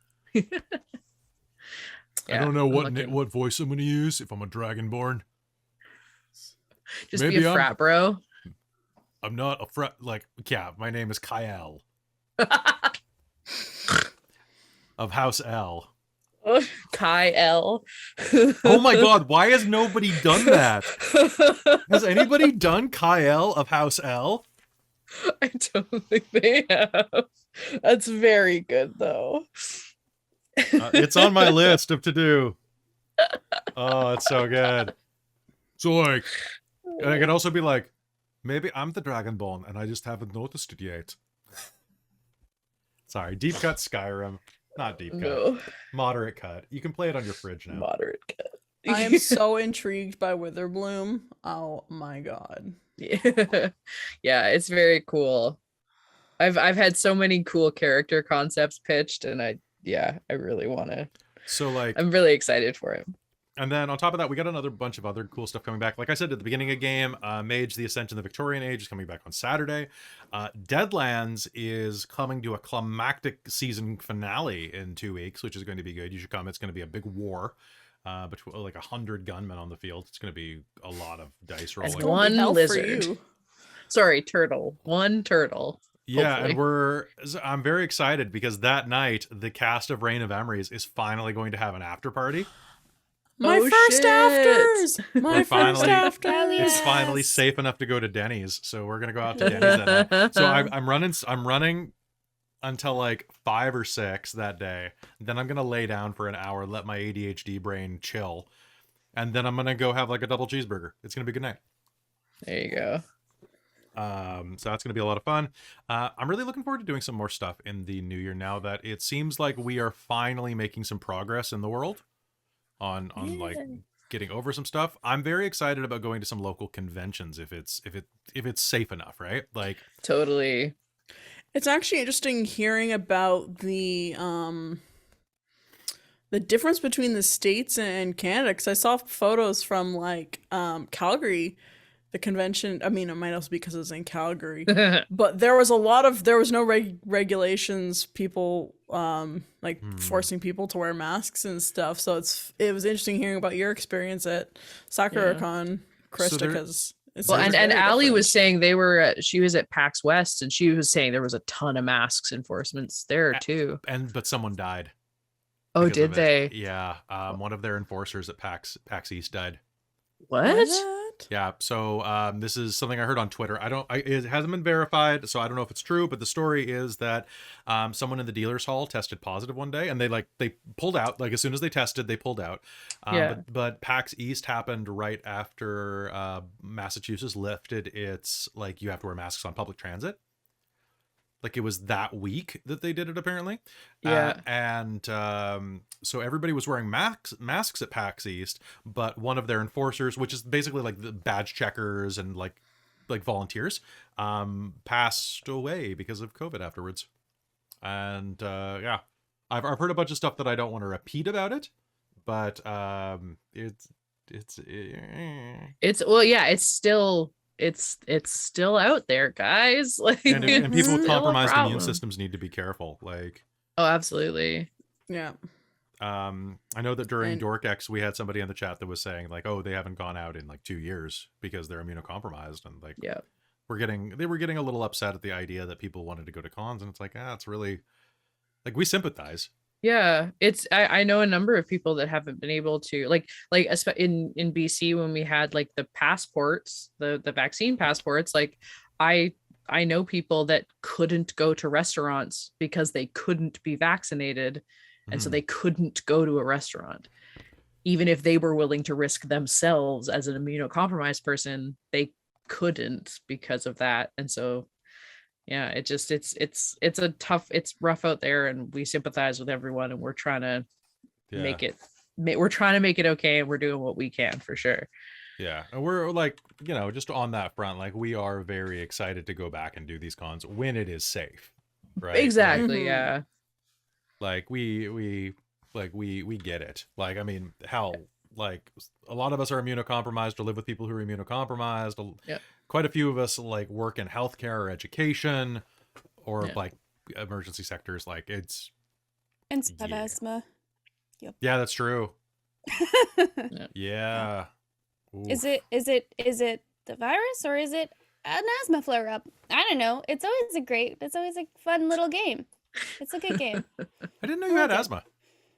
I don't know I'm looking- what voice I'm gonna use if I'm a Dragonborn. Just maybe be a I'm- frat bro. I'm not a fret. Like, yeah, my name is Kyle of House L. Kai L. Oh my god, why has nobody done that? Has anybody done Kyle of House L? I don't think they have. That's very good though. It's on my list of to do. Oh, it's so good. So like, and I could also be like, maybe I'm the Dragonborn and I just haven't noticed it yet. Sorry, deep cut Skyrim, not deep cut, No, moderate cut. You can play it on your fridge now. moderate cut. I am so intrigued by Witherbloom. Oh my god. Yeah. Yeah, it's very cool. I've had so many cool character concepts pitched, and I really want to. So like, I'm really excited for it. and then on top of that, we got another bunch of other cool stuff coming back. Like I said at the beginning of the game, Mage: The Ascent in the Victorian Age is coming back on Saturday. Deadlands is coming to a climactic season finale in 2 weeks, which is going to be good. You should come. It's going to be a big war between like 100 gunmen on the field. It's going to be a lot of dice And rolling. one Hell for lizard. you. Sorry, turtle. One turtle. Yeah, hopefully. and I'm very excited because that night the cast of Reign of Emeries is finally going to have an after party. My Oh, first shit. afters. My We're first finally- afters. It's finally safe enough to go to Denny's, so we're gonna go out to Denny's that night. So I'm running until like 5 or 6 that day. Then I'm gonna lay down for an hour, let my ADHD brain chill, and then I'm gonna go have like a double cheeseburger. It's gonna be a good night. There you go. So that's gonna be a lot of fun. I'm really looking forward to doing some more stuff in the new year now that it seems like we are finally making some progress in the world on like getting over some stuff. I'm very excited about going to some local conventions if it's safe enough, right? Like, Totally. It's actually interesting hearing about the difference between the States and Canada, because I saw photos from like Calgary, the convention. I mean, it might also be because it was in Calgary, but there was no regulations, people like forcing people to wear masks and stuff. So it was interesting hearing about your experience at SakuraCon, Christa, there- because Well, and Allie was saying she was at PAX West, and she was saying there was a ton of masks enforcements there too. but someone died. Oh, because did of it. they? Yeah. One of their enforcers at PAX East died. What? Yeah. So this is something I heard on Twitter. It hasn't been verified, so I don't know if it's true. But the story is that someone in the dealers hall tested positive one day, and they pulled out. Like as soon as they tested, they pulled out. Yeah. But PAX East happened right after Massachusetts lifted its like you have to wear masks on public transit. Like it was that week that they did it apparently. Yeah. So everybody was wearing masks at PAX East, but one of their enforcers, which is basically like the badge checkers and like volunteers, passed away because of COVID afterwards. And yeah, I've heard a bunch of stuff that I don't want to repeat about it, but it's still out there, guys. Like, and people it's with still a compromised immune problem. systems need to be careful. Like, Oh, absolutely. Yeah. I know that during And- DorkX we had somebody in the chat that was saying like, oh, they haven't gone out in like 2 years because they're immunocompromised, and like Yeah. they were getting a little upset at the idea that people wanted to go to cons, and it's like, it's really Like we sympathize. Yeah, it's I know a number of people that haven't been able to in BC when we had like the passports, the vaccine passports, like I know people that couldn't go to restaurants because they couldn't be vaccinated, and so they couldn't go to a restaurant. Even if they were willing to risk themselves as an immunocompromised person, they couldn't because of that. And so yeah, it's a tough, it's rough out there, and we sympathize with everyone, and we're trying to make it okay, and we're doing what we can for sure. Yeah, and we're like, just on that front, like we are very excited to go back and do these cons when it is safe, right? Exactly. Yeah. Like we get it. Like, I mean, hell, like a lot of us are immunocompromised or live with people who are immunocompromised. Yep. Quite a few of us like work in healthcare or education or Yeah. like emergency sectors. Like it's. And have Yeah. asthma. Yeah, that's true. Yeah. Oof. Is it the virus or is it an asthma flare up? I don't know. It's always a fun little game. It's a good game. I didn't know you had Okay. asthma.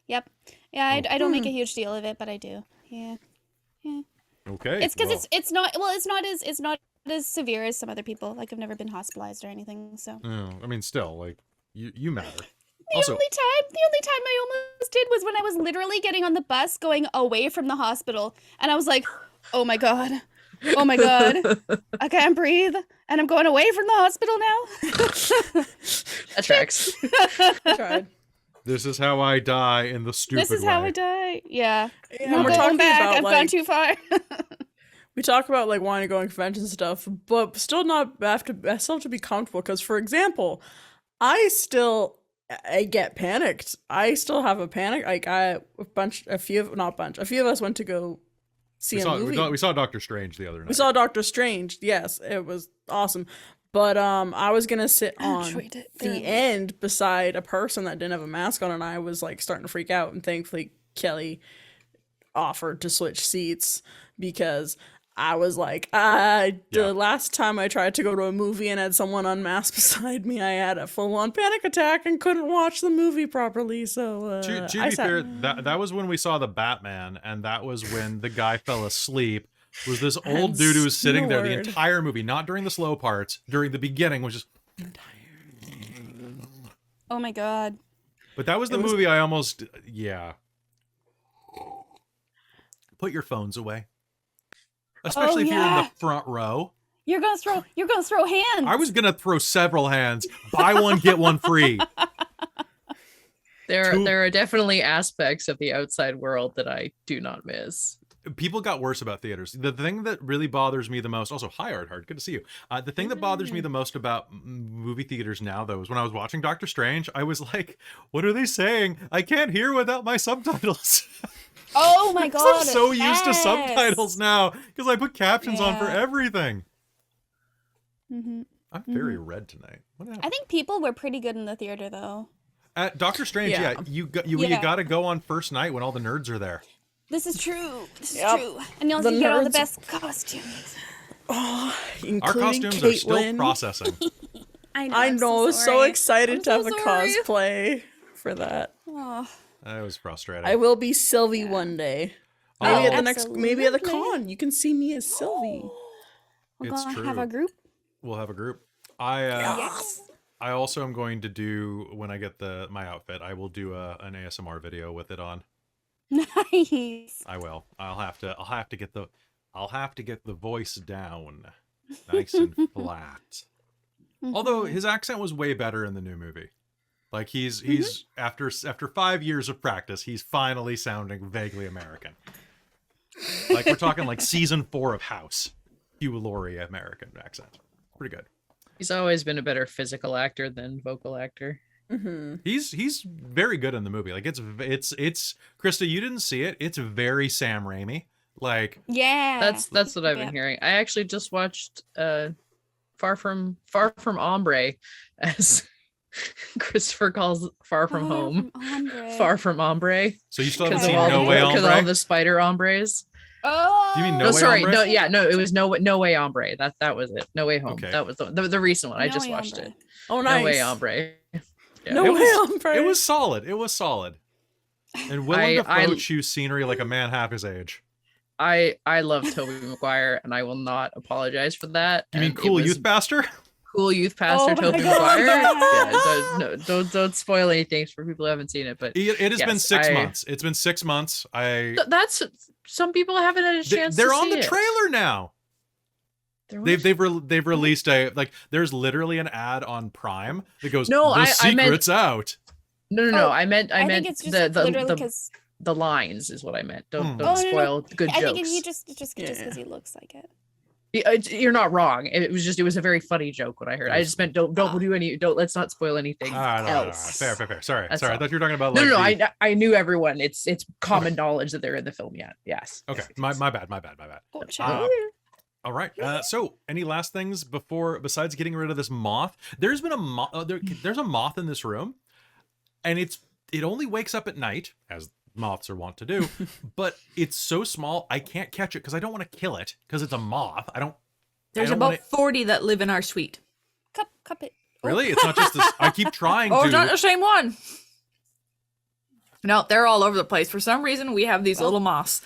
Yep. Yeah, I don't make a huge deal of it, but I do. Yeah. Okay. It's because well, it's not as severe as some other people. Like I've never been hospitalized or anything, so. I mean, still, like you matter. The Also, only time I almost did was when I was literally getting on the bus going away from the hospital, and I was like, oh my god, I can't breathe, and I'm going away from the hospital now. That tracks. I tried. this is how I die in the stupid This is how way. I die. Yeah. Yeah, I'm we're going talking back. about I've gone like too far. we talk about like wanting to go on conventions and stuff, but still not I still have to be comfortable. Because for example, I get panicked. I still have a panic. Like a few of us went to go see a movie. We saw Doctor Strange the other night. We saw Doctor Strange. Yes, it was awesome. But I was gonna sit on enjoyed it the thoroughly. end beside a person that didn't have a mask on, and I was like starting to freak out. And thankfully, Kelly offered to switch seats because I was like, the last time I tried to go to a movie and had someone unmasked beside me, I had a full-on panic attack and couldn't watch the movie properly. So To I be sat- fair, that was when we saw the Batman, and that was when the guy fell asleep. Was this old dude who was sitting there the snored. entire movie, not during the slow parts, during the beginning, which is. Oh my god. But that was the movie I almost. Yeah. Put your phones away, especially if you're in the front row. You're gonna throw hands. I was gonna throw several hands. Buy one, get one free. There are definitely aspects of the outside world that I do not miss. People got worse about theaters. The thing that really bothers me the most, also, hi Art Hard, good to see you. The thing that bothers me the most about movie theaters now, though, is when I was watching Doctor Strange, I was like, what are they saying? I can't hear without my subtitles. Oh my 'Cause god. I'm so used to yes. subtitles now, because I put captions on for Yeah. everything. Mhm. I'm very red tonight. What happened? I think people were pretty good in the theater though. At Doctor Strange, Yeah. you Yeah. got to go on first night when all the nerds are there. This is true. This is Yep. true. And you The also get all the nerds- best costumes. including Our costumes are still Caitlan. processing. I know. I I'm know. I was so sorry. excited I'm to have so a sorry. cosplay for that. Oh, That was frustrating. I will be Sylvie one day. Oh, Maybe at the maybe at the absolutely. con, you can see me as Sylvie. we're It's gonna have true. a group. We'll have a group. I Yes. I also am going to do, when I get my outfit, I will do an ASMR video with it on. Nice. I will. I'll have to get the voice down nice and flat. Although his accent was way better in the new movie. Like he's after 5 years of practice, he's finally sounding vaguely American. Like we're talking like season 4 of House. Hugh Laurie American accent. Pretty good. He's always been a better physical actor than vocal actor. Mm-hmm. He's very good in the movie. Like it's Christa, you didn't see it. It's very Sam Raimi. Like Yeah. That's what I've Yeah. been hearing. I actually just watched Far from Ombre, as Christopher calls Far From Home. Far From Ombre. so you still haven't Okay. seen Because No Way Because all Hombre? the spider hombres. Oh. Do you mean No, No Way sorry, Hombre? no, it was No Way Hombre. That was it. No Way Home. Okay. That was the recent one. I No just Way watched Hombre. it. Oh, nice. No Way Hombre. Yeah. No it way, was, I'm right. it was solid. It was solid. And Willem Dafoe chews scenery like a man half his age. I love Tobey Maguire, and I will not apologize for that. You mean And it cool was youth pastor? Cool youth pastor Oh my Tobey God. Maguire. Yeah, don't spoil anything for people who haven't seen it. But It has been yes, 6 months. It's been 6 months. That's some people haven't had a chance. They're to on see the it. trailer now. They're They've released a there's literally an ad on Prime that goes No, the I meant- secret's out. No. Oh, I meant I think it's just literally the because the lines is what I meant. Don't Oh, no, spoil good I jokes. think he just Yeah. because he looks like it. You're not wrong. It was a very funny joke when I heard. I just meant don't do any. Let's not spoil anything All right. else. Fair. Sorry. That's I all. thought you were talking about No, like I knew everyone. It's common knowledge that they're in the film yet. Yes. Okay, Yes. my bad. Oh, All right. So, any last things besides getting rid of this moth? There's been a moth. There's a moth in this room, and it only wakes up at night, as moths are wont to do. But it's so small, I can't catch it because I don't want to kill it because it's a moth. There's I don't about wanna- 40 that live in our suite. cup it. Really, it's not just this. I keep trying Oh, to. it's not the same one. No, they're all over the place. For some reason, we have these little moths.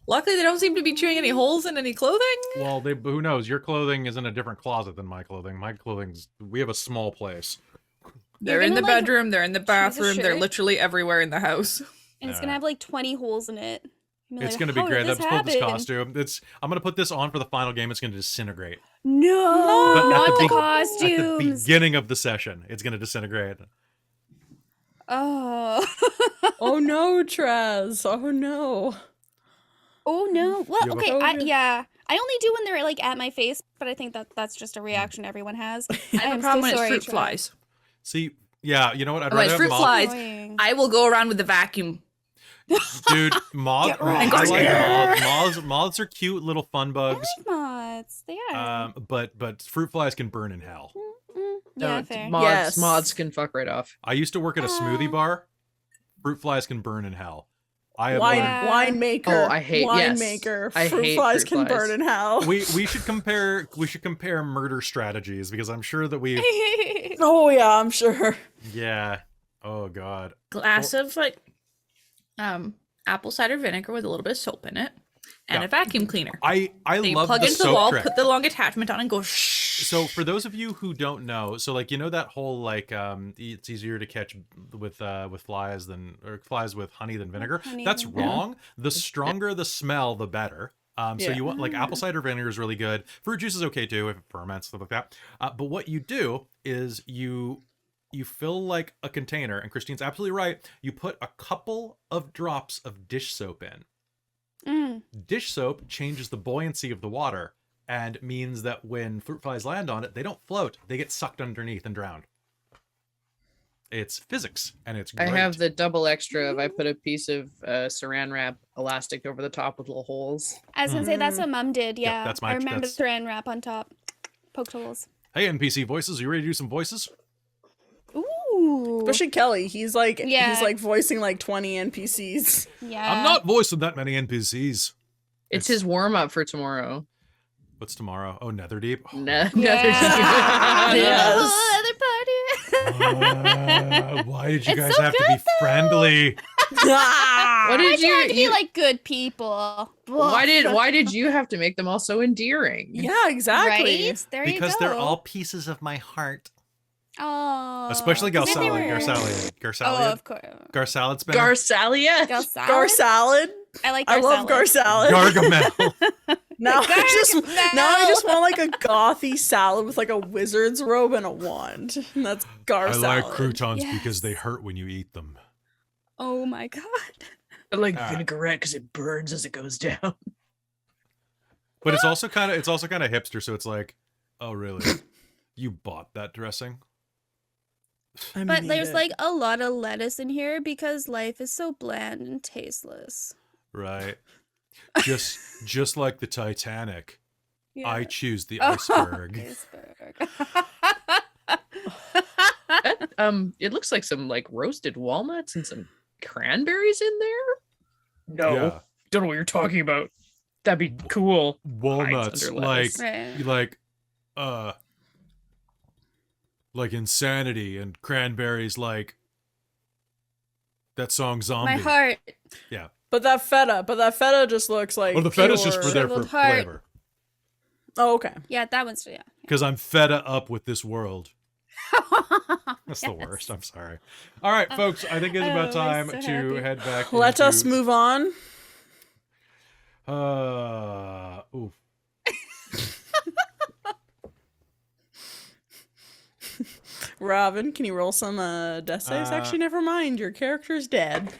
Luckily, they don't seem to be chewing any holes in any clothing. Well, who knows? Your clothing is in a different closet than my clothing. My clothing's. We have a small place. They're You're in the gonna, like, bedroom. They're in the choose a bathroom. They're shirt? literally everywhere in the house. And it's gonna have like 20 holes in it. It's gonna be great. That's pulled this costume. I'm gonna put this on for the final game. It's gonna disintegrate. No, But not the at the costumes. beginning of the session, it's gonna disintegrate. Oh. Oh no, Traz. Oh no. Oh no. Well, You have a- okay. Oh, I no. only do when they're like at my face, but I think that's just a reaction everyone has. I have a problem when it's fruit flies. See, yeah, you know what? I'd When rather it's have fruit moth. flies, Annoying. I will go around with the vacuum. Dude, moth. Get I right. like moths. Moths are cute little fun I bugs. like moths. They are. But fruit flies can burn in hell. Yeah, No, fair. mods Yes. can fuck right off. I used to work at a smoothie bar. Fruit flies can burn in hell. I have Wine, learned. winemaker. Oh, I hate- yes. winemaker. I Fruit hate flies fruit can flies. burn in hell. We should compare murder strategies because I'm sure that we. Oh yeah, I'm sure. Yeah. Oh God. Glass of like apple cider vinegar with a little bit of soap in it and Yeah. a vacuum cleaner. I Then you love plug the into the soap wall, trick. put the long attachment on, and go shh. So for those of you who don't know, so like that whole like it's easier to catch with flies with honey than vinegar. Honey That's than- wrong. The stronger the smell, the better. So Yeah. you want like apple cider vinegar is really good. Fruit juice is okay too if it ferments, stuff like that. But what you do is you fill like a container, and Christine's absolutely right. You put a couple of drops of dish soap in. Dish soap changes the buoyancy of the water and means that when fruit flies land on it, they don't float. They get sucked underneath and drowned. It's physics, and it's I great. have the double extra of I put a piece of saran wrap elastic over the top with little holes. I was gonna say that's what Mum did. Yeah, that's I remember that's- the saran wrap on top, poked holes. Hey, NPC voices, are you ready to do some voices? Ooh. Especially Kelly. He's like Yeah. voicing like 20 NPCs. Yeah. I'm not voicing that many NPCs. It's his warm up for tomorrow. What's tomorrow? Oh, Netherdeep. Oh, Another Yeah. Yes. Oh, other party. why did you It's guys so have to good, be friendly? What did You have to be you? like good people. Why did you have to make them all so endearing? Yeah, exactly. Right? There Because you go. they're all pieces of my heart. Oh. Especially As if they Garsalad. were- Garsalad. Oh, Garsalad. of course. Garsalad spinner. Garsalia. Gar Gar salad. I like I gar love gar salad. salad. Gargamel. Now I just Gargamel. want like a gothy salad with like a wizard's robe and a wand. And that's gar I salad. like croutons Yes. because they hurt when you eat them. Oh my god. I like Ah. vinaigrette because it burns as it goes down. But it's also kind of hipster, so it's like, oh really? You bought that dressing? I But made there's it. like a lot of lettuce in here because life is so bland and tasteless. Right. Just like the Titanic. Yeah. I choose the Oh, iceberg. iceberg. It looks like some like roasted walnuts and some cranberries in there. No, Yeah. Don't know what you're talking about. That'd be cool. Walnuts, under like lettuce. Right. like like Insanity and Cranberries, like that song Zombie. My heart. Yeah. But that feta just looks like. Well, the feta's just for pure- there for Shriveled heart. flavor. Oh, okay. Yeah, that one's yeah. Because I'm feta up with this world. That's the worst. I'm sorry. All right, folks. I think it's about I'm time so to happy. head back. Let into, us move on. Oof. Robin, can you roll some death saves? Actually, never mind. Your character's dead.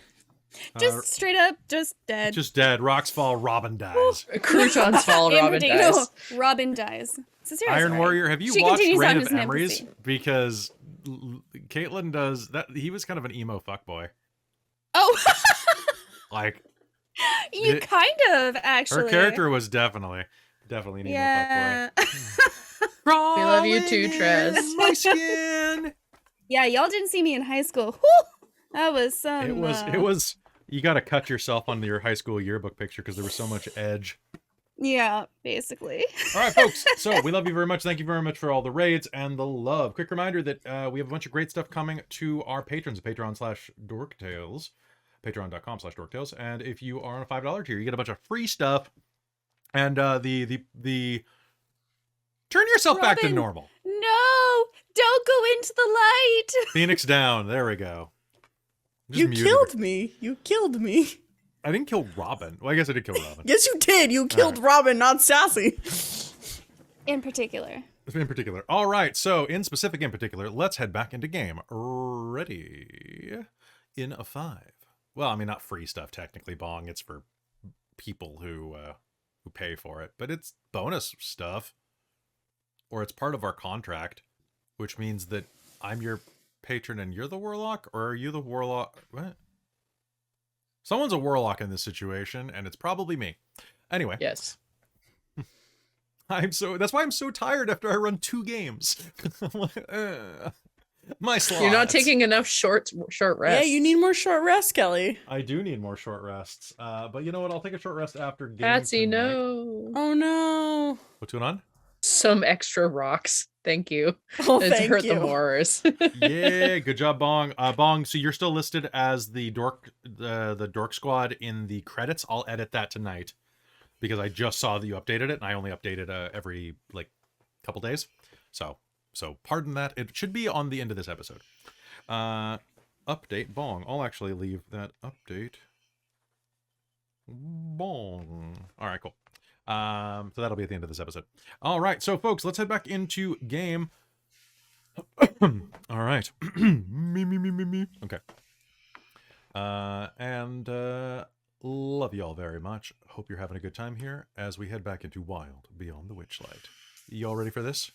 Just straight up, just dead. Just dead. Rocks fall. Robin dies. Croutons fall, Robin dies. No, Robin dies. So seriously, Iron right? Warrior, have you She watched continues on Reign of as an Emeries? NPC. Because Caitlan does that. He was kind of an emo fuckboy. Oh, Like you It- kind of actually. her character was definitely an emo Yeah. We love you too, Trez. fuckboy. My skin. Yeah, y'all didn't see me in high school. Whew, that was some. It was. You got to cut yourself on your high school yearbook picture because there was so much edge. Yeah, basically. All right, folks. So we love you very much. Thank you very much for all the raids and the love. Quick reminder that we have a bunch of great stuff coming to our patrons at Patreon/DorkTales, Patreon.com/DorkTales. And if you are on a $5 tier, you get a bunch of free stuff. And the turn yourself back to Robin. normal. No, don't go into the light. Phoenix down. There we go. Just You muted killed her. me. You killed me. I didn't kill Robin. Well, I guess I did kill Robin. Yes, you did. You killed Robin, not Sassy. In particular. In particular. All right. So in particular, let's head back into game. Ready in a 5. Well, I mean, not free stuff technically, Bong. It's for people who pay for it, but it's bonus stuff, or it's part of our contract, which means that I'm your patron and you're the warlock, or are you the warlock? What? Someone's a warlock in this situation, and it's probably me. Anyway, Yes. that's why I'm so tired after I run 2 games. My slots. You're not taking enough short rest. Yeah, you need more short rest, Kelly. I do need more short rests. But you know what? I'll take a short rest after game. Patsy, tonight. no. Oh no. What's going on? Some extra rocks. Thank you. Oh, to thank hurt you. the Moors. Yeah, good job, Bong. Bong, so you're still listed as the Dork squad in the credits. I'll edit that tonight because I just saw that you updated it, and I only update it every couple days. So pardon that. It should be on the end of this episode. Update Bong. I'll actually leave that update. Bong. All right, cool. So that'll be at the end of this episode. All right, so folks, let's head back into game. All right. me. Okay. And love you all very much. Hope you're having a good time here as we head back into Wild Beyond the Witchlight. You all ready for this?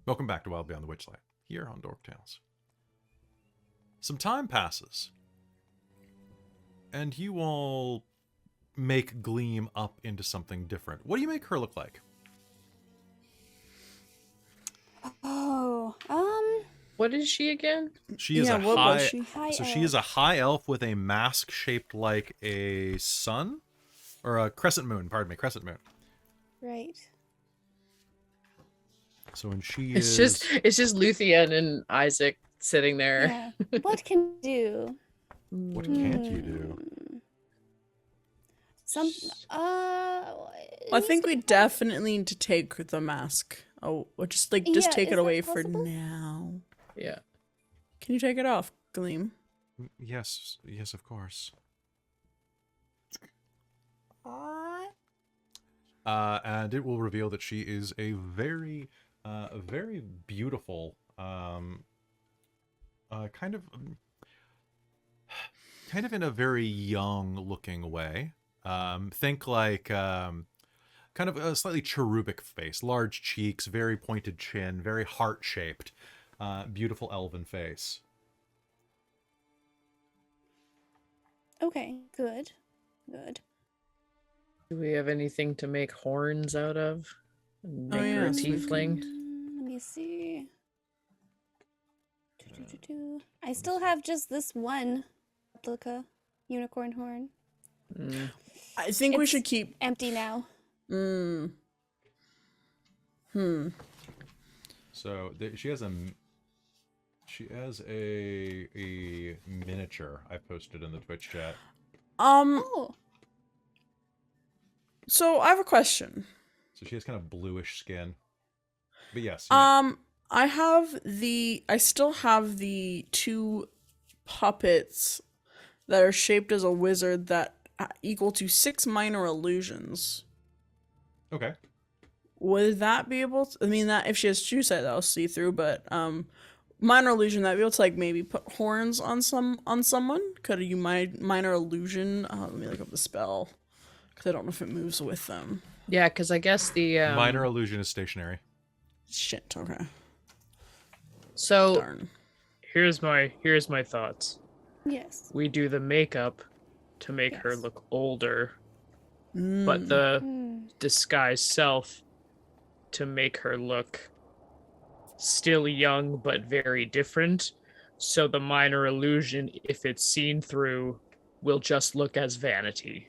Welcome back to Wild Beyond the Witchlight, here on Dork Tales. Some time passes, and you all make Gleam up into something different. What do you make her look like? Oh, What is she again? She is Yeah, a what was high. she? high So elf. she is a high elf with a mask shaped like a sun, or a crescent moon. Pardon me, crescent moon. Right. So when she It's is, just Luthienne and Isaac sitting there. Yeah. What can you do? what can't you do? Some. I think we definitely need to take the mask. Oh, or just take Yeah, it is that away for possible? now. Yeah. Can you take it off, Gleam? Yes, of course. And it will reveal that she is a very beautiful, kind of in a very young-looking way. Think like kind of a slightly cherubic face, large cheeks, very pointed chin, very heart-shaped, beautiful elven face. Okay. Good. Good. Do we have anything to make horns out of? Make her yeah, a that's right. tiefling? Let me see. I still have just this one replica unicorn horn. Mm. I think we It's- should keep. Empty now. So she has a miniature I posted in the Twitch chat. Oh. So I have a question. So she has kind of bluish skin. But yes. You may. I still have the 2 puppets that are shaped as a wizard that equal to 6 minor illusions. Okay. Would that be able to, I mean, that if she has true sight, that'll see through, but minor illusion, that be able to like maybe put horns on someone? Could you minor illusion? Let me look up the spell, because I don't know if it moves with them. Yeah, because I guess the Minor illusion is stationary. Shit. Okay. So Darn. Here's my thoughts. Yes. We do the makeup to make her Yes. look older, but the disguised self to make her look still young but very different. So the minor illusion, if it's seen through, will just look as vanity.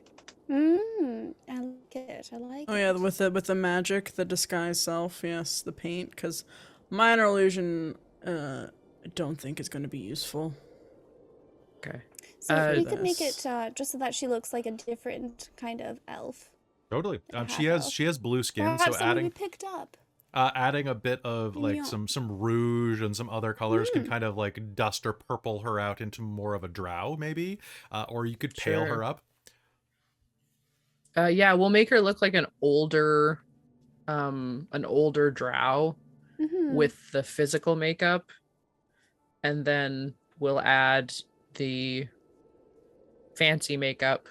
I like it. I like Oh it. yeah, with the magic, the disguise self, yes, the paint, because minor illusion, I don't think is going to be useful. okay. So if we could this. make it just so that she looks like a different kind of elf. Totally. Like a She half has elf. she has blue skin, Perhaps so someone we adding picked up. adding a bit of like Yeah. some rouge and some other colors can kind of like dust or purple her out into more of a drow, maybe. Or you could pale Sure. her up. Yeah, we'll make her look like an older drow Mm-hmm. with the physical makeup, and then we'll add the fancy makeup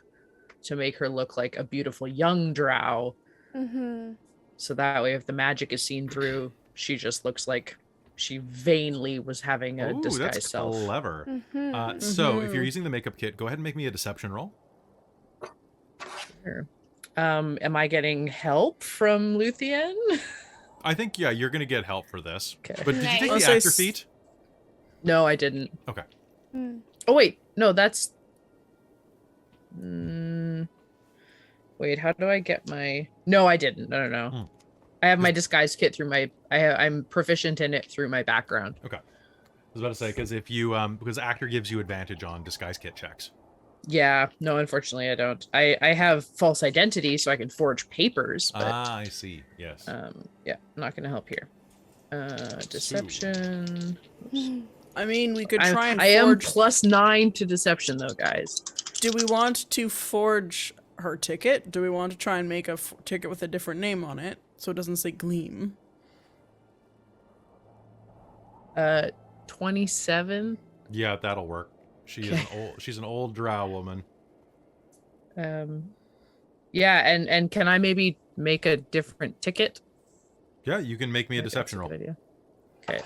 to make her look like a beautiful young drow. Mm-hmm. So that way, if the magic is seen through, she just looks like she vainly was having a Ooh, disguised that's self. clever. Mm-hmm. So if you're using the makeup kit, go ahead and make me a deception roll. Sure. Am I getting help from Luthienne? I think you're gonna get help for this. Okay. But did you take Nice. the I'll actor say feat? No, I didn't. Okay. Oh wait, no, that's. Wait, how do I get my? No, I didn't. No. Hmm. I have my disguise kit through my. I'm proficient in it through my background. Okay. I was about to say, because if you because actor gives you advantage on disguise kit checks. Yeah, no, unfortunately, I don't. I have false identity, so I can forge papers, but I see. Yes. yeah, I'm not gonna help here. Deception. I mean, we could try and I am forge. +9 to deception, though, guys. Do we want to forge her ticket? Do we want to try and make a ticket with a different name on it so it doesn't say Gleam? 27. Yeah, that'll work. She's an old drow woman. Yeah, and can I maybe make a different ticket? Yeah, you can make me a I think that's deception roll. good idea. Okay.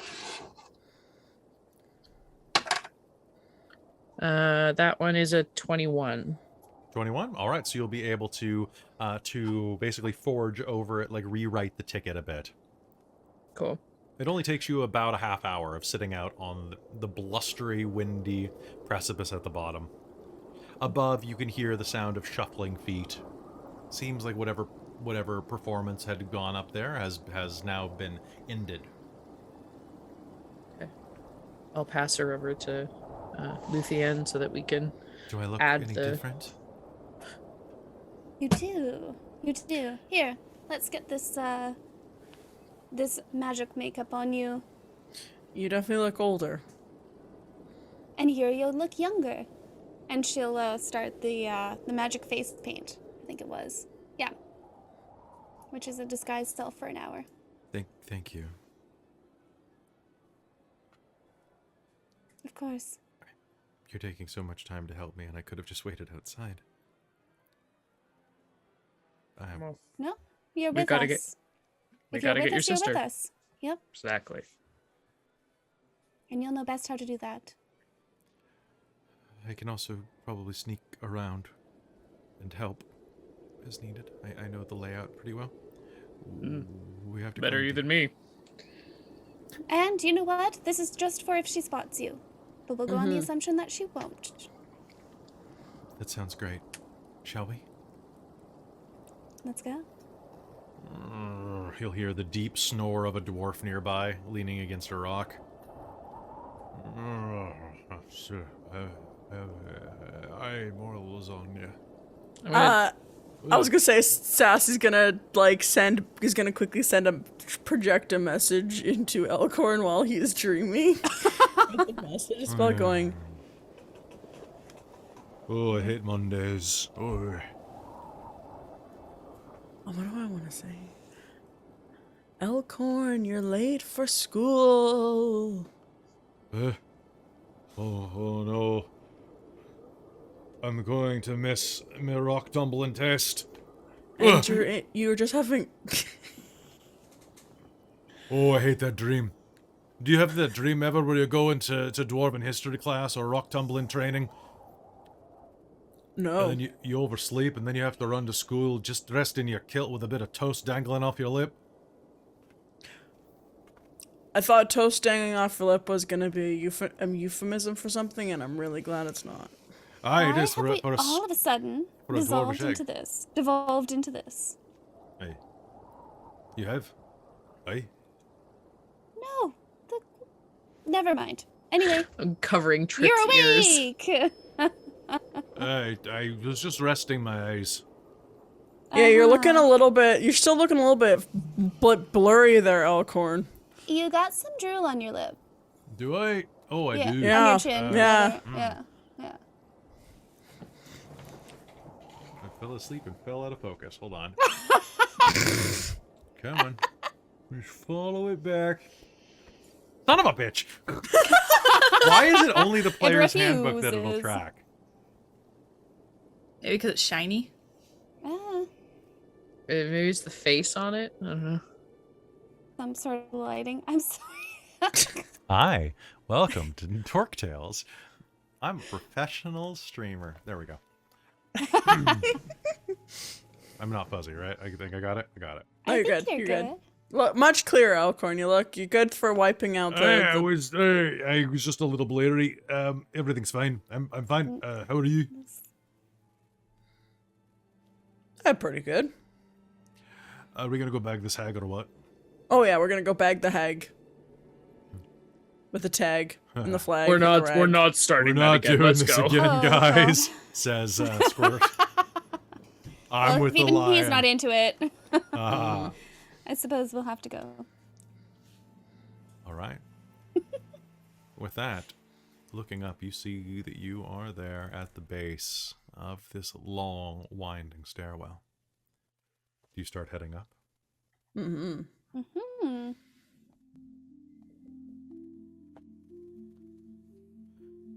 That one is a 21. 21. All right, so you'll be able to basically forge over it, like rewrite the ticket a bit. Cool. It only takes you about a half hour of sitting out on the blustery, windy precipice at the bottom. Above, you can hear the sound of shuffling feet. Seems like whatever performance had gone up there has now been ended. Okay. I'll pass her over to Luthienne so that we can Do I look add any the- different? You do. You do. Here, let's get this this magic makeup on you. You definitely look older. And here you'll look younger. And she'll start the magic face paint. I think it was. Yeah. Which is a disguised self for an hour. Thank you. Of course. You're taking so much time to help me, and I could have just waited outside. Well, No, you're We with gotta us. get- we If you're gotta with get your us, you're sister. with us. Yep. exactly. And you'll know best how to do that. I can also probably sneak around and help as needed. I know the layout pretty well. We have to Better go you deep. than me. And you know what? This is just for if she spots you. But we'll go on the assumption that she won't. That sounds great. Shall we? Let's go. He'll hear the deep snore of a dwarf nearby, leaning against a rock. I more lasagna. I was gonna say Sassy's gonna he's gonna quickly project a message into Elkhorn while he's dreaming. The message is about going. Oh, I hate Mondays. Oh. What do I want to say? Elkhorn, you're late for school. Oh no. I'm going to miss my rock tumbling test. And you're just having. Oh, I hate that dream. Do you have that dream ever where you go into dwarven history class or rock tumbling training? No. And then you oversleep and then you have to run to school just dressed in your kilt with a bit of toast dangling off your lip? I thought toast dangling off your lip was gonna be a euphemism for something, and I'm really glad it's not. Aye, it Why is have we for a all of a sudden for a devolved dwarvish egg. into this? Devolved into this? Aye. You have? Aye. No. Never mind. Anyway, I'm covering Trip's you're ears. awake! I was just resting my eyes. Yeah, you're looking a little bit. You're still looking a little bit blurry there, Elkhorn. You got some drool on your lip. Do I? Oh, I do. Yeah. On your chin. Yeah. Yeah. I fell asleep and fell out of focus. Hold on. Come on. Just follow it back. Son of a bitch! Why is it only the player's handbook that it'll refuses. track? Maybe because it's shiny. Maybe it's the face on it. I don't know. Some sort of lighting. I'm sorry. Hi, welcome to Dork Tales. I'm a professional streamer. There we go. I'm not fuzzy, right? I think I got it. I got it. Oh, you're think good. you're You're good. Look, much clearer, Elkhorn. You're good for wiping out the. I was just a little blurry. Everything's fine. I'm fine. How are you? Pretty good. Are we gonna go bag this hag or what? Oh yeah, we're gonna go bag the hag. With the tag and the flag. We're and the not. rag. We're not starting We're that not again. doing Let's this go. again, Oh, guys. Says Squirt. I'm Well, with the even lion. he's not into it. Ah, I suppose we'll have to go. all right. With that, looking up, you see that you are there at the base of this long, winding stairwell. Do you start heading up? Mm-hmm. Hmm.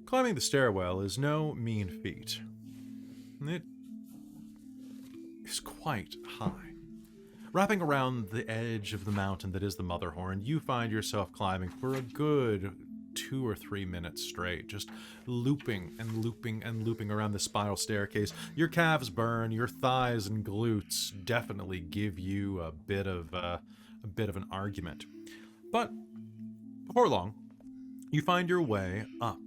Climbing the stairwell is no mean feat. It is quite high. Wrapping around the edge of the mountain that is the Motherhorn, you find yourself climbing for a good 2 or 3 minutes straight, just looping and looping and looping around the spiral staircase. Your calves burn, your thighs and glutes definitely give you a bit of an argument. But before long, you find your way up.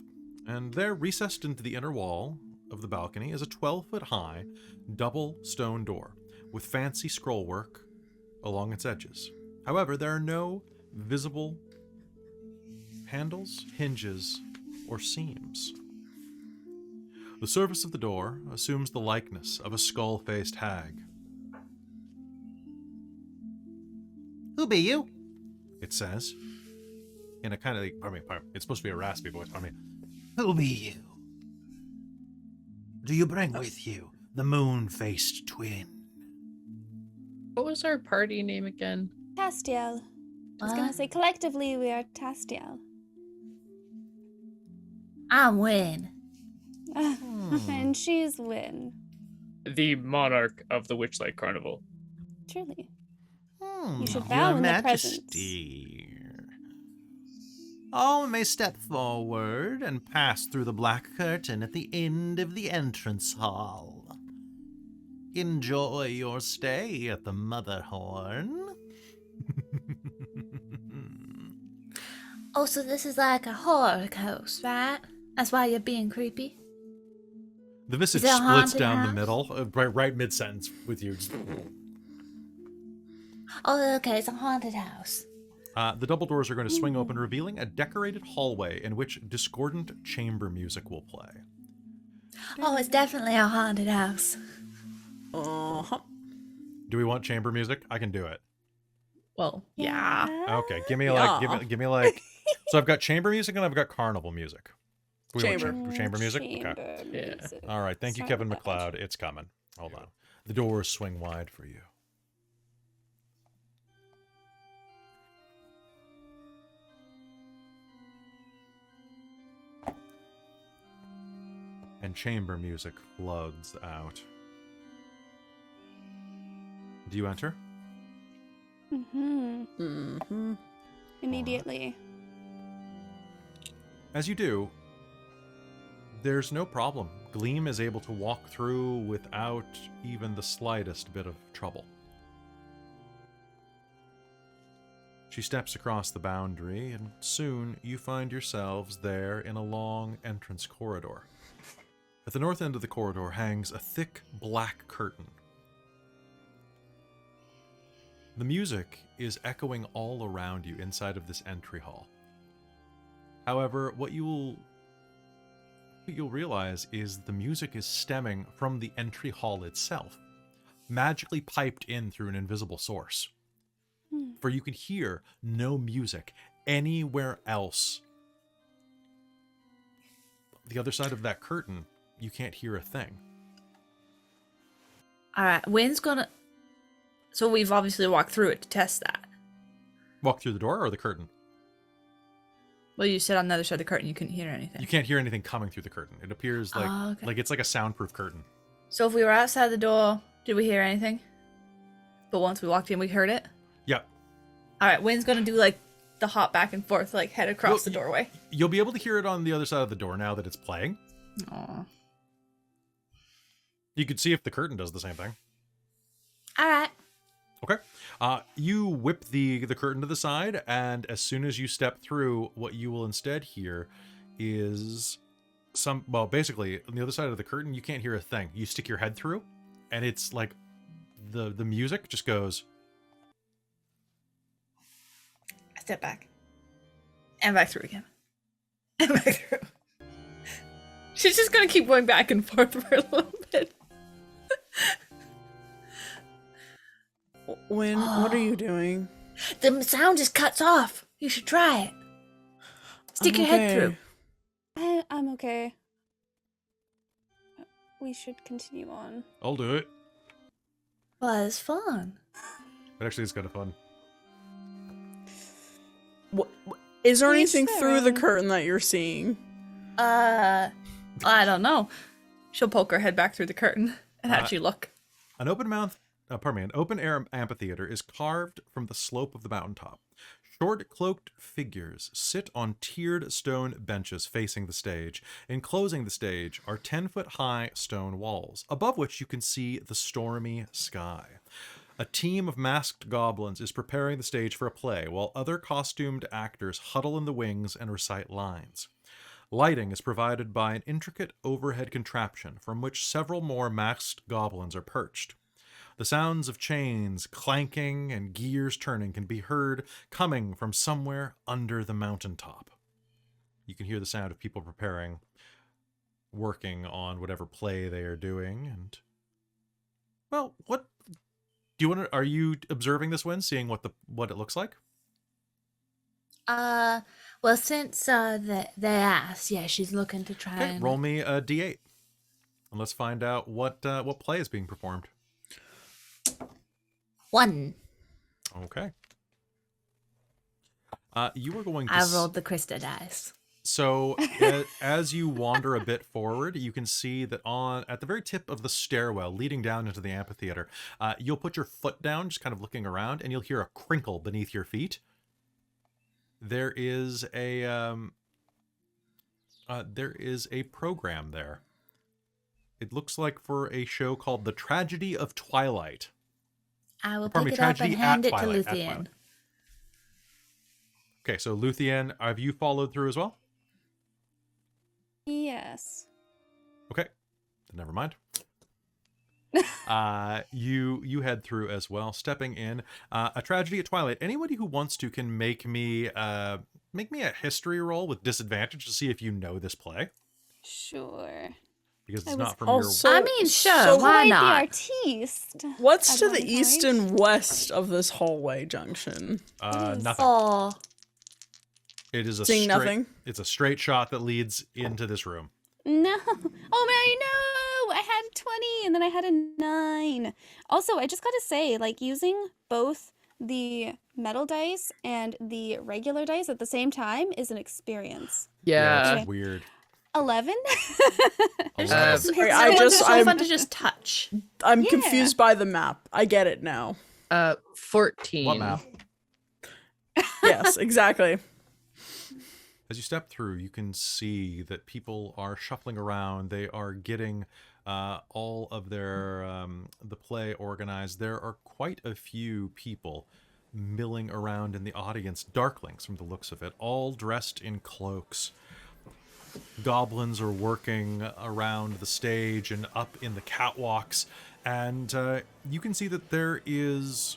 And there, recessed into the inner wall of the balcony, is a 12-foot-high double stone door with fancy scrollwork along its edges. However, there are no visible handles, hinges, or seams. The surface of the door assumes the likeness of a skull-faced hag. Who be you? It says, in a kind of, it's supposed to be a raspy voice, Who be you? Do you bring with you the moon-faced twin? What was our party name again? Tastiel. I was gonna What? say collectively we are Tastiel. I'm Win. And she's Win. The monarch of the Witchlight Carnival. Truly. You should bow in their Majesty. All may step forward and pass through the black curtain at the end of the entrance hall. Enjoy your stay at the Motherhorn. Oh, so this is like a horror coast, right? That's why you're being creepy. The visage Is it a splits haunted down the house? middle, right mid-sentence with you. Just- Oh, okay, it's a haunted house. The double doors are going to swing open, revealing a decorated hallway in which discordant chamber music will play. Oh, it's definitely a haunted house. Uh-huh. Do we want chamber music? I can do it. Well, yeah. Okay, give me like, Yeah. give me like. So I've got chamber music and I've got carnival music. We want Chamber. chamber music. Okay. Chamber Yeah. music. All right. Thank you, Start Kevin with that. McLeod. It's coming. Hold on. The doors swing wide for you. And chamber music floods out. Do you enter? Mm-hmm. Mm-hmm. Immediately. As you do, there's no problem. Gleam is able to walk through without even the slightest bit of trouble. She steps across the boundary, and soon you find yourselves there in a long entrance corridor. At the north end of the corridor hangs a thick black curtain. The music is echoing all around you inside of this entry hall. However, what you'll realize is the music is stemming from the entry hall itself, magically piped in through an invisible source. For you can hear no music anywhere else. The other side of that curtain, you can't hear a thing. All right, Wynn's gonna. So we've obviously walked through it to test that. Walk through the door or the curtain? Well, you said on the other side of the curtain you couldn't hear anything. You can't hear anything coming through the curtain. It appears like Oh, okay. like it's like a soundproof curtain. So if we were outside the door, did we hear anything? But once we walked in, we heard it. Yep. All right, Wynn's gonna do like the hop back and forth, like head across Well, the doorway. You'll be able to hear it on the other side of the door now that it's playing. Aw. You could see if the curtain does the same thing. All right. Okay. You whip the curtain to the side, and as soon as you step through, what you will instead hear is basically, on the other side of the curtain, you can't hear a thing. You stick your head through, and it's like the music just goes. I step back. And back through again. And back through. She's just gonna keep going back and forth for a little bit. Wynn, what are you doing? The sound just cuts off. You should try it. Stick I'm your head okay. through. I'm okay. We should continue on. I'll do it. Well, it's fun. But actually, it's kind of fun. Is there Each anything their through the own. curtain that you're seeing? I don't know. She'll poke her head back through the curtain and actually look. An open air amphitheater is carved from the slope of the mountaintop. Short cloaked figures sit on tiered stone benches facing the stage. Enclosing the stage are 10-foot high stone walls, above which you can see the stormy sky. A team of masked goblins is preparing the stage for a play, while other costumed actors huddle in the wings and recite lines. Lighting is provided by an intricate overhead contraption from which several more masked goblins are perched. The sounds of chains clanking and gears turning can be heard coming from somewhere under the mountaintop. You can hear the sound of people preparing, working on whatever play they are doing, and... Well, what... Do you want to... Are you observing this one, seeing what it looks like? Well, since they asked, yeah, she's looking to try Okay, and roll me a d8. And let's find out what play is being performed. 1. Okay. You are going to... I rolled the Christa dice. So as you wander a bit forward, you can see that at the very tip of the stairwell leading down into the amphitheater, you'll put your foot down, just kind of looking around, and you'll hear a crinkle beneath your feet. There is a program there. It looks like for a show called The Tragedy of Twilight. I will Pardon pick me, it up and Tragedy hand at it to Twilight, at Luthienne. Twilight. Okay, so Luthienne, have you followed through as well? Yes. Okay, then never mind. You head through as well, stepping in. A tragedy at twilight. Anybody who wants to can make me a history roll with disadvantage to see if you know this play, Sure. because I it's was not from also- I mean, sure, So why Quite not? the artiste. What's at to one the east point. and west of this hallway junction? your is- nothing. Oh, It is a Seeing straight, nothing? It's a straight shot that leads into this room. No. Oh, Mary, no! I had 20 and then I had a 9. Also, I just gotta say, like, using both the metal dice and the regular dice at the same time is an experience. Yeah. It's weird. 11? there's Uh, just, sorry, it's I so just- I'm- fun to just touch. I'm Yeah. confused by the map. I get it now. 14. What map? Yes, exactly. As you step through, you can see that people are shuffling around. They are getting all of their the play organized. There are quite a few people milling around in the audience. Darklings, from the looks of it, all dressed in cloaks. Goblins are working around the stage and up in the catwalks, and you can see that there is...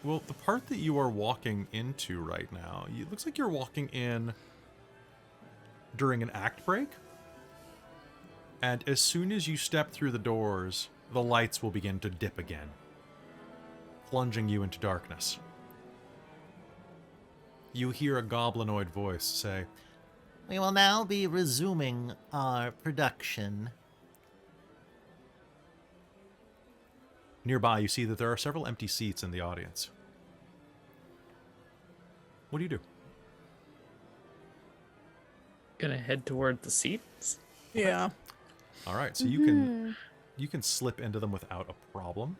Well, the part that you are walking into right now, it looks like you're walking in during an act break. And as soon as you step through the doors, the lights will begin to dip again, plunging you into darkness. You hear a goblinoid voice say, We will now be resuming our production. nearby you see that there are several empty seats in the audience. What do you do? Gonna head toward the seats. Yeah. All right, so you can slip into them without a problem.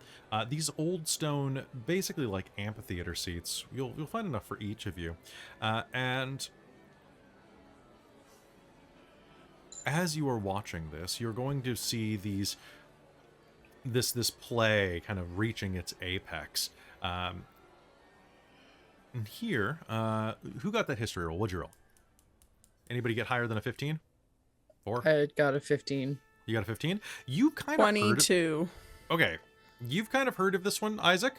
These old stone, basically like amphitheater seats, you'll find enough for each of you. And as you are watching this, you're going to see this play kind of reaching its apex. And here, who got that history roll? What'd you roll? Anybody get higher than a 15? 4? I got a 15. You got a 15? You kind of heard 22. Okay, you've kind of heard of this one, Isaac.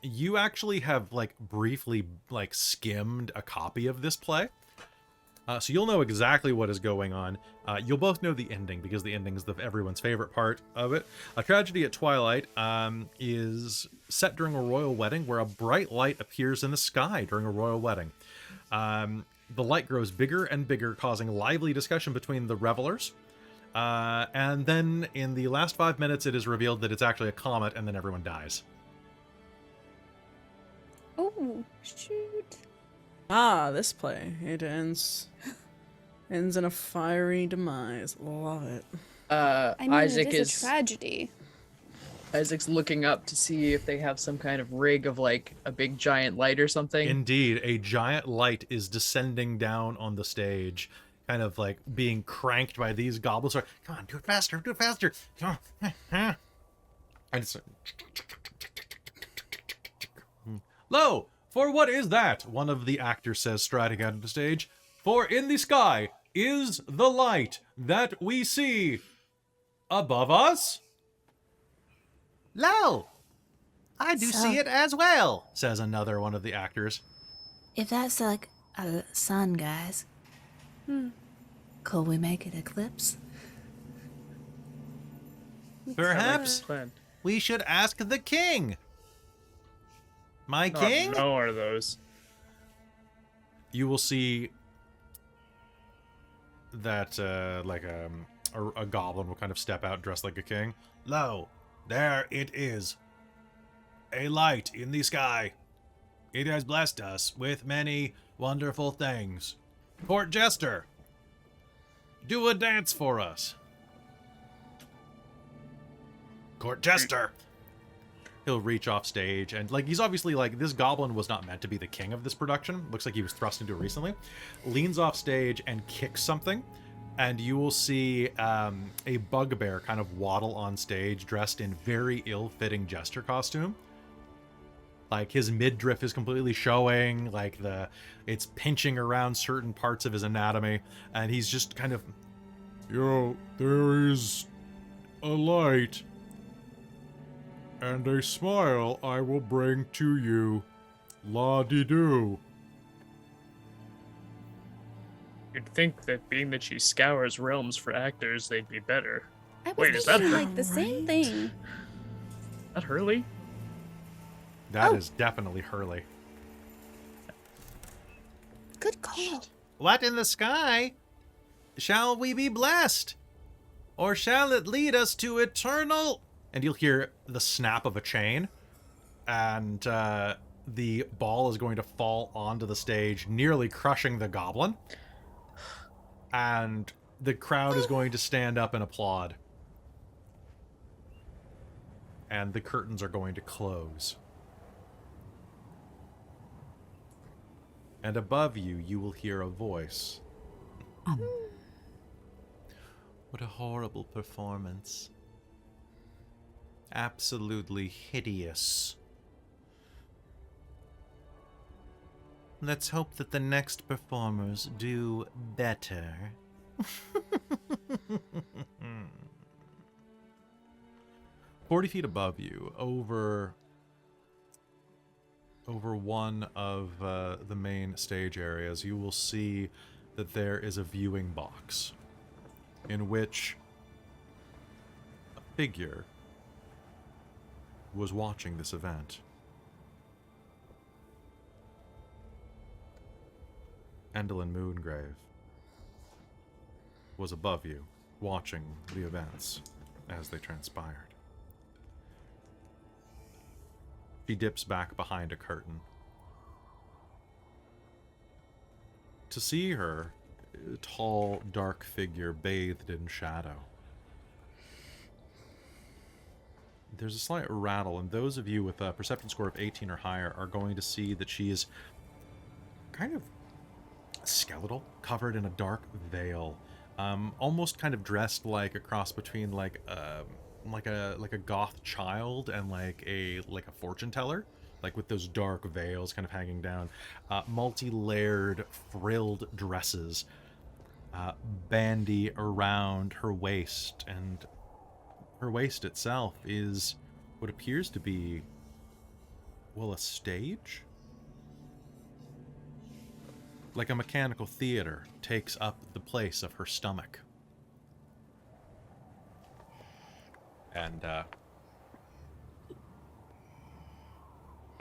You actually have like briefly like skimmed a copy of this play, so you'll know exactly what is going on. You'll both know the ending because the ending is everyone's favorite part of it. A Tragedy at Twilight is set during a royal wedding where a bright light appears in the sky during a royal wedding. The light grows bigger and bigger, causing lively discussion between the revelers. And then in the last 5 minutes, it is revealed that it's actually a comet, and then everyone dies. Oh, shoot. Ah, this play. It ends in a fiery demise. Love it. I mean, Isaac it is is a tragedy. Isaac's looking up to see if they have some kind of rig of like a big giant light or something. Indeed, a giant light is descending down on the stage, kind of like being cranked by these goblins. Come on, do it faster, do it faster. Come on. And it's... Lo, for what is that? One of the actors says, striding out of the stage. For in the sky is the light that we see above us. Lo! I do So- see it as well. Says another one of the actors. If that's like a sun, guys, could we make it eclipse? Perhaps Plan. We should ask the king. My Not king? no are those. you will see that like a goblin will kind of step out dressed like a king. Lo, there it is. A light in the sky. It has blessed us with many wonderful things. Court Jester, do a dance for us. Court Jester. He'll reach off stage and like he's obviously like this goblin was not meant to be the king of this production. Looks like he was thrust into it recently. Leans off stage and kicks something, and you will see a bugbear kind of waddle on stage dressed in very ill-fitting jester costume. Like his midriff is completely showing, like it's pinching around certain parts of his anatomy, and he's just kind of, there is a light, and a smile I will bring to you. La-de-doo. You'd think that being that she scours realms for actors, they'd be better. I was Wait, is that thinking her? like the same Right? thing. That Hurley? That Oh. is definitely Hurley. Good call. What in the sky? Shall we be blessed? Or shall it lead us to eternal? And you'll hear the snap of a chain, and the ball is going to fall onto the stage, nearly crushing the goblin. And the crowd is going to stand up and applaud. And the curtains are going to close. And above you, you will hear a voice. What a horrible performance. Absolutely hideous. Let's hope that the next performers do better. 40 feet above you, over one of the main stage areas, you will see that there is a viewing box in which a figure was watching this event. Endlin Moongrave was above you, watching the events as they transpired. She dips back behind a curtain. To see her, a tall, dark figure bathed in shadow. There's a slight rattle, and those of you with a perception score of 18 or higher are going to see that she is kind of skeletal, covered in a dark veil, almost kind of dressed like a cross between like a goth child and like a fortune teller, like with those dark veils kind of hanging down, multi-layered frilled dresses bandy around her waist, and her waist itself is what appears to be, well, a stage? Like a mechanical theater takes up the place of her stomach. And,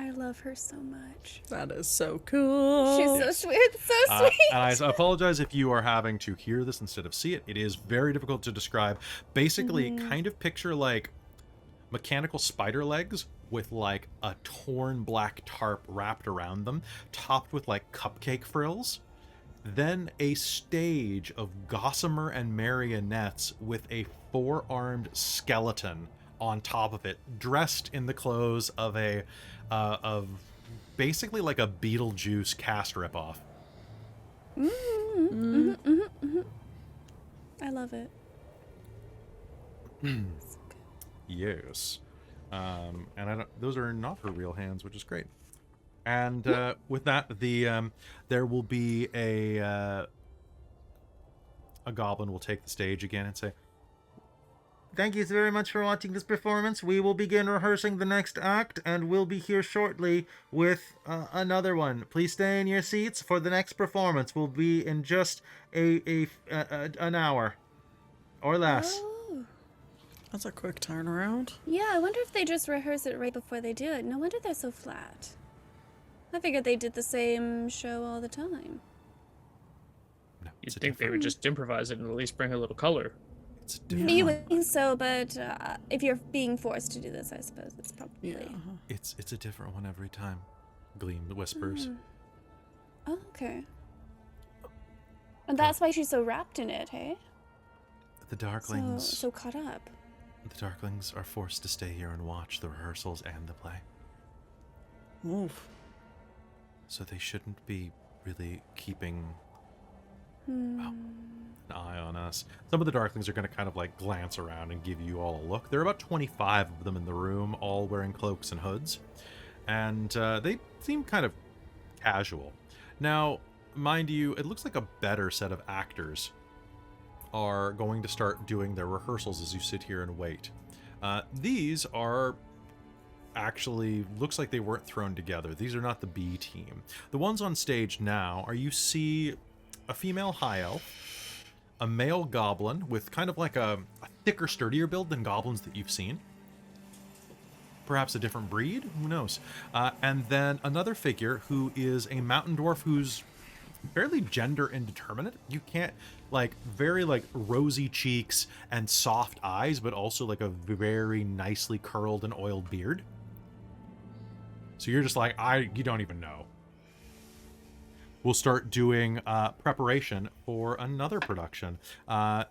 I love her so much. That is so cool. She's so sweet. So sweet. and I apologize if you are having to hear this instead of see it. It is very difficult to describe. Basically, kind of picture like mechanical spider legs with like a torn black tarp wrapped around them, topped with like cupcake frills. Then a stage of gossamer and marionettes with a four-armed skeleton on top of it, dressed in the clothes of of basically like a Beetlejuice cast ripoff. I love it. Yes. And I don't, those are not her real hands, which is great. And with that, there will be a goblin will take the stage again and say, Thank you very much for watching this performance. We will begin rehearsing the next act, and we'll be here shortly with another one. Please stay in your seats for the next performance. We'll be in just an hour or less. Oh. That's a quick turnaround. Yeah, I wonder if they just rehearse it right before they do it. No wonder they're so flat. I figured they did the same show all the time. no, You'd think they would just improvise it and at least bring a little color. it's a different, You would think so, but if you're being forced to do this, I suppose it's probably... Yeah. it's a different one every time. Gleam whispers. Oh, okay. And that's why she's so wrapped in it, hey? The Darklings, So caught up. the Darklings are forced to stay here and watch the rehearsals and the play. Oof. So they shouldn't be really keeping an eye on us. Some of the Darklings are going to kind of like glance around and give you all a look. There are about 25 of them in the room, all wearing cloaks and hoods. And they seem kind of casual. Now, mind you, it looks like a better set of actors are going to start doing their rehearsals as you sit here and wait. These are actually, looks like they weren't thrown together. These are not the B team. The ones on stage now are, you see a female high elf, a male goblin with kind of like a thicker, sturdier build than goblins that you've seen. Perhaps a different breed, who knows? And then another figure who is a mountain dwarf who's fairly gender indeterminate. You can't, like, very like rosy cheeks and soft eyes, but also like a very nicely curled and oiled beard. So you're just like, you don't even know. We'll start doing preparation for another production.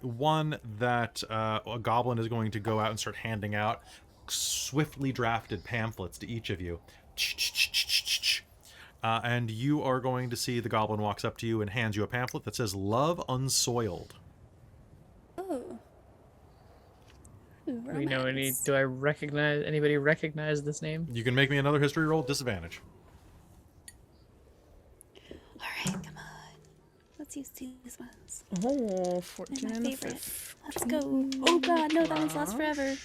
One that a goblin is going to go out and start handing out swiftly drafted pamphlets to each of you. And you are going to see the goblin walks up to you and hands you a pamphlet that says Love Unsoiled. Oh. Do we know any? Do anybody recognize this name? You can make me another history roll, disadvantage. All right, come on. Let's use these ones. Oh, 14 They're my and favorite. 15. Let's go. Oh god, no, that one's lost forever.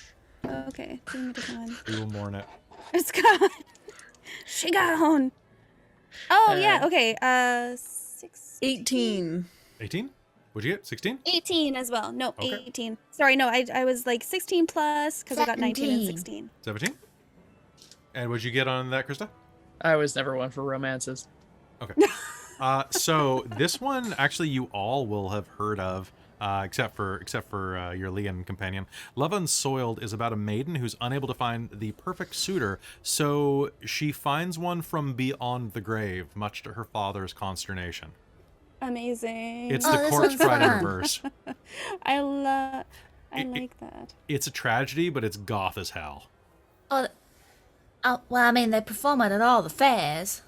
Oh, okay, give me a different one. We will mourn it. It's gone. She gone. Oh yeah, okay. 18. 18? What'd you get? 16? 18 as well. No, Okay. 18. Sorry, no, I was like 16 plus because I got 19 and 17. 16. 17? And what'd you get on that, Christa? I was never one for romances. Okay. So this one, actually, you all will have heard of, except for your Leon companion. Love Unsoiled is about a maiden who's unable to find the perfect suitor, so she finds one from beyond the grave, much to her father's consternation. Amazing. It's Oh, the this corpse one's bride in fun. reverse. I like that. It's a tragedy, but it's goth as hell. Oh, well, I mean, they perform it at all the fairs.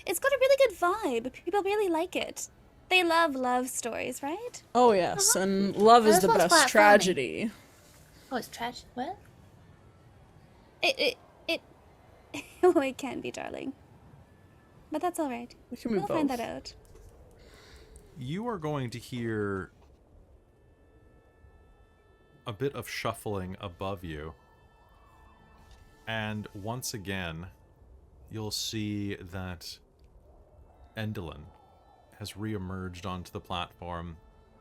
It's got a really good vibe. People really like it. They love love stories, right? Oh, yes, and love is This the one's best quite funny. tragedy. Oh, it's tragic. What? It oh, it can be, darling. But that's all right. We can move We'll find both. that out. You are going to hear a bit of shuffling above you. And once again, you'll see that Gwendolyn has reemerged onto the platform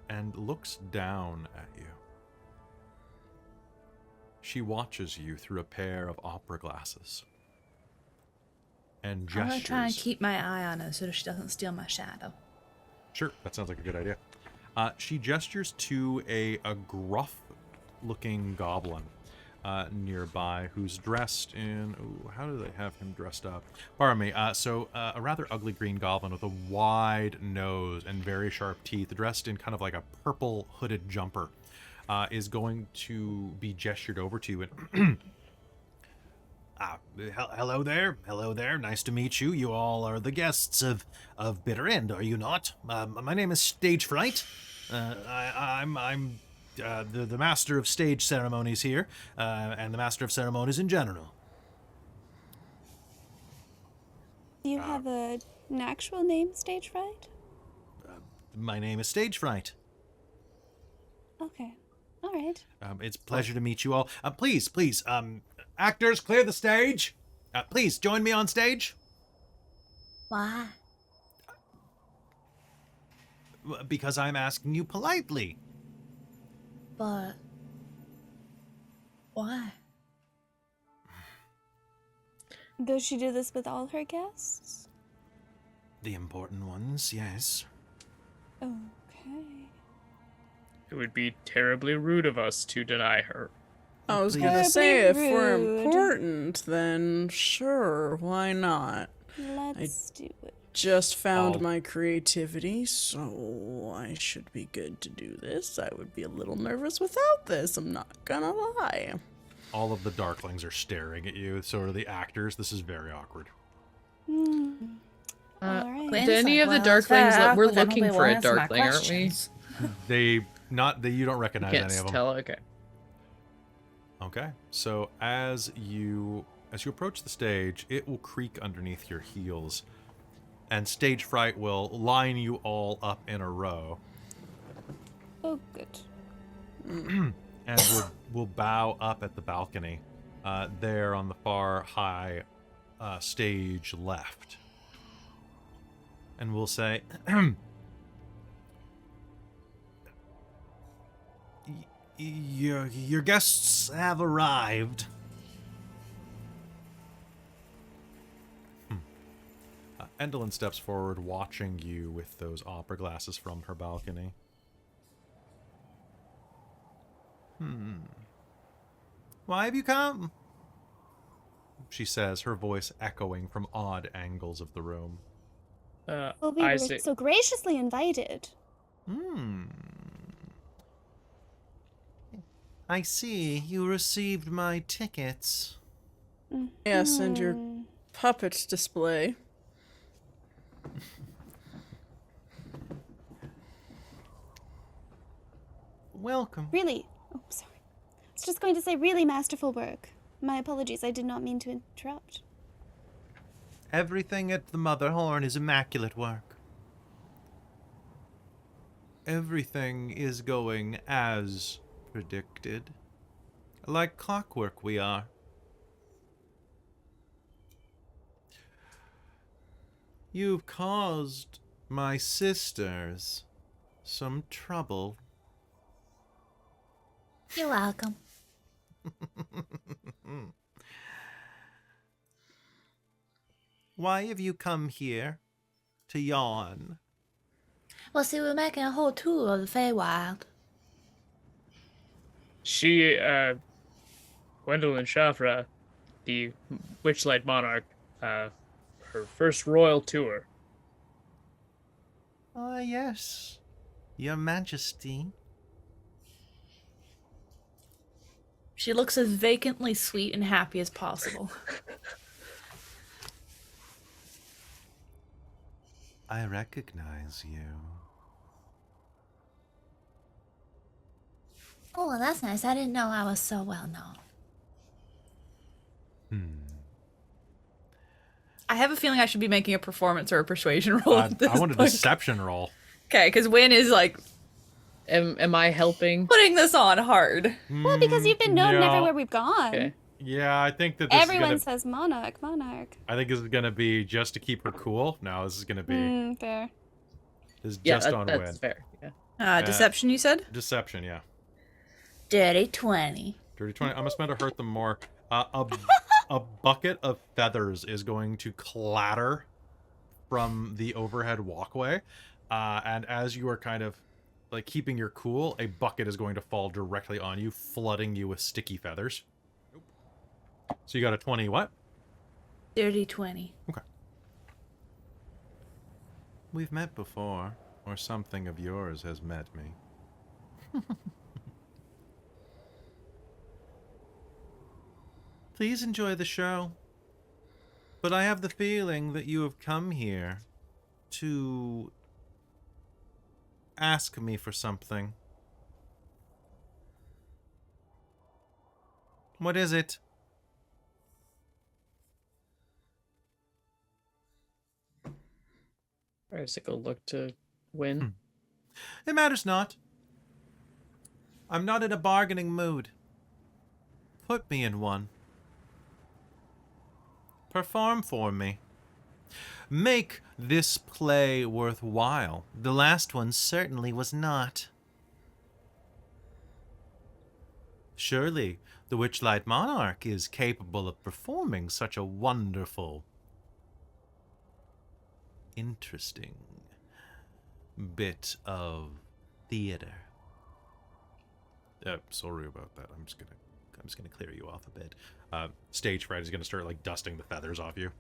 and looks down at you. She watches you through a pair of opera glasses and I'm gonna try and gestures. keep my eye on her so that she doesn't steal my shadow. Sure, that sounds like a good idea. She gestures to a gruff-looking goblin nearby who's dressed in... Ooh, how do they have him dressed up? Pardon me. So a rather ugly green goblin with a wide nose and very sharp teeth, dressed in kind of like a purple hooded jumper, is going to be gestured over to you and... hello there. Hello there. Nice to meet you. You all are the guests of Bitter End, are you not? My name is Stage Fright. I'm the master of stage ceremonies here, and the master of ceremonies in general. Do you have an actual name, Stage Fright? My name is Stage Fright. Okay. All right. It's a pleasure to meet you all. Please, actors, clear the stage. Please, join me on stage. Why? Because I'm asking you politely. But why? Does she do this with all her guests? The important ones, yes. Okay. It would be terribly rude of us to deny her. I was Please. gonna say, if Terribly we're rude. important, then sure, why not? Let's do it. Just found Oh. my creativity, so I should be good to do this. I would be a little nervous without this, I'm not gonna lie. All of the darklings are staring at you. So are the actors. This is very awkward. All right. Gwen's Do any like, of the "Well, it's very darklings that we're awkward, then looking nobody for will a answer my darkling, aren't we? questions." You don't recognize Can't any of them. tell. Okay. Okay, so as you approach the stage, it will creak underneath your heels, and Stage Fright will line you all up in a row. Oh, good. And we'll bow up at the balcony, there on the far high stage left, and we'll say, your guests have arrived. Endolin steps forward, watching you with those opera glasses from her balcony. Why have you come? She says, her voice echoing from odd angles of the room. Well, we I were see. so graciously invited. I see. You received my tickets. Yes, and your puppet display. Welcome. Really? Oh, sorry. I was just going to say really masterful work. My apologies, I did not mean to interrupt. Everything at the Motherhorn is immaculate work. Everything is going as predicted. Like clockwork we are. You've caused my sisters some trouble. You're welcome. Why have you come here to yawn? Well, see, we're making a whole tour of the Feywild. She, Gwendolwyne Shafra, the Witchlight Monarch, her first royal tour. Ah, yes, Your Majesty. She looks as vacantly sweet and happy as possible. I recognize you. Oh, well, that's nice. I didn't know I was so well known. I have a feeling I should be making a performance or a persuasion roll at this I want a point. deception roll. Okay, because Wynn is like Am I helping? putting this on hard. Well, because you've been known no. everywhere we've gone. Okay. Yeah, I think that this Everyone is gonna, says monarch, monarch. I think this is gonna be just to keep her cool. No, this is gonna be Fair. this is Yeah, just on that's win. fair. Yeah. Deception, you said? Deception, yeah. Dirty 20. Dirty 20. I'm gonna spend to hurt them more. A bucket of feathers is going to clatter from the overhead walkway, and as you are kind of like keeping your cool, a bucket is going to fall directly on you, flooding you with sticky feathers. So you got a 20 what? Dirty 20. Okay. We've met before, or something of yours has met me. Please enjoy the show. But I have the feeling that you have come here to ask me for something. What is it? Whimsical look to win. It matters not. I'm not in a bargaining mood. Put me in one. Perform for me. Make this play worthwhile. The last one certainly was not. Surely the Witchlight Monarch is capable of performing such a wonderful, interesting bit of theater. Sorry about that. I'm just gonna clear you off a bit. Stage fright is gonna start like dusting the feathers off you.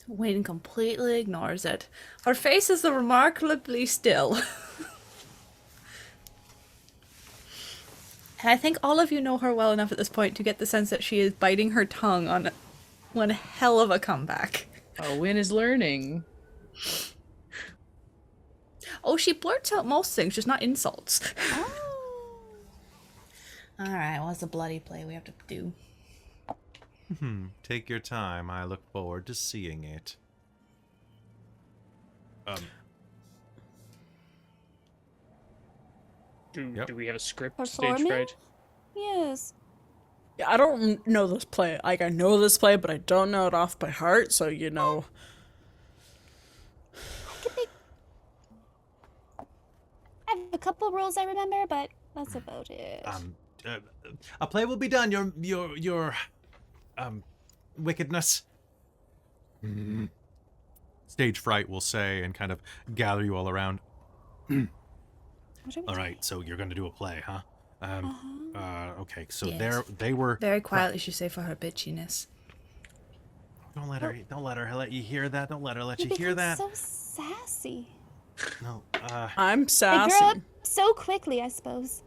Wayne completely ignores it. Her face is remarkably still. And I think all of you know her well enough at this point to get the sense that she is biting her tongue on one hell of a comeback. Oh, Win is learning. Oh, she blurts out most things, just not insults. Alright, what's the bloody play we have to do? Take your time. I look forward to seeing it. Do we have a script Performing? stage fright? Yes. Yeah, I don't know this play. Like, I know this play, but I don't know it off by heart, so, you know. I have a couple rules I remember, but that's about it. A play will be done. Your wickedness. Stage fright will say and kind of gather you all around. What are we All doing? right, so you're going to do a play, huh? Okay, so Yes. they were. Very quietly, she say, for her bitchiness. Don't let her let you hear that. Don't let her let You you hear become that. so sassy. No. I'm They sassy. grow up so quickly, I suppose.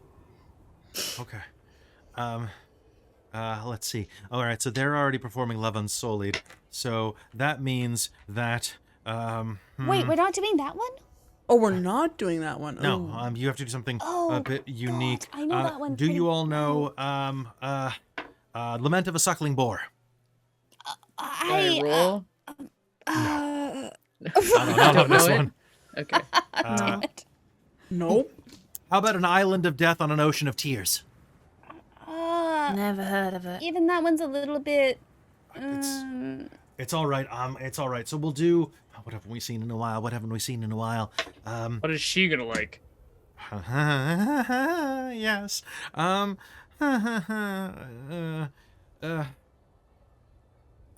Okay. Let's see. All right, so they're already performing Love Unsullied. So that means that Wait, we're not doing that one? Oh, we're not doing that one. no, Ooh. you have to do something Oh, a bit unique. I know that one Do pretty you all know Lament of a Suckling Boar? I roll. No, Don't this know it? one. Okay. Damn it. Nope. How about an island of death on an ocean of tears? Never heard of it. Even that one's a little bit. It's all right. It's all right. So we'll do. What haven't we seen in a while? What haven't we seen in a while? What is she gonna like? Yes.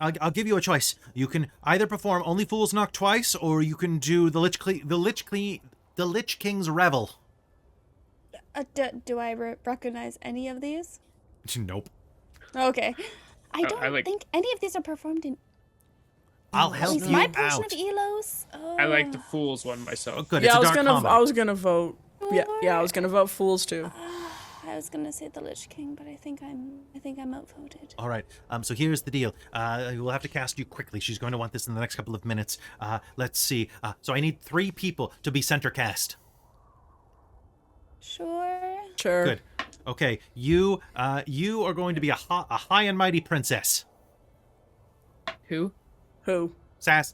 I'll give you a choice. You can either perform Only Fools Knock Twice, or you can do the Lich King's Revel. Do I recognize any of these? Nope. Okay. I don't I like- think any of these are performed in. I'll help Is you my portion out. of Elos? I like the Fools one myself. Oh, good. Yeah, It's I a was dark gonna. comedy. I was gonna vote. Yeah, I was gonna vote Fools too. I was gonna say the Lich King, but I think I'm outvoted. All right. So here's the deal. We'll have to cast you quickly. She's going to want this in the next couple of minutes. Let's see. So I need 3 people to be center cast. Sure. Sure. Good. Okay. You are going to be a high and mighty princess. Who? Who?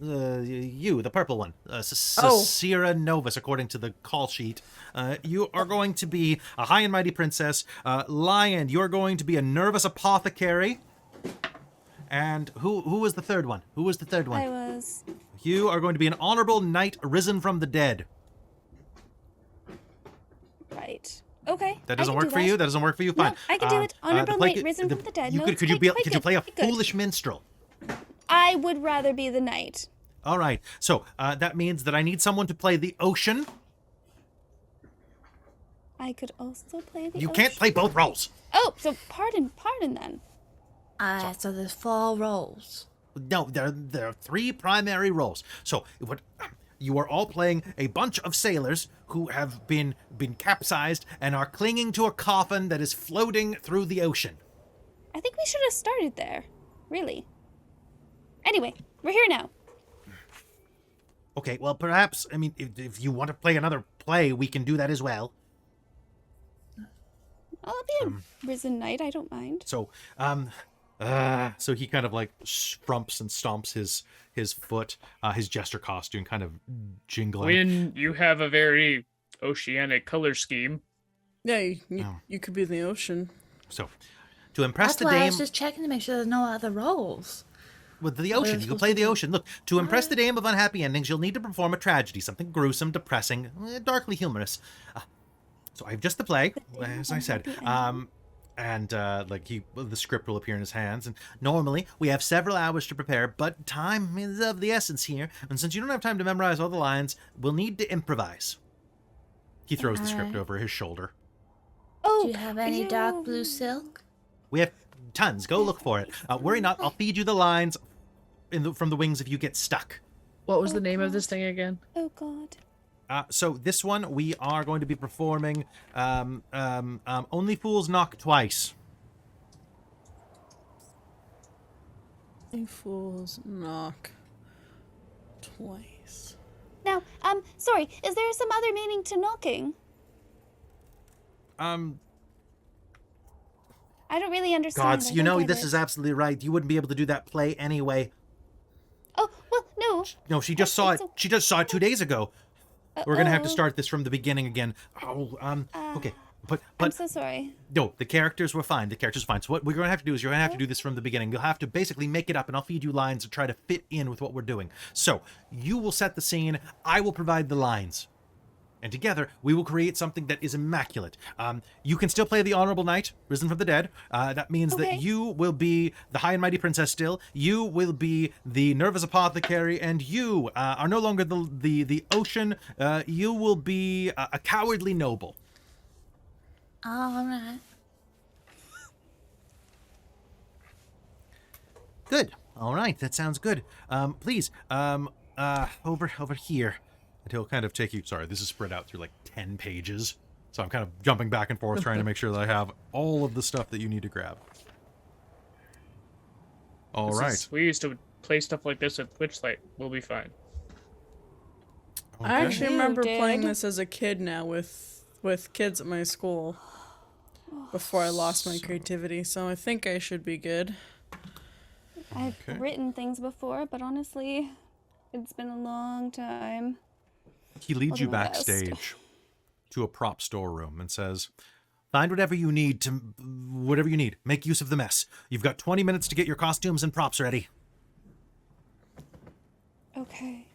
You, the purple one. Sarcyra Novis, according to the call sheet. You are going to be a high and mighty princess. Lion, you're going to be a nervous apothecary. And who was the third one? Who was the third one? I was. You are going to be an honorable knight risen from the dead. Right. Okay. That I doesn't can work do for that. you? That doesn't work for you? No, Fine. I can do it. Honorable play knight could- risen from the dead. No, could it's you quite could you play a good, quite good. foolish minstrel? I would rather be the knight. All right. So that means that I need someone to play the ocean. I could also play the. You can't ocean. play both roles. Oh, so pardon then. So there's 4 roles. No, there are 3 primary roles. So what you are all playing a bunch of sailors who have been capsized and are clinging to a coffin that is floating through the ocean. I think we should have started there. Really. Anyway, we're here now. Okay, well, perhaps, I mean, if you want to play another play, we can do that as well. I'll be a risen knight. I don't mind. So, so he kind of like strumps and stomps his foot, his jester costume kind of jingling. When you have a very oceanic color scheme, Yeah, you could be in the ocean. So, to impress That's the why I dame was just checking to make sure there's no other roles. with the ocean, you can play the ocean. Look, to impress the dame of unhappy endings, you'll need to perform a tragedy, something gruesome, depressing, darkly humorous. So I have just the play, as I said. And the script will appear in his hands. And normally we have several hours to prepare, but time is of the essence here. And since you don't have time to memorize all the lines, we'll need to improvise. He throws the script over his shoulder. Oh, Do you have any dark blue silk? We have tons. Go look for it. Worry not. I'll feed you the lines from the wings if you get stuck. What was the name of this thing again? Oh God. So this one we are going to be performing Only Fools Knock Twice. Only Fools Knock Twice. Now, sorry. Is there some other meaning to knocking? I don't really understand. Gods, I you don't know get this it. is absolutely right. You wouldn't be able to do that play anyway. Oh well, no. No, she just saw it. She just saw it 2 days ago. We're gonna have to start this from the beginning again. Okay. But I'm so sorry. no, the characters were fine. The characters were fine. So what we're going to have to do is you're going to have to do this from the beginning. You'll have to basically make it up, and I'll feed you lines to try to fit in with what we're doing. So you will set the scene. I will provide the lines. And together, we will create something that is immaculate. You can still play the Honorable Knight, risen from the dead. That means Okay. that you will be the High and Mighty Princess still. You will be the Nervous Apothecary, and you are no longer the Ocean. You will be a cowardly noble. All right. Good. All right, that sounds good. Please, over here. And he'll kind of take you. Sorry, this is spread out through like 10 pages, so I'm kind of jumping back and forth trying to make sure that I have all of the stuff that you need to grab. All right. We used to play stuff like this at Witchlight. We'll be fine. I actually You remember playing did. this as a kid now with kids at my school before I lost my creativity, so I think I should be good. I've Okay. written things before, but honestly, it's been a long time. He leads I'll you do my best. backstage to a prop storeroom and says, "Find whatever you need. Make use of the mess. You've got 20 minutes to get your costumes and props ready." Okay.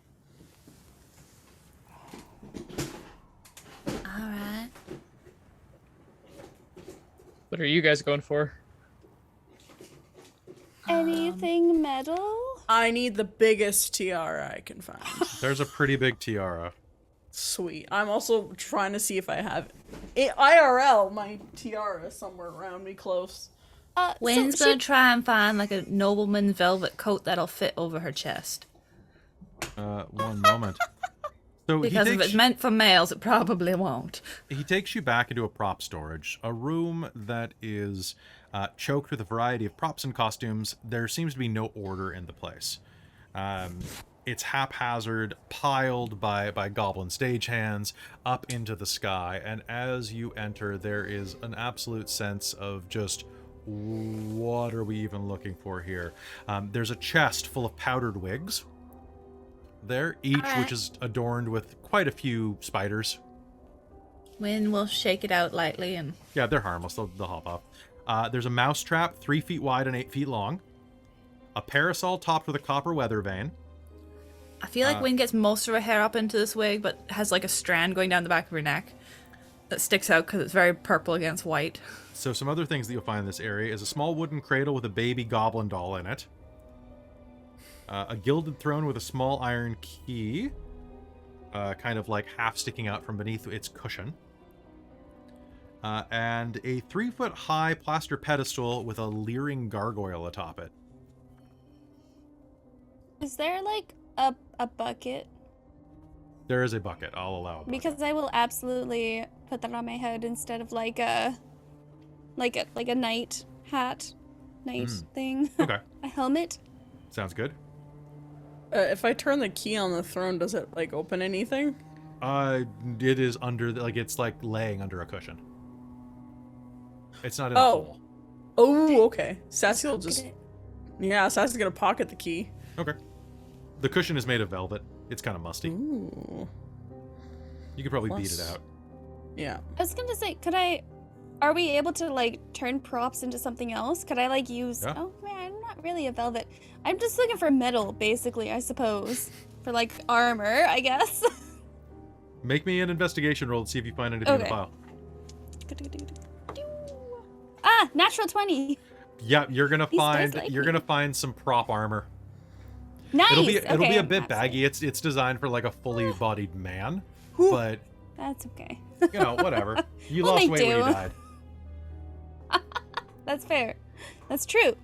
All right. What are you guys going for? Anything metal? I need the biggest tiara I can find. There's a pretty big tiara. Sweet. I'm also trying to see if I have IRL, my tiara somewhere around me close. Wynn's so gonna try and find like a nobleman's velvet coat that'll fit over her chest. One moment. So Because if takes it's meant for males, it probably won't. he takes you back into a prop storage, a room that is choked with a variety of props and costumes. There seems to be no order in the place. It's haphazard, piled by goblin stagehands up into the sky, and as you enter, there is an absolute sense of just, what are we even looking for here? There's a chest full of powdered wigs there, each Alright. which is adorned with quite a few spiders. Wynn will shake it out lightly and Yeah, they're harmless. They'll hop off. There's a mouse trap 3 feet wide and 8 feet long. A parasol topped with a copper weather vane. I feel like Wynn gets most of her hair up into this wig, but has like a strand going down the back of her neck that sticks out because it's very purple against white. So some other things that you'll find in this area is a small wooden cradle with a baby goblin doll in it. A gilded throne with a small iron key, kind of like half sticking out from beneath its cushion. And a 3-foot-high plaster pedestal with a leering gargoyle atop it. Is there like a bucket? There is a bucket. I'll allow a bucket. Because I will absolutely put that on my head instead of like a night hat, night thing. Okay, A helmet. sounds good. If I turn the key on the throne, does it like open anything? It is under, it's like laying under a cushion. It's not in a Oh. hole. Oh, okay. Sassy will Look at just it. Sassy's gonna pocket the key. Okay. The cushion is made of velvet. It's kind of musty. Ooh. You could probably beat it Plus- out. Yeah. I was gonna say, are we able to like turn props into something else? Could I like use? Yeah. Oh man, I'm not really a velvet. I'm just looking for metal, basically. I suppose for like armor, I guess. Make me an investigation roll to see if you find anything in the Okay. file. Ah, natural 20. Yeah, you're gonna These find guys like you're me. gonna find some prop armor. Nice. It'll be a Okay, bit that's baggy. It's designed for like a fully bodied man, but That's okay. you know, whatever. You Well, lost they weight when you do. died. That's fair. That's true.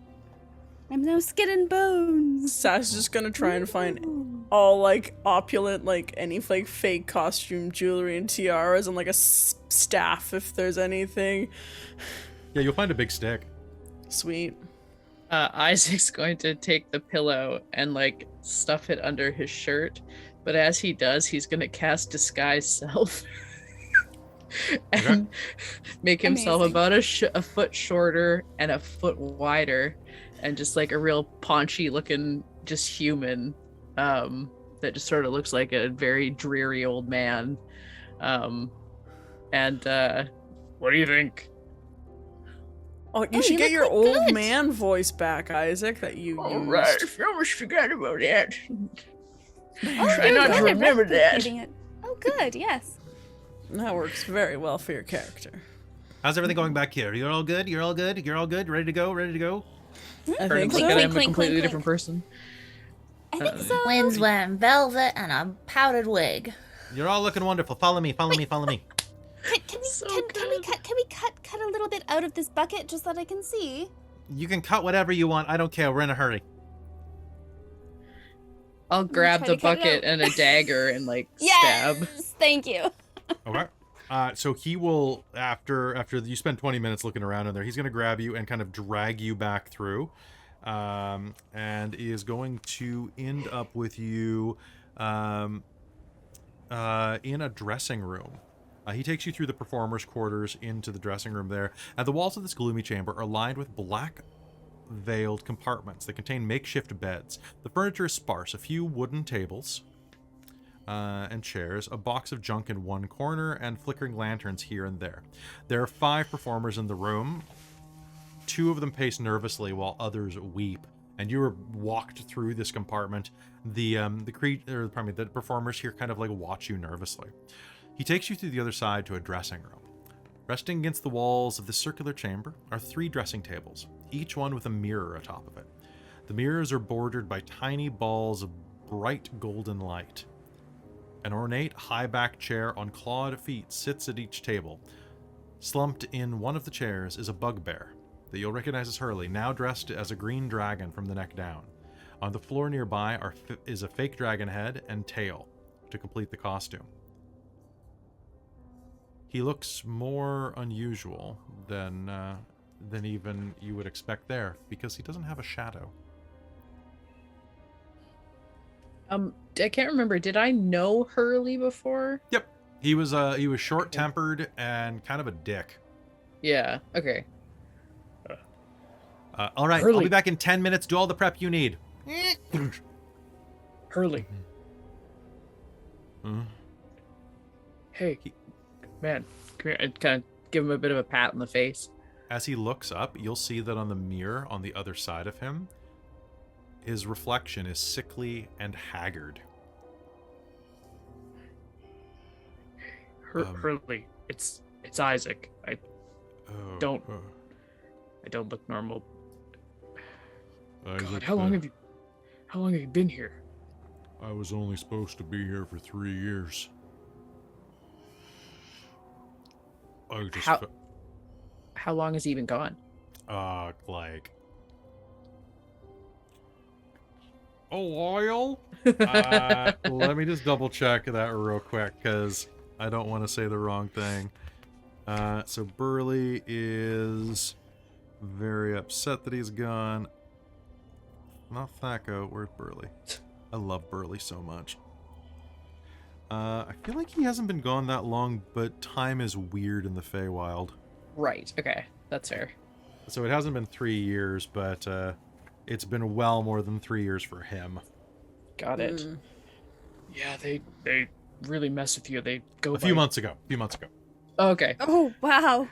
I'm no skin and bones. Sassy's just gonna try and find all like opulent, like any like fake costume jewelry and tiaras and like a staff if there's anything. Yeah, you'll find a big stick. Sweet. Isaac's going to take the pillow and like stuff it under his shirt, but as he does, he's going to cast disguise self and make himself Amazing. about a foot shorter and a foot wider, and just like a real paunchy looking, just human, that just sort of looks like a very dreary old man, and What do you think? Oh, you Oh, should you get look your quite old good. man voice back, Isaac, that you used. I almost forgot about that. Oh, Try you're not to good at remember that. replicating it. Oh, good. Yes. That works very well for your character. How's everything going back here? You're all good? You're all good? You're all good? Ready to go? Ready to go? I Starting think to so. think that I'm a Clink, completely clink, different person. I think so. Twins wearing velvet and a powdered wig. You're all looking wonderful. Follow me, follow me, follow me. Can we So can we cut a little bit out of this bucket just so that I can see? You can cut whatever you want. I don't care. We're in a hurry. I'll grab try the to cut it bucket out. and a dagger and like Yes. stab. Thank you. Okay. So he will, after you spend 20 minutes looking around in there, he's going to grab you and kind of drag you back through, and is going to end up with you in a dressing room. He takes you through the performers' quarters into the dressing room there, and the walls of this gloomy chamber are lined with black veiled compartments that contain makeshift beds. The furniture is sparse, a few wooden tables and chairs, a box of junk in one corner, and flickering lanterns here and there. There are 5 performers in the room. 2 of them pace nervously while others weep. And you are walked through this compartment. The performers here kind of like watch you nervously. He takes you through the other side to a dressing room. Resting against the walls of the circular chamber are 3 dressing tables, each one with a mirror atop of it. The mirrors are bordered by tiny balls of bright golden light. An ornate high-backed chair on clawed feet sits at each table. Slumped in one of the chairs is a bugbear that you'll recognize as Hurley, now dressed as a green dragon from the neck down. On the floor nearby is a fake dragon head and tail to complete the costume. He looks more unusual than even you would expect there, because he doesn't have a shadow. I can't remember. Did I know Hurley before? Yep. He was short-tempered and kind of a dick. Yeah. Okay. All right, I'll Hurley. be back in 10 minutes. Do all the prep you need. Hurley. Hmm? Hey, man. Come here and kind of give him a bit of a pat in the face. As he looks up, you'll see that on the mirror on the other side of him, his reflection is sickly and haggard. Hurley. It's Isaac. I Oh, Don't- don't look normal. Isaac, God, how long have you been here? I was only supposed to be here for 3 years. I just How long has he been gone? like a while. Let me just double check that real quick, because I don't want to say the wrong thing. So Burley is very upset that he's gone. Not Thaco, where's Burley? I love Burley so much. I feel like he hasn't been gone that long, but time is weird in the Feywild. Right. Okay. That's fair. So it hasn't been 3 years, but it's been well more than 3 years for him. Got it. Mm. Yeah, they really mess with you. They go A few by- months ago. Okay. Oh wow.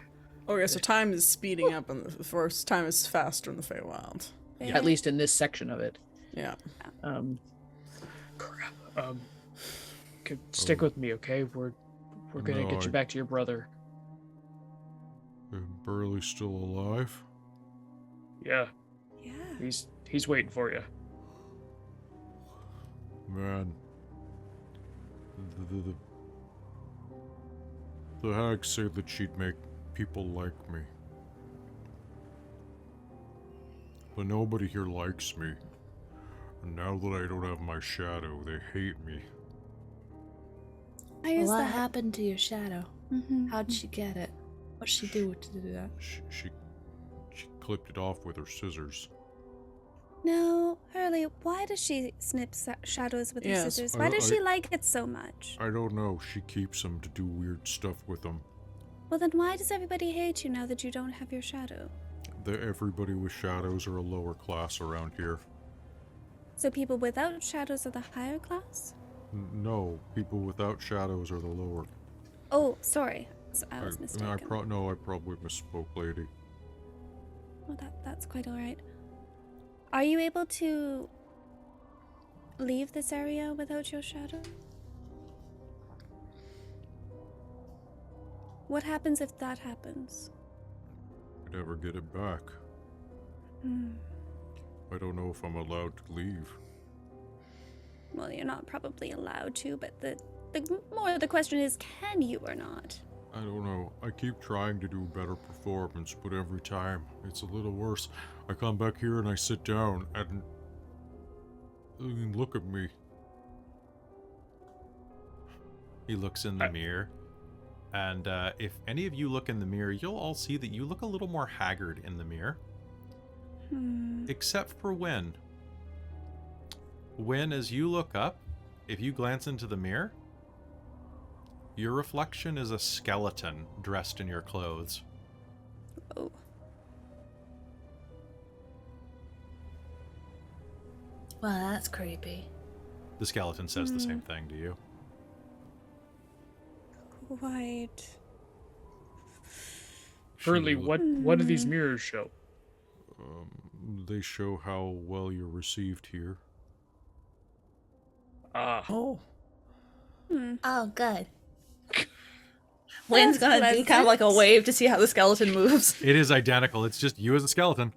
Okay, so time is speeding up, and the first time is faster in the Feywild. At least in this section of it. Yeah. Crap. Stick with me, okay? We're gonna No, get you back to your brother. Is Burley still alive? Yeah, Yeah. he's waiting for you. Man. The hag said that she'd make people like me. But nobody here likes me. And now that I don't have my shadow, they hate me. Why is What that? happened to your shadow? Mm-hmm. How'd she get it? What'd she do to do that? She clipped it off with her scissors. No, Hurley, why does she snip shadows with her Yes. scissors? Why does she like it so much? I don't know. She keeps them to do weird stuff with them. Well, then why does everybody hate you now that you don't have your shadow? Everybody with shadows are a lower class around here. So people without shadows are the higher class? No, people without shadows are the lower. Oh, sorry. I was mistaken. I probably misspoke, lady. Well, that's quite all right. Are you able to leave this area without your shadow? What happens if that happens? I never get it back. I don't know if I'm allowed to leave. Well, you're not probably allowed to, but the question is, can you or not? I don't know. I keep trying to do better performance, but every time it's a little worse. I come back here and I sit down and look at me. He looks in the mirror, and if any of you look in the mirror, you'll all see that you look a little more haggard in the mirror. Except for Wynn. Wynn, as you look up, if you glance into the mirror, your reflection is a skeleton dressed in your clothes. Oh. Well, that's creepy. The skeleton says the same thing to you. Quite. Currently, what do these mirrors show? They show how well you're received here. Oh. Oh, good. Wynn's gonna do kind of like a wave to see how the skeleton moves. It is identical. It's just you as a skeleton.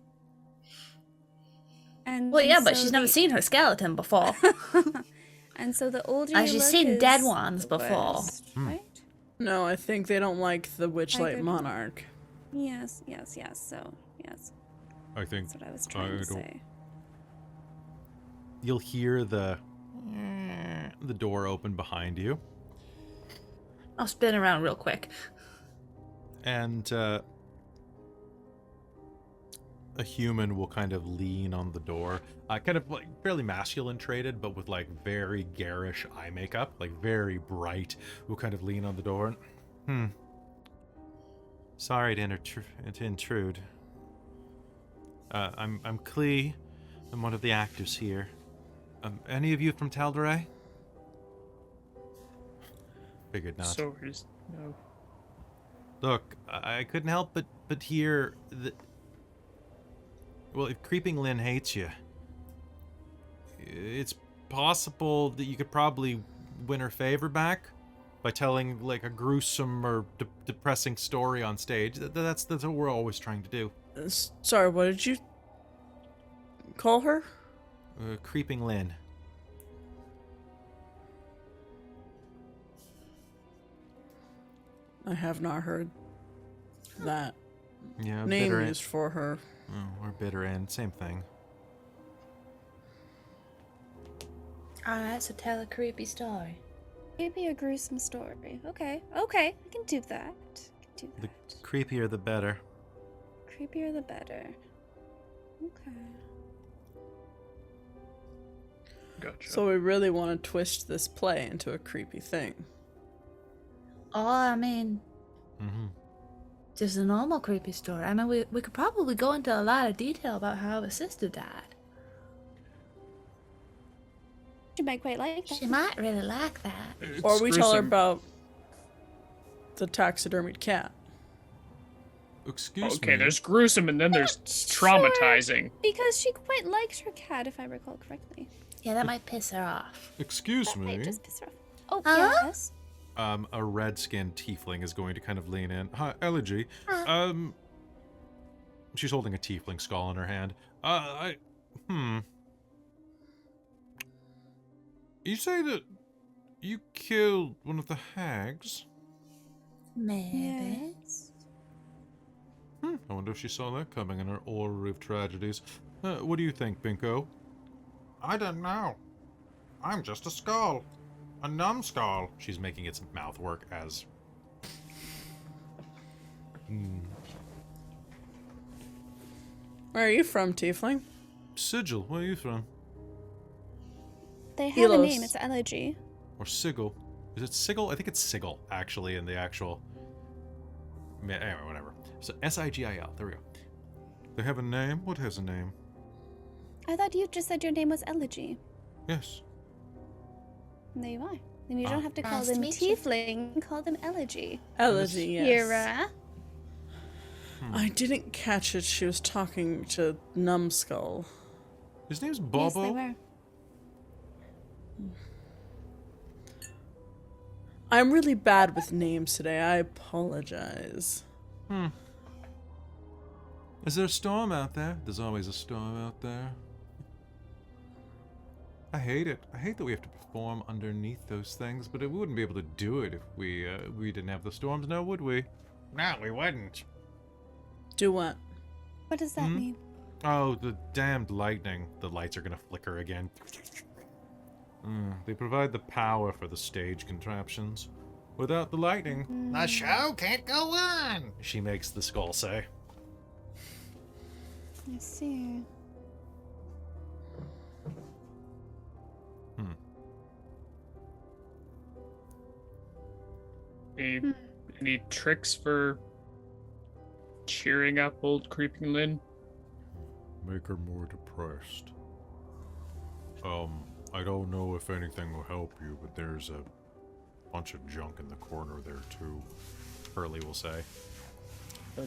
And Well, yeah, but so she's never seen her skeleton before. And so the older And you she's look seen is dead ones the before. worst, right? No, I think they don't like the Witchlight Haggard. Monarch. Yes. So yes, I think that's what I was trying to say. You'll hear the door open behind you, I'll spin around real quick. and a human will kind of lean on the door, kind of like fairly masculine traded, but with like very garish eye makeup, like very bright, will kind of lean on the door and, Sorry to intrude. I'm Clee. I'm one of the actors here. Any of you from Tal'Darai? Figured not. Sorry, no. Look, I couldn't help but hear that. Well, if Creeping Lynn hates you, it's possible that you could probably win her favor back by telling like a gruesome or depressing story on stage. That's what we're always trying to do. Sorry, what did you call her? Creeping Lynn. I have not heard that Yeah, name bitter used for her. or bitter end, same thing. Alright, so tell a creepy story. Maybe a gruesome story. Okay, I can do that. The creepier the better. Creepier the better. Okay. Gotcha. So we really want to twist this play into a creepy thing. Oh, I mean, Mm-hmm. just a normal creepy story. I mean, we could probably go into a lot of detail about how her sister died. She might quite like that. She might really like that. It's Or we tell her gruesome. about the taxidermied cat. Excuse Okay, me. there's gruesome and then there's traumatizing. Because she quite liked her cat, if I recall correctly. Yeah, that might piss her off. Excuse That might me. just piss her off. Oh, Huh? yes. A red-skinned tiefling is going to kind of lean in. Hi, Elegy. She's holding a tiefling skull in her hand. You say that you killed one of the hags? Maybe. Yes. I wonder if she saw that coming in her order of tragedies. What do you think, Binko? I don't know. I'm just a skull. A numbskull. She's making its mouth work as... Where are you from, Tiefling? Sigil, where are you from? They have a Elos. name. It's Elegy. Or Sigil? Is it Sigil? I think it's Sigil, actually, in the actual... Anyway, whatever. So, S-I-G-I-L. There we go. They have a name? What has a name? I thought you just said your name was Elegy. Yes. And there you are. Then you don't have to call Nice to them meet you. tiefling. You can call them elegy. Elegy, yes. Hera. I didn't catch it. She was talking to Numbskull. His name's Yes, Bobo. they were. I'm really bad with names today. I apologize. Is there a storm out there? There's always a storm out there. I hate it. I hate that we have to perform underneath those things, but we wouldn't be able to do it if we didn't have the storms, now would we? No, we wouldn't. Do what? What does that mean? Oh, the damned lightning. The lights are gonna flicker again. They provide the power for the stage contraptions. Without the lightning, the show can't go on, she makes the skull say. I see. Any tricks for cheering up old Creeping Lynn? Make her more depressed. I don't know if anything will help you, but there's a bunch of junk in the corner there too, Hurley will say.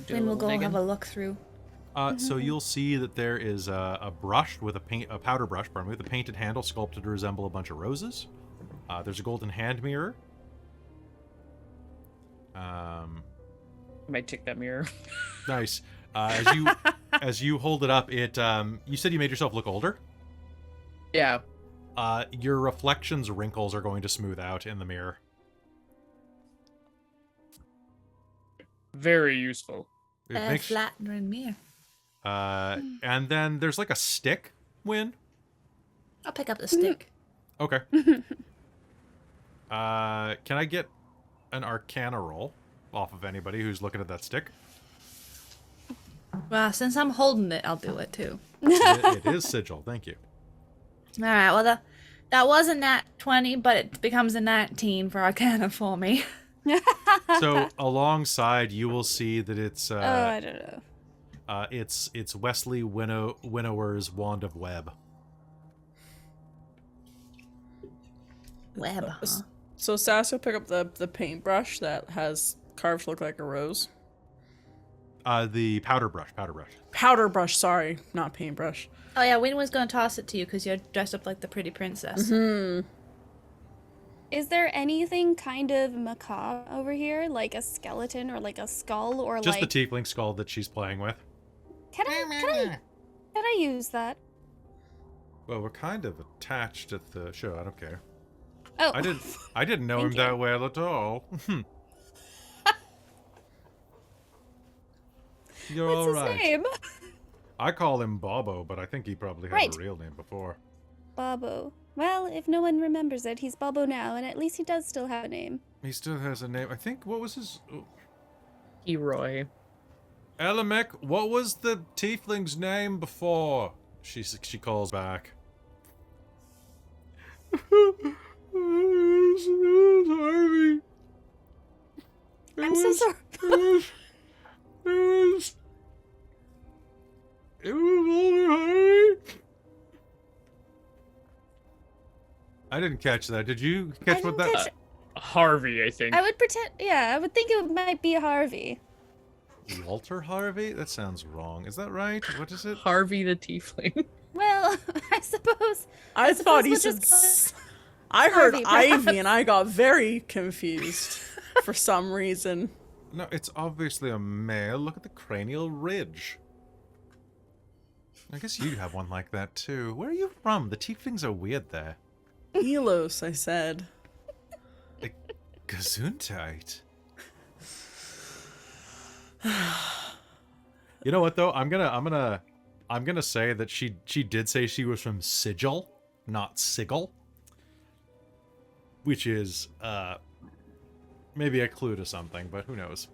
Then we'll go have a look through. So you'll see that there is a brush with a powder brush, with a painted handle sculpted to resemble a bunch of roses. There's a golden hand mirror. I might take that mirror. Nice. As you hold it up, it you said you made yourself look older. Yeah. Your reflection's wrinkles are going to smooth out in the mirror. Very useful. It makes, Flattering mirror. and then there's like a stick, Win. I'll pick up the stick. Okay. Can I get an Arcana roll off of anybody who's looking at that stick? Well, since I'm holding it, I'll do it too. It is sigil. Thank you. All right. Well, that wasn't nat 20, but it becomes a 19 for Arcana for me. So alongside, you will see that it's I don't know. it's Wesley Winnower's Wand of Web. Web. Huh? So Sass will pick up the paintbrush that has carved to look like a rose. The powder brush. Powder brush, sorry, not paintbrush. Oh yeah, Win was gonna toss it to you because you're dressed up like the pretty princess. Is there anything kind of macabre over here, like a skeleton or like a skull or Just like? the tiefling skull that she's playing with. Can I use that? Well, we're kind of attached at the show. I don't care. Oh, I didn't know him Thank that you. well at all. You're What's all his right. name? I call him Bobo, but I think he probably had Right. a real name before. Bobo. Well, if no one remembers it, he's Bobo now, and at least he does still have a name. He still has a name. I think, what was his... Roy. Elamek, what was the tiefling's name before? She calls back. Harvey. I'm so sorry. It was older Harvey. I didn't catch that. Did you catch what didn't that? catch- Harvey, I think. I would pretend. Yeah, I would think it might be Harvey. Walter Harvey? That sounds wrong. Is that right? What is it? Harvey the Tiefling. Well, I suppose. I thought he we'll said. just I heard Harvey, perhaps. Ivy, and I got very confused for some reason. No, it's obviously a male. Look at the cranial ridge. I guess you have one like that too. Where are you from? The tieflings are weird there. Elos, I said. Gesundheit. You know what though? I'm gonna say that she did say she was from Sigil, not Sigil, which is maybe a clue to something, but who knows?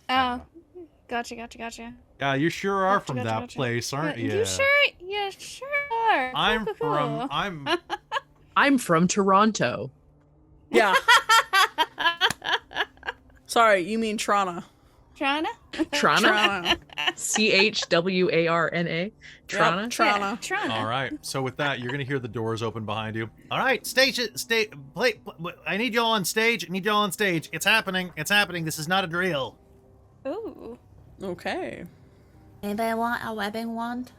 Oh, gotcha. You sure are from Gotcha, that gotcha. place, aren't you? You sure? You sure are. I'm Cool. from. I'm from Toronto. Yeah. Sorry, you mean Trana. Trana? Trana? Chwarna? Trana? Yep, Trana. Trana. All right. So with that, you're going to hear the doors open behind you. All right, I need y'all on stage. It's happening. This is not a drill. Ooh. Okay. Anybody want a webbing wand?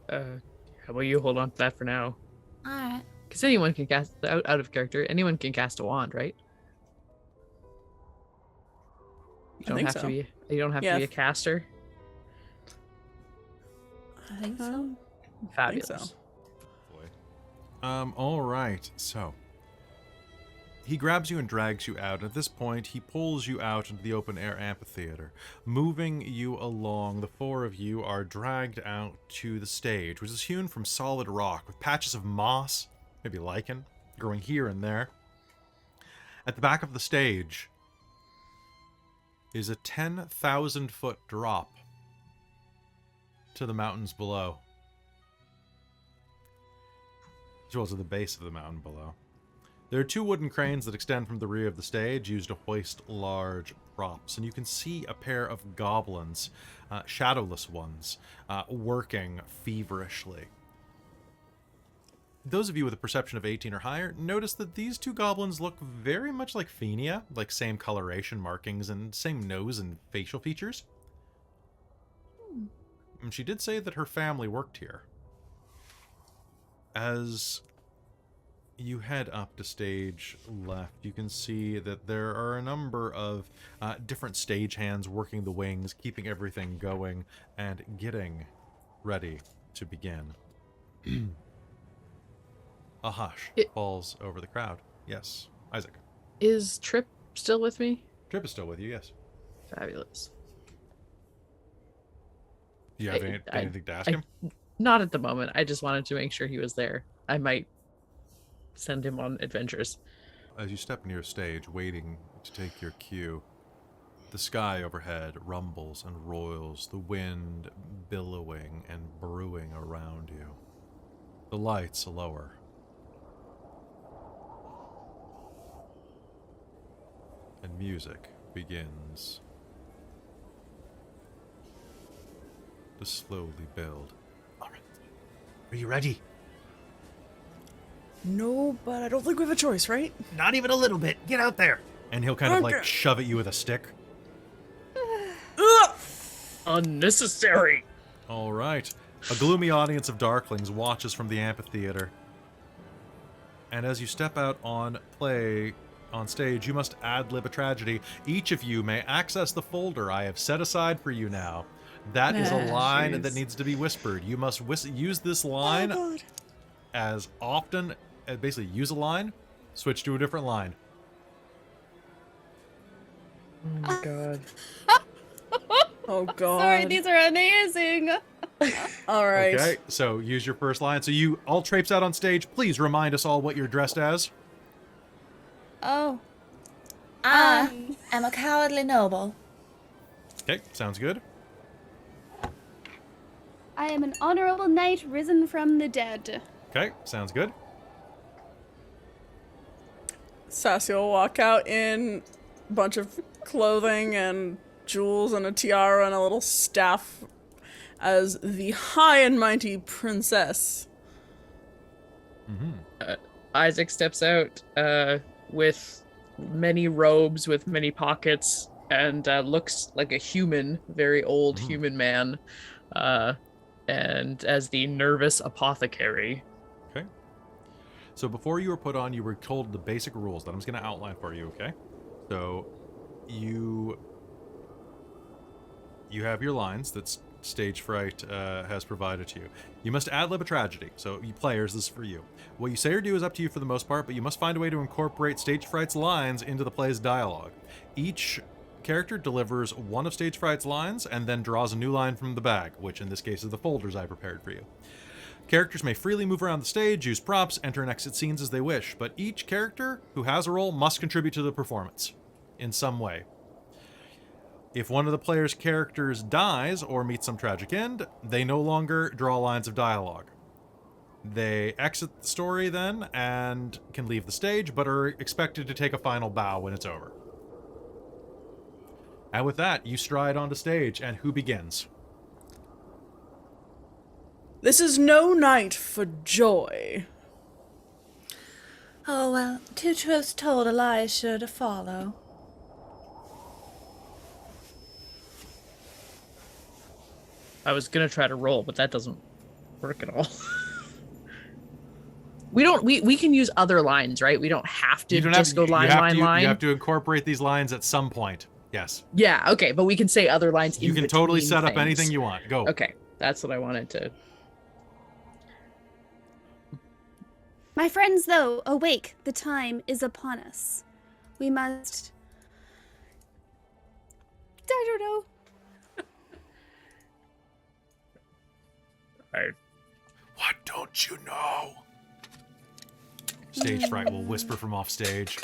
How about you hold on to that for now? Alright. Because anyone can cast out of character. Anyone can cast a wand, right? You I don't think have so. to be. You don't have Yeah. to be a caster. I think so. I think Fabulous. so. All right. So he grabs you and drags you out. At this point, he pulls you out into the open air amphitheater. Moving you along, the four of you are dragged out to the stage, which is hewn from solid rock with patches of moss, maybe lichen, growing here and there. At the back of the stage is a 10,000-foot drop to the mountains below, as well as to the base of the mountain below. There are two wooden cranes that extend from the rear of the stage, used to hoist large props, and you can see a pair of goblins, shadowless ones, working feverishly. Those of you with a perception of 18 or higher notice that these two goblins look very much like Freiya, like same coloration markings and same nose and facial features. And she did say that her family worked here. As you head up to stage left, you can see that there are a number of different stagehands working the wings, keeping everything going, and getting ready to begin. A hush falls over the crowd. Yes, Isaac. Is Trip still with me? Trip is still with you, yes. Fabulous. Do you have anything to ask him? Not at the moment. I just wanted to make sure he was there. I might send him on adventures. As you step near stage, waiting to take your cue, the sky overhead rumbles and roils, the wind billowing and brewing around you. The lights lower. And music begins to slowly build. All right. Are you ready? No, but I don't think we have a choice, right? Not even a little bit. Get out there. And he'll kind of like Okay. shove at you with a stick. Ugh! Unnecessary. All right. A gloomy audience of darklings watches from the amphitheater. And as you step out on stage, you must ad-lib a tragedy. Each of you may access the folder I have set aside for you now. That is a line Jeez. that needs to be whispered. You must use this line Oh, God. as often as basically use a line, switch to a different line. Oh my god. Oh, God. Sorry, these are amazing. All right. Okay, so use your first line. So you all traipse out on stage. Please remind us all what you're dressed as. Oh. I am a cowardly noble. Okay, sounds good. I am an honorable knight risen from the dead. Okay, sounds good. Sassy will walk out in a bunch of clothing and jewels and a tiara and a little staff as the high and mighty princess. Isaac steps out with many robes, with many pockets, and looks like a human, very old human man, and as the nervous apothecary. Okay. So before you were put on, you were told the basic rules that I'm just going to outline for you, okay? So you have your lines that Stage Fright has provided to you. You must ad-lib a tragedy. So you players, this is for you. What you say or do is up to you for the most part, but you must find a way to incorporate Stage Fright's lines into the play's dialogue. Each character delivers one of Stage Fright's lines and then draws a new line from the bag, which in this case is the folders I prepared for you. Characters may freely move around the stage, use props, enter and exit scenes as they wish, but each character who has a role must contribute to the performance in some way. If one of the player's characters dies or meets some tragic end, they no longer draw lines of dialogue. They exit the story then and can leave the stage, but are expected to take a final bow when it's over. And with that, you stride onto stage, and who begins? This is no night for joy. Oh, well, two truths told, a lie is sure to follow. I was gonna try to roll, but that doesn't work at all. We can use other lines, right? We don't have to just go line. You have to incorporate these lines at some point. Yes. Yeah, okay, but we can say other lines. You can totally set up things. anything you want. Go. Okay, that's what I wanted to. My friends, though, awake. The time is upon us. We must... I don't know. What don't you know? Stage fright will whisper from off stage.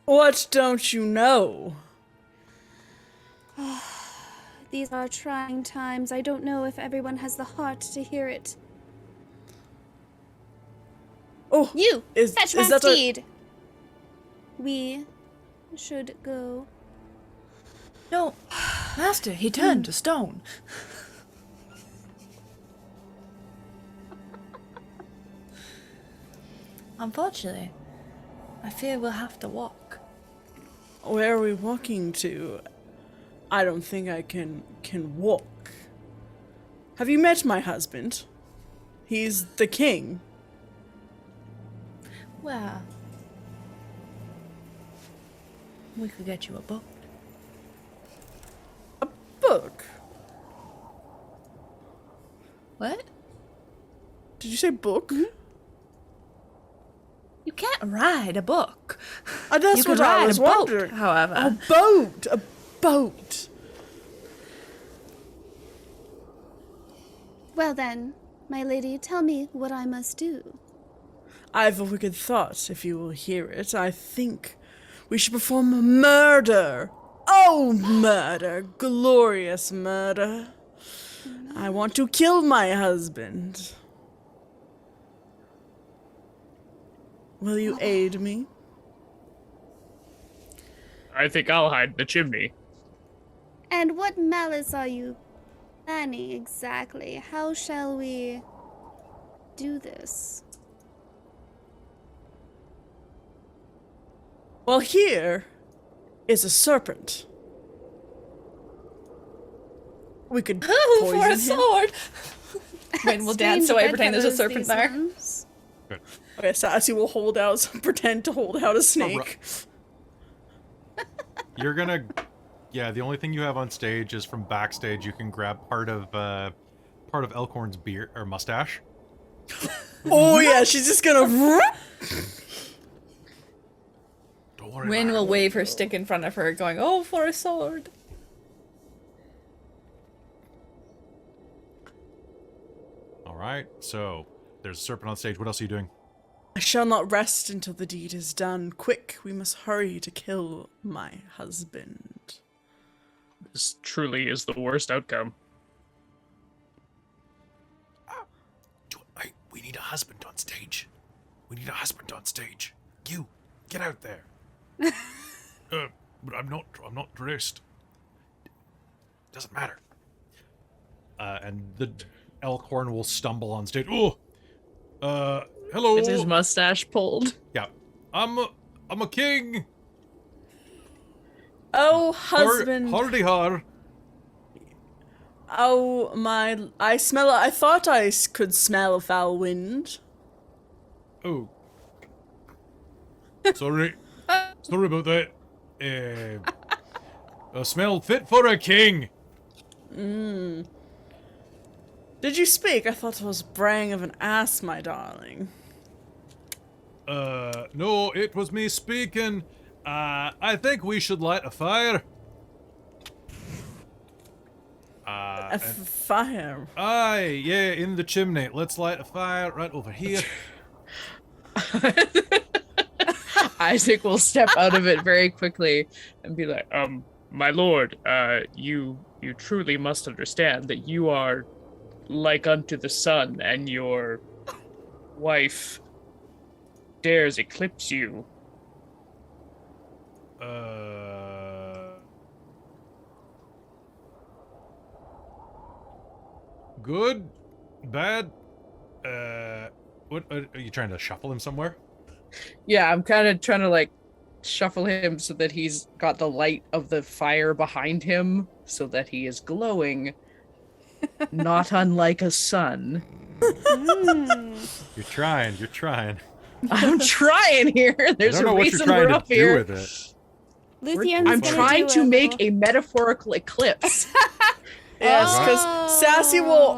What don't you know? These are trying times. I don't know if everyone has the heart to hear it. Oh, You! Fetch my that steed! We should go. No, Master, he turned to stone. Unfortunately, I fear we'll have to walk. Where are we walking to? I don't think I can walk. Have you met my husband? He's the king. Well, we could get you a book. Book? What? Did you say book? You can't ride a book. That's You could what I ride was a boat, wondering. however. A boat! A boat! Well then, my lady, tell me what I must do. I have a wicked thought, if you will hear it. I think we should perform murder. Oh, murder! Glorious murder. I want to kill my husband. Will you aid me? I think I'll hide in the chimney. And what malice are you planning exactly? How shall we do this? Well, here is a serpent. We could Oh, poison for a him. sword! Wayne will dance so I pretend there's a serpent there. Good. Okay, Sassy will pretend to hold out a snake. You're gonna... Yeah, the only thing you have on stage is from backstage you can grab part of Elkhorn's beard or mustache. Oh yeah, she's just gonna. Don't worry Wynn about will it. wave her stick in front of her, going, "Oh, for a sword!" All right, so there's a serpent on stage. What else are you doing? I shall not rest until the deed is done. Quick, we must hurry to kill my husband. This truly is the worst outcome. We need a husband on stage. We need a husband on stage. You, get out there. But I'm not dressed. Doesn't matter. And the Elkhorn will stumble on stage. Oh, hello. Is his mustache pulled? Yeah, I'm a king. Oh, husband. Hardy har. Oh, my. I thought I could smell a foul wind. Oh, sorry about that. A smell fit for a king. Did you speak? I thought it was braying of an ass, my darling. No, it was me speaking. I think we should light a fire. Fire. Aye, yeah, in the chimney. Let's light a fire right over here. Isaac will step out of it very quickly and be like, My lord, you truly must understand that you are like unto the sun, and your wife dares eclipse you. Good, bad. What are you trying to shuffle him somewhere? Yeah, I'm kind of trying to like shuffle him so that he's got the light of the fire behind him so that he is glowing, not unlike a sun. You're trying. You're trying. I'm trying here. There's I don't know a what you're reason trying we're to up do here. with it. Luthiene's I'm gonna trying do to make little- a metaphorical eclipse. Yes, because Oh. Sassy will.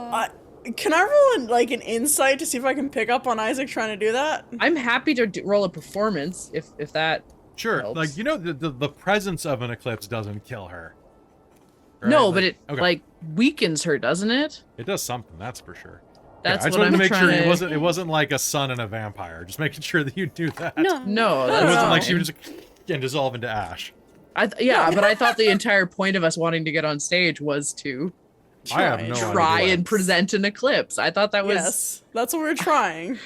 Can I roll like an insight to see if I can pick up on Isaac trying to do that? I'm happy to roll a performance if that. Sure. Helps. Like, you know, the presence of an eclipse doesn't kill her. Right? No, Like- but it okay. like weakens her, doesn't it? It does something, that's for sure. That's I just what wanted I'm to make trying sure to. it wasn't like a sun and a vampire. Just making sure that you knew that. No. No, It that's wasn't like fine. she would just and dissolve into ash. Yeah, but I thought the entire point of us wanting to get on stage was to I have no try idea. and present an eclipse. I thought that was. Yes, that's what we're trying.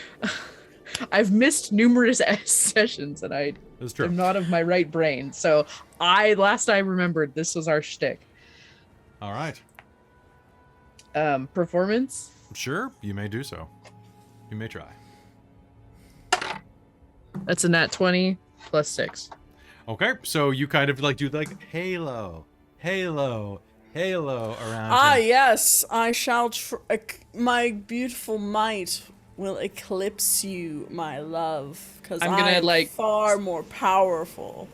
I've missed numerous sessions and I It's true. am not of my right brain. So last I remembered, this was our shtick. All right. Performance. Sure, you may do so. You may try. That's a nat 20 plus 6. Okay, so you kind of like do like halo around him. Yes, I shall. My beautiful might will eclipse you, my love, because I'm gonna, I'm like- far more powerful.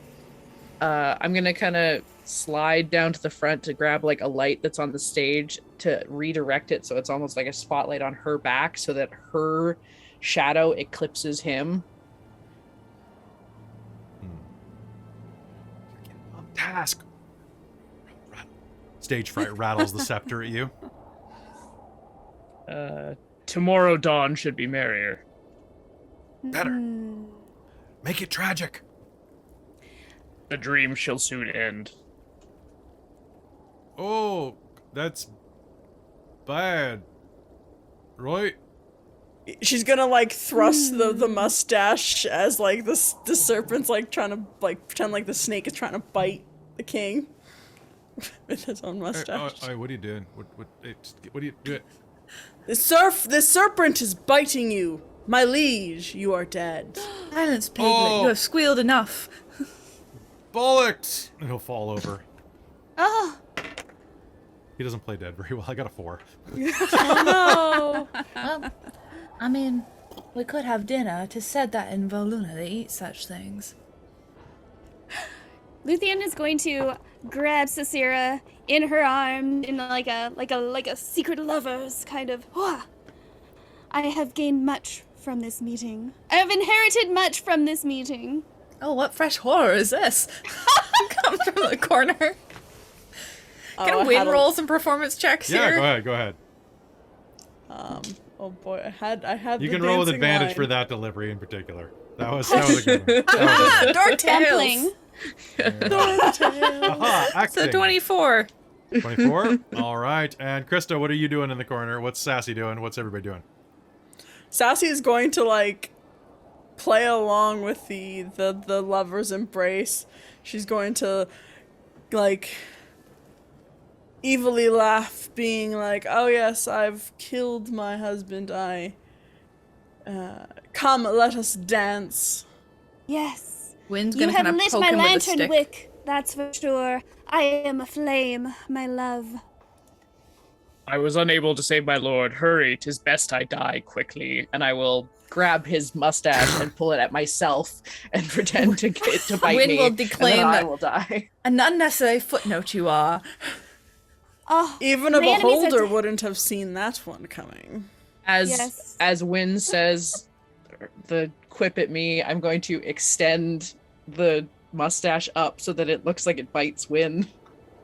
I'm gonna kind of slide down to the front to grab like a light that's on the stage to redirect it so it's almost like a spotlight on her back so that her shadow eclipses him. On task. Stage fright rattles the scepter at you. Tomorrow dawn should be merrier. Better. Mm. Make it tragic. The dream shall soon end. Oh, that's bad. Right? She's gonna like thrust the mustache as like the serpent's like trying to like pretend like the snake is trying to bite the king with his own mustache. What are you doing? What are you doing? The serpent is biting you, my liege. You are dead. Silence, Piglet. Oh. You have squealed enough. Bollocks! And he'll fall over. Oh, He doesn't play dead very well. I got a 4. no. Well, I mean, we could have dinner. 'Tis said that in Voluna they eat such things. Luthienne is going to grab Sarcyra in her arms in like a secret lover's kind of. I have gained much from this meeting. I have inherited much from this meeting. Oh, what fresh horror is this? Come from the corner. Can I I win had a- rolls and performance checks Yeah, here? go ahead. Oh boy, I had. You the can roll with dancing advantage line. for that delivery in particular. That was a good one. That was Dork Dumpling. Aha, acting. So 24. 24? All right. And Christa, what are you doing in the corner? What's Sassy doing? What's everybody doing? Sassy is going to like play along with the lover's embrace. She's going to like evilly laugh, being like, "Oh yes, I've killed my husband. Come, let us dance." Yes. Wynn's You gonna have kind of lit poke my him with a lantern stick. wick, that's for sure. I am aflame, my love. I was unable to save my lord. Hurry, 'tis best I die quickly. And I will grab his mustache and pull it at myself and pretend to get to bite Wynn me. will and then declaim I that- will die. An unnecessary footnote you are. Oh, Even a my enemies are beholder dead. wouldn't have seen that one coming. As Yes. Wynn says the quip at me, I'm going to extend the mustache up so that it looks like it bites Wynn.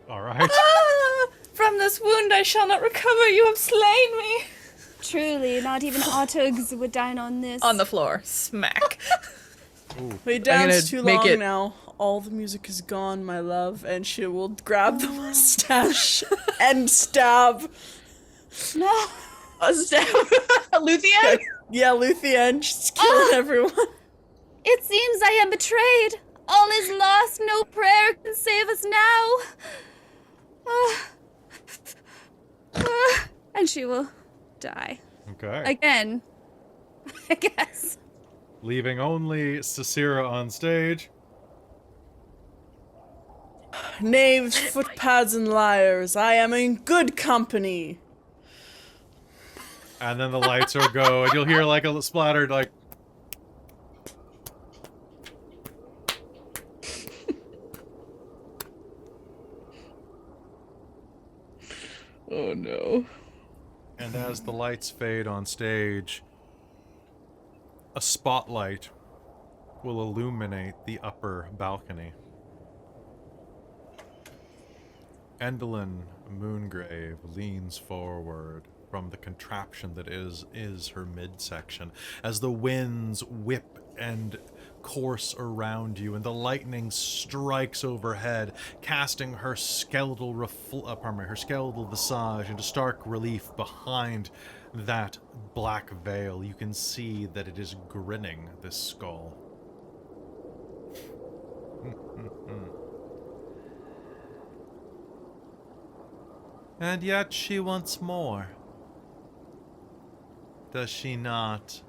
All right. Ah, from this wound I shall not recover. You have slain me. Truly, not even Autogs would dine on this. On the floor. Smack. We gonna danced too make long it- now. All the music is gone, my love, and she will grab the mustache and stab. No. Luthienne? Yeah, Luthienne, just killing everyone. It seems I am betrayed. All is lost. No prayer can save us now. And she will die. Okay. Again. I guess. Leaving only Sarcyra on stage. Knaves, footpads, and liars, I am in good company. And then the lights will go, and you'll hear like a splattered, like. Oh no. And as the lights fade on stage, a spotlight will illuminate the upper balcony. Endlin Moongrave leans forward from the contraption that is her midsection as the winds whip and course around you and the lightning strikes overhead, casting her skeletal her skeletal visage into stark relief behind that black veil. You can see that it is grinning, this skull. And yet she wants more. Does she not?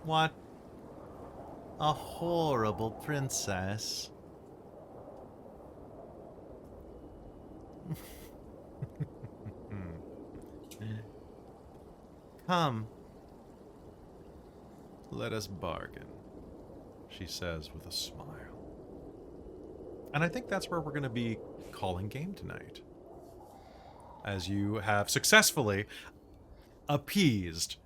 What a horrible princess. Come. Let us bargain, she says with a smile. And I think that's where we're going to be calling game tonight. As you have successfully appeased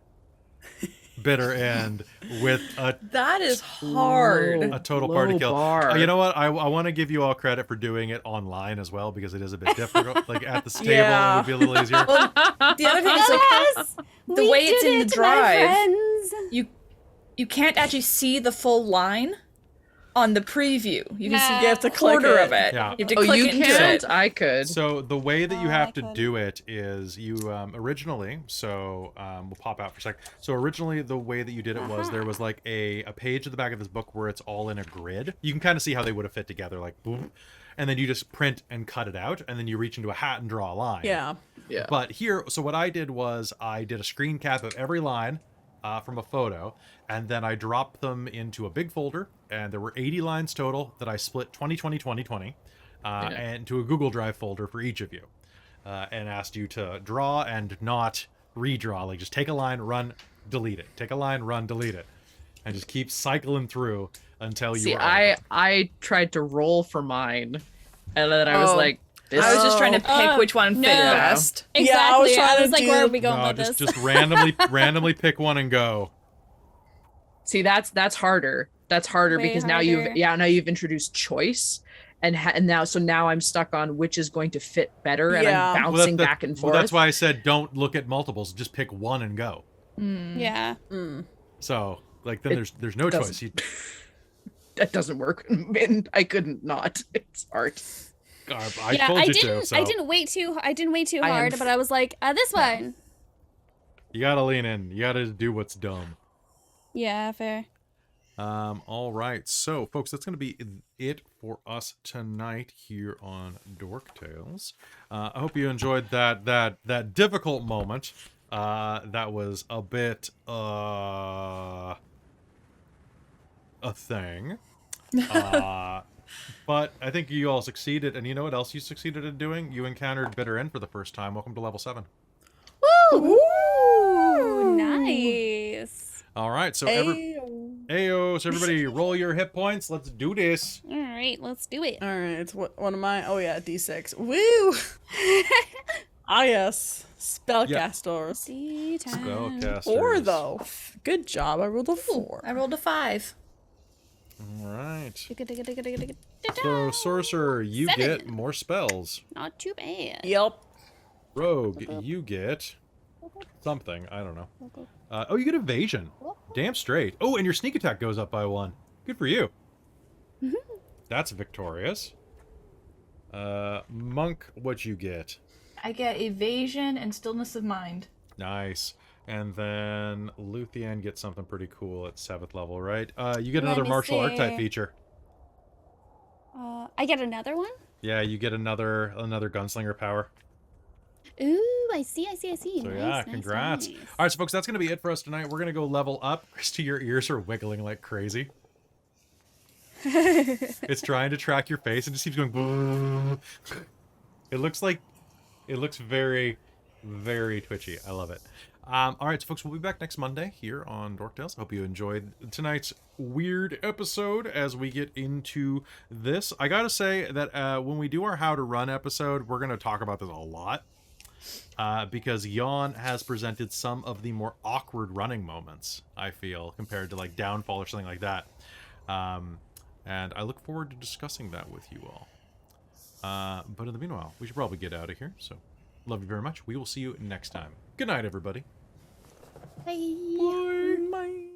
Bitter End with a That is hard. a total party kill. Bar. You know what? I want to give you all credit for doing it online as well, because it is a bit difficult. Like at the table, Yeah. it would be a little easier. The other thing is like Yes! the We way it's did in the it, my drive, friends. you can't actually see the full line on the preview. You can see You have to click quarter it. of it. Yeah. You have to Oh, click you into can't? it. I could. So the way that you Oh, have I to couldn't. do it is you originally, so we'll pop out for a sec. So originally the way that you did it was there was like a page at the back of this book where it's all in a grid. You can kind of see how they would have fit together, like boom. And then you just print and cut it out, and then you reach into a hat and draw a line. Yeah. Yeah. But here, so what I did was I did a screen cap of every line from a photo, and then I dropped them into a big folder, and there were 80 lines total that I split 20, 20, 20, 20, and to a Google Drive folder for each of you, and asked you to draw and not redraw. Like, just take a line, run, delete it. Take a line, run, delete it. And just keep cycling through until you See, are I tried to roll for mine, and then I was Oh. like, this. I was just trying to pick Oh, which one fit no. best. Exactly. Yeah, I was trying to like, do- where are we going No, with just this? randomly pick one and go. See, that's harder. That's harder Way because now harder. you've introduced choice, and now I'm stuck on which is going to fit better, and Yeah. I'm Well, bouncing back and forth. Well, that's why I said don't look at multiples. Just pick one and go. Yeah. So, like, then there's no doesn't- choice. You, That doesn't work, and I couldn't not. It's art. I Yeah, told I you didn't. to. So I didn't wait too. I didn't wait too I am hard, but I was like, this one. you gotta lean in. You gotta do what's dumb. Yeah, fair. All right. So, folks, that's gonna be it for us tonight here on Dork Tales. I hope you enjoyed that difficult moment. That was a bit a thing. But I think you all succeeded, and you know what else you succeeded in doing? You encountered Bitter End for the first time. Welcome to level 7. Ooh, nice. All right, so Ayo, so everybody roll your hit points. Let's do this. All right, let's do it. All right, it's one of my. Oh yeah, D6. Woo! Ah yes, spellcasters. D10. Spellcasters. 4 though. Good job. I rolled a 4. I rolled a 5. All right. Digga-digga-digga-digga-digga-digga. So, Sorcerer, you 7. get more spells. Not too bad. Yep. Rogue, you get something. I don't know. Oh, you get Evasion. Damn straight. Oh, and your sneak attack goes up by 1. Good for you. That's victorious. Monk, what'd you get? I get evasion and stillness of mind. Nice. And then Luthienne gets something pretty cool at 7th level, right? You get Let another me martial art type see. feature. I get another one? Yeah, you get another gunslinger power. Ooh, I see. So Nice, yeah, nice, congrats. nice. All right, so folks, that's going to be it for us tonight. We're going to go level up. Christy, your ears are wiggling like crazy. It's trying to track your face and just keeps going. It looks very, very twitchy. I love it. All right, so folks, we'll be back next Monday here on Dork Tales. Hope you enjoyed tonight's weird episode as we get into this. I gotta say that when we do our How to Run episode, we're gonna talk about this a lot because Yawn has presented some of the more awkward running moments, I feel, compared to like Downfall or something like that. And I look forward to discussing that with you all. But in the meanwhile, we should probably get out of here. So, love you very much. We will see you next time. Good night, everybody. Bye. Bye.